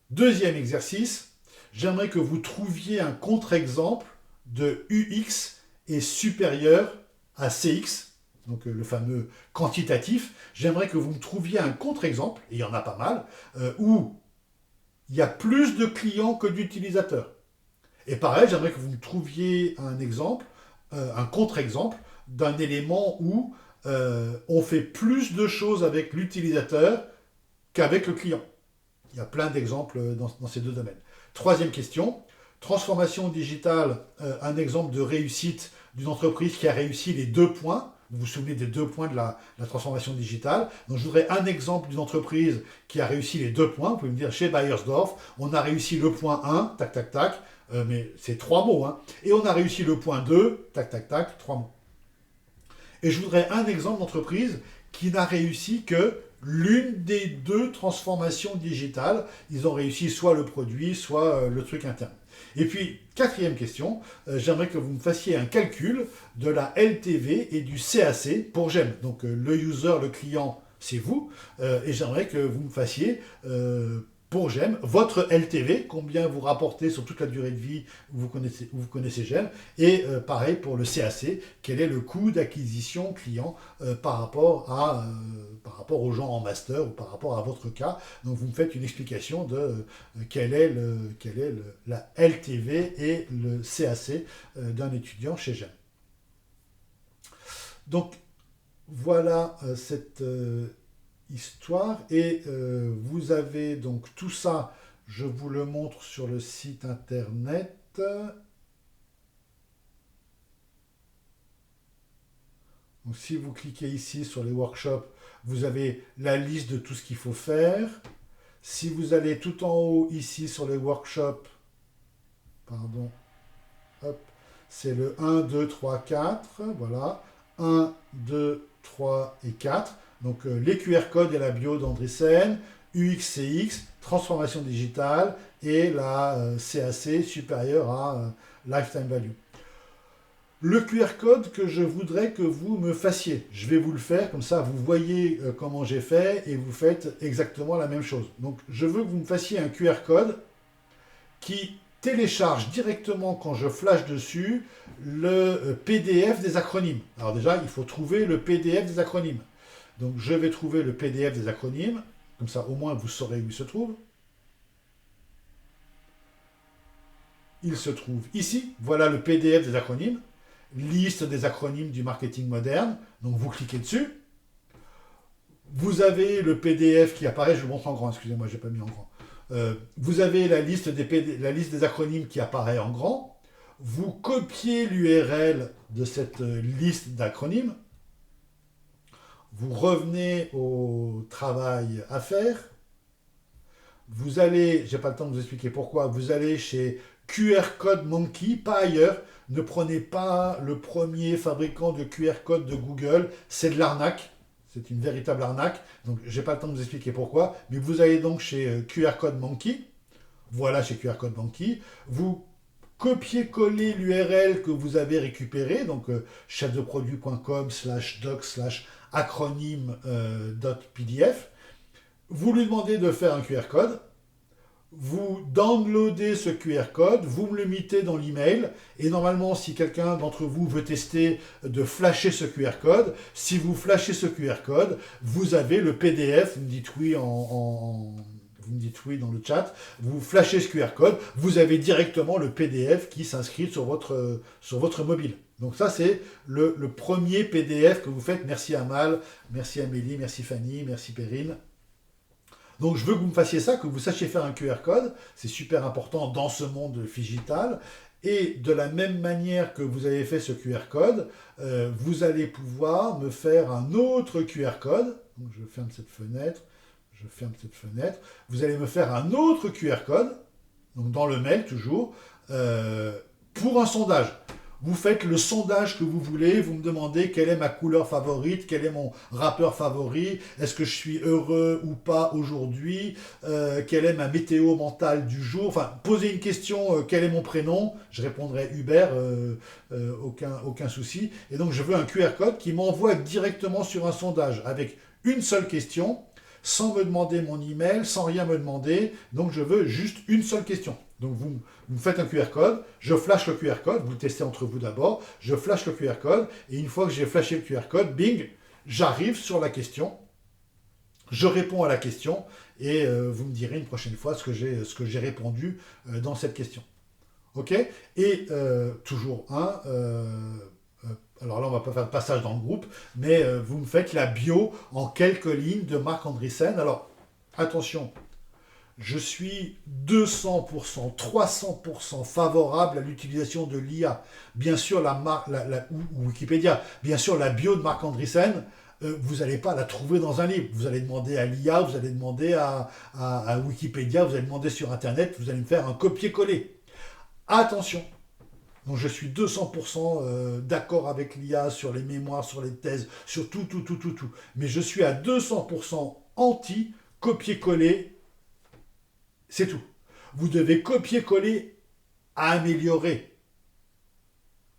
Deuxième exercice, j'aimerais que vous trouviez un contre-exemple de UX est supérieur à CX. donc le fameux quantitatif, j'aimerais que vous me trouviez un contre-exemple, et il y en a pas mal, où il y a plus de clients que d'utilisateurs. Et pareil, j'aimerais que vous me trouviez un exemple, un contre-exemple, d'un élément où on fait plus de choses avec l'utilisateur qu'avec le client. Il y a plein d'exemples dans ces deux domaines. Troisième question, transformation digitale, un exemple de réussite d'une entreprise qui a réussi les 2 points. Vous vous souvenez des 2 points de la transformation digitale. Donc je voudrais un exemple d'une entreprise qui a réussi les 2 points. Vous pouvez me dire, chez Bayersdorf, on a réussi le point 1, tac, tac, tac, mais c'est 3 mots, hein. Et on a réussi le point 2, tac, tac, tac, 3 mots. Et je voudrais un exemple d'entreprise qui n'a réussi que l'une des 2 transformations digitales. Ils ont réussi soit le produit, soit le truc interne. Et puis, 4e question, j'aimerais que vous me fassiez un calcul de la LTV et du CAC pour GEM. Donc, le user, le client, c'est vous. Et j'aimerais que vous me fassiez, pour GEM, votre LTV, combien vous rapportez sur toute la durée de vie où vous connaissez GEM. Et pareil pour le CAC, quel est le coût d'acquisition client par rapport aux gens en master ou par rapport à votre cas. Donc vous me faites une explication de quelle est la LTV et le CAC d'un étudiant chez GEM. Donc voilà cette histoire, et vous avez donc tout ça, je vous le montre sur le site internet. Donc si vous cliquez ici sur les workshops, vous avez la liste de tout ce qu'il faut faire. Si vous allez tout en haut ici sur les workshops, pardon, hop, c'est le 1, 2, 3, 4, voilà, 1, 2, 3 et 4. Donc les QR codes et la bio d'Andreessen, UXCX, transformation digitale et la CAC supérieure à lifetime value. Le QR code que je voudrais que vous me fassiez, je vais vous le faire, comme ça vous voyez comment j'ai fait et vous faites exactement la même chose. Donc je veux que vous me fassiez un QR code qui télécharge directement, quand je flash dessus, le PDF des acronymes. Alors déjà, il faut trouver le PDF des acronymes. Donc je vais trouver le PDF des acronymes, comme ça au moins vous saurez où il se trouve. Il se trouve ici, voilà le PDF des acronymes, liste des acronymes du marketing moderne, donc vous cliquez dessus. Vous avez le PDF qui apparaît, je vous montre en grand, excusez-moi, je n'ai pas mis en grand. Vous avez la liste des acronymes qui apparaît en grand. Vous copiez l'URL de cette liste d'acronymes. Vous revenez au travail à faire. Vous allez, j'ai pas le temps de vous expliquer pourquoi, vous allez chez QR Code Monkey, pas ailleurs. Ne prenez pas le premier fabricant de QR code de Google, c'est de l'arnaque. C'est une véritable arnaque. Donc, j'ai pas le temps de vous expliquer pourquoi. Mais vous allez donc chez QR Code Monkey. Voilà chez QR Code Monkey. Vous copiez-collez l'URL que vous avez récupéré. Donc, chefdeproduit.com/doc/acronyme.pdf. Vous lui demandez de faire un QR code. Vous downloadez ce QR code, vous me le mettez dans l'email, et normalement, si quelqu'un d'entre vous veut tester de flasher ce QR code, si vous flashez ce QR code, vous avez le PDF, vous me dites oui vous me dites oui dans le chat, vous flashez ce QR code, vous avez directement le PDF qui s'inscrit sur votre mobile. Donc ça, c'est le premier PDF que vous faites. Merci Amal, merci Amélie, merci Fanny, merci Perrine. Donc je veux que vous me fassiez ça, que vous sachiez faire un QR code, c'est super important dans ce monde digital. Et de la même manière que vous avez fait ce QR code, vous allez pouvoir me faire un autre QR code. Donc je ferme cette fenêtre, Vous allez me faire un autre QR code, donc dans le mail toujours, pour un sondage. Vous faites le sondage que vous voulez, vous me demandez quelle est ma couleur favorite, quel est mon rappeur favori, est-ce que je suis heureux ou pas aujourd'hui, quelle est ma météo mentale du jour, enfin, posez une question, quel est mon prénom, je répondrai Hubert, aucun souci. Et donc je veux un QR code qui m'envoie directement sur un sondage avec une seule question. sans me demander mon email, sans rien me demander. Donc, je veux juste une seule question. Donc, vous me faites un QR code, je flash le QR code, vous le testez entre vous d'abord, je flash le QR code, et une fois que j'ai flashé le QR code, bing, j'arrive sur la question, je réponds à la question, et vous me direz une prochaine fois ce que j'ai répondu dans cette question. Ok? Et toujours alors là, on va pas faire le passage dans le groupe, mais vous me faites la bio en quelques lignes de Marc Andreessen. Alors, attention, je suis 200%, 300% favorable à l'utilisation de l'IA. Bien sûr, ou Wikipédia, bien sûr, la bio de Marc Andreessen, vous n'allez pas la trouver dans un livre. Vous allez demander à l'IA, vous allez demander à Wikipédia, vous allez demander sur Internet, vous allez me faire un copier-coller. Attention, donc je suis 200% d'accord avec l'IA sur les mémoires, sur les thèses, sur tout. Mais je suis à 200% anti copier-coller. C'est tout. Vous devez copier-coller à améliorer.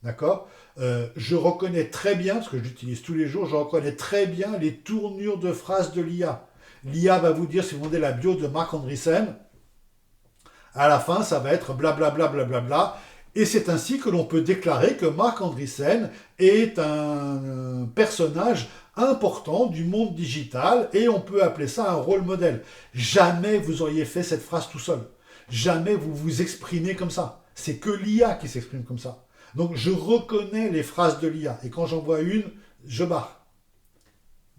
D'accord? Je reconnais très bien, parce que je l'utilise tous les jours, je reconnais très bien les tournures de phrases de l'IA. L'IA va vous dire, si vous demandez la bio de Marc Andreessen, à la fin, ça va être blablabla, blablabla. Et c'est ainsi que l'on peut déclarer que Marc Andreessen est un personnage important du monde digital et on peut appeler ça un rôle modèle. Jamais vous auriez fait cette phrase tout seul. Jamais vous vous exprimez comme ça. C'est que l'IA qui s'exprime comme ça. Donc je reconnais les phrases de l'IA et quand j'en vois une, je barre.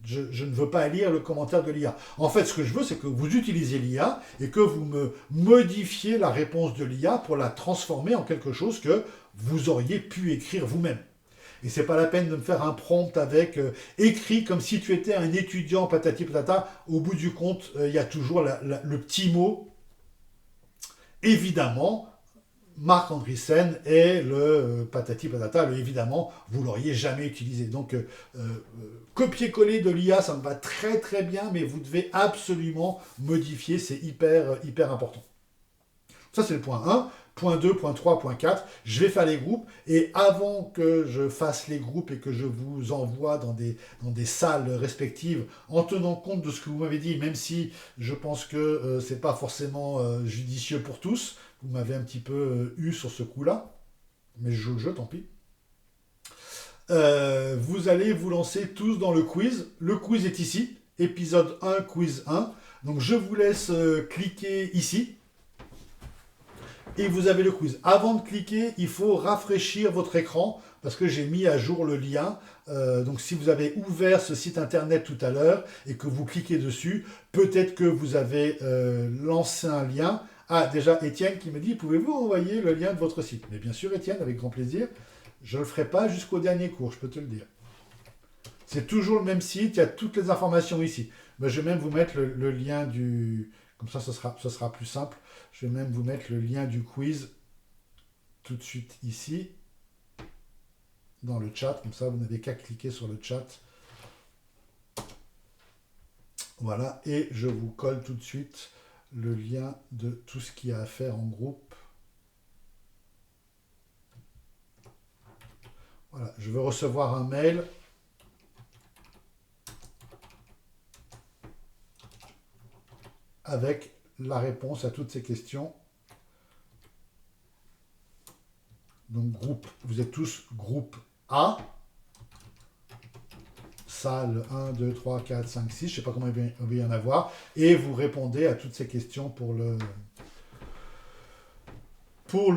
Je ne veux pas lire le commentaire de l'IA. En fait, ce que je veux, c'est que vous utilisiez l'IA et que vous me modifiez la réponse de l'IA pour la transformer en quelque chose que vous auriez pu écrire vous-même. Et c'est pas la peine de me faire un prompt avec écrit comme si tu étais un étudiant patati patata. Au bout du compte, il y a toujours le petit mot. Évidemment, Marc Andreessen est le patati patata, le évidemment, vous l'auriez jamais utilisé. Donc, copier-coller de l'IA, ça me va très très bien, mais vous devez absolument modifier, c'est hyper important. Ça, c'est le point 1. Point 2, point 3, point 4, je vais faire les groupes, et avant que je fasse les groupes et que je vous envoie dans des salles respectives, en tenant compte de ce que vous m'avez dit, même si je pense que c'est pas forcément judicieux pour tous, vous m'avez un petit peu eu sur ce coup-là, mais je joue le jeu, tant pis. Vous allez vous lancer tous dans le quiz. Le quiz est ici, épisode 1, quiz 1. Donc je vous laisse cliquer ici. Et vous avez le quiz. Avant de cliquer, il faut rafraîchir votre écran parce que j'ai mis à jour le lien. Donc si vous avez ouvert ce site internet tout à l'heure et que vous cliquez dessus, peut-être que vous avez lancé un lien. Ah, déjà Étienne qui me dit, pouvez-vous envoyer le lien de votre site? Mais bien sûr Étienne, avec grand plaisir. Je ne le ferai pas jusqu'au dernier cours, je peux te le dire. C'est toujours le même site, il y a toutes les informations ici. Mais je vais même vous mettre le lien du... Comme ça, ce sera plus simple. Je vais même vous mettre le lien du quiz tout de suite ici, dans le chat. Comme ça, vous n'avez qu'à cliquer sur le chat. Voilà, et je vous colle tout de suite le lien de tout ce qu'il y a à faire en groupe. Voilà, je veux recevoir un mail. Avec la réponse à toutes ces questions. Donc groupe, vous êtes tous groupe A. Salle 1, 2, 3, 4, 5, 6. Je ne sais pas comment il va y en avoir. Et vous répondez à toutes ces questions pour le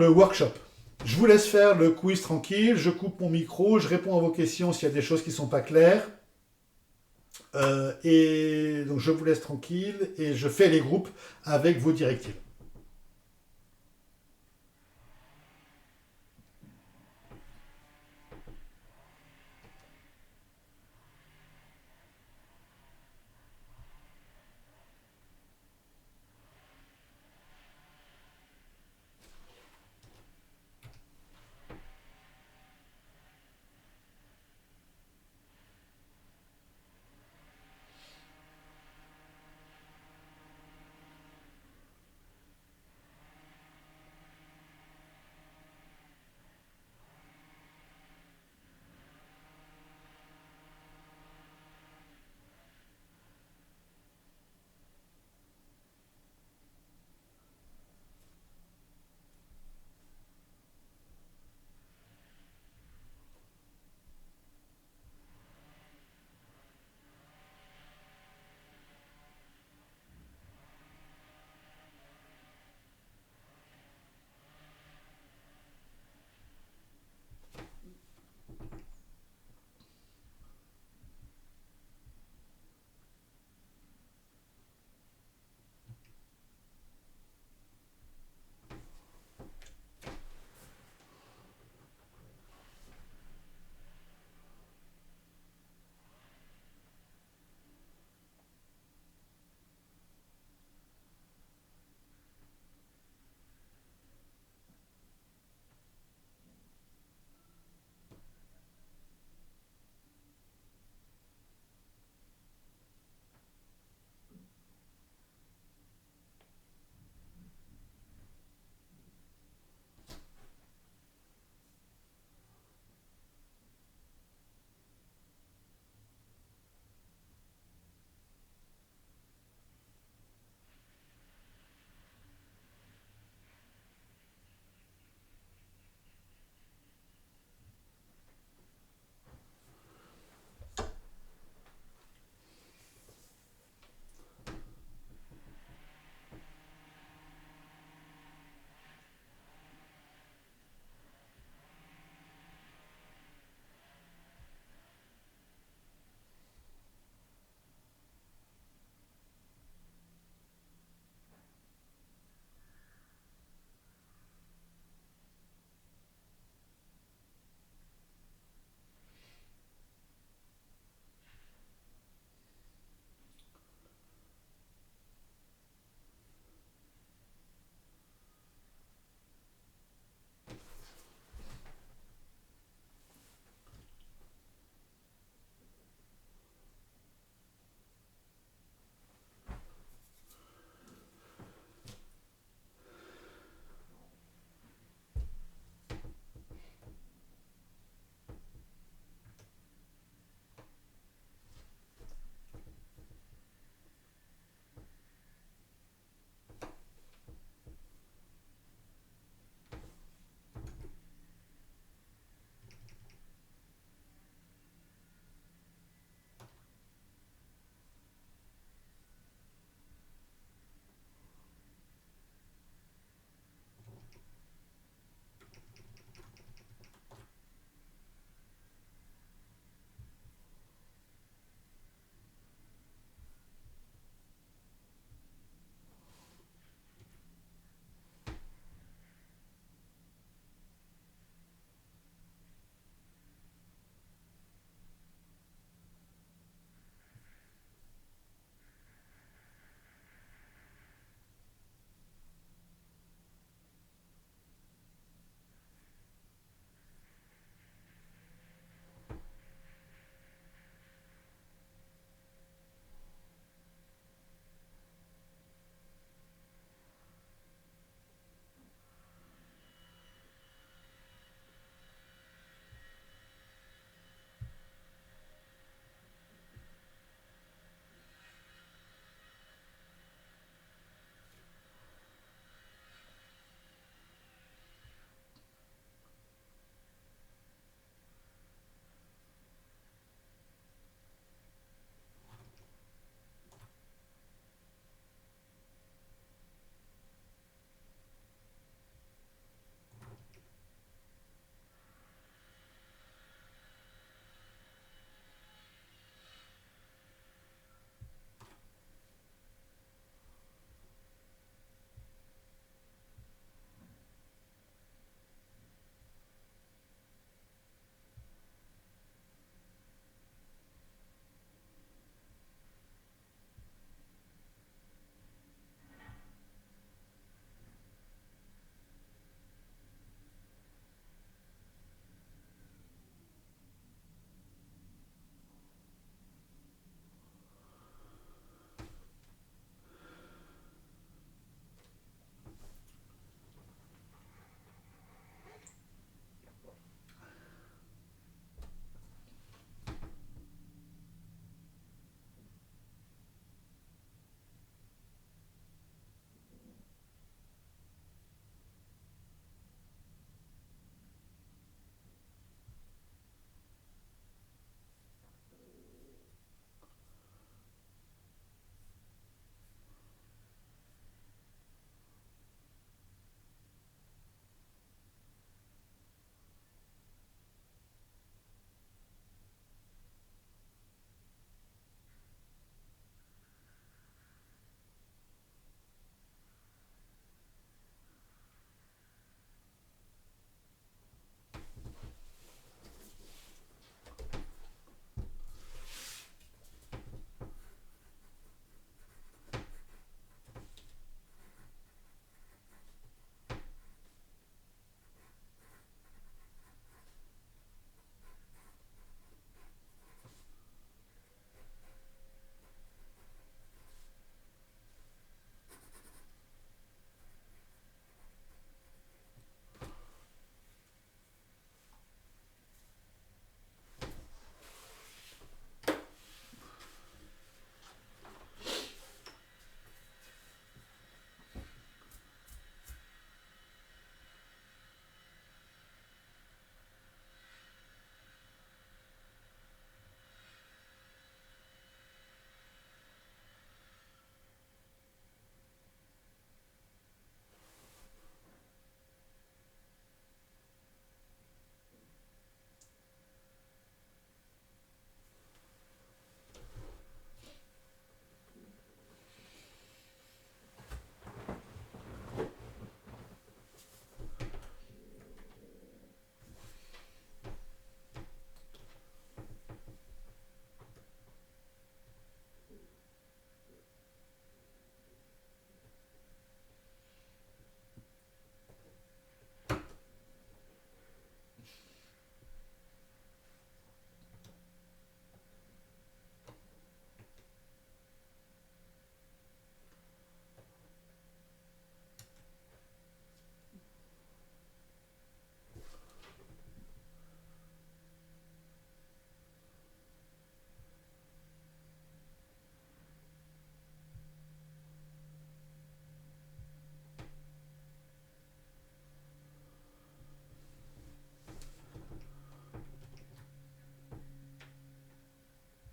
workshop. Je vous laisse faire le quiz tranquille. Je coupe mon micro. Je réponds à vos questions s'il y a des choses qui ne sont pas claires. Et donc je vous laisse tranquille et je fais les groupes avec vos directives.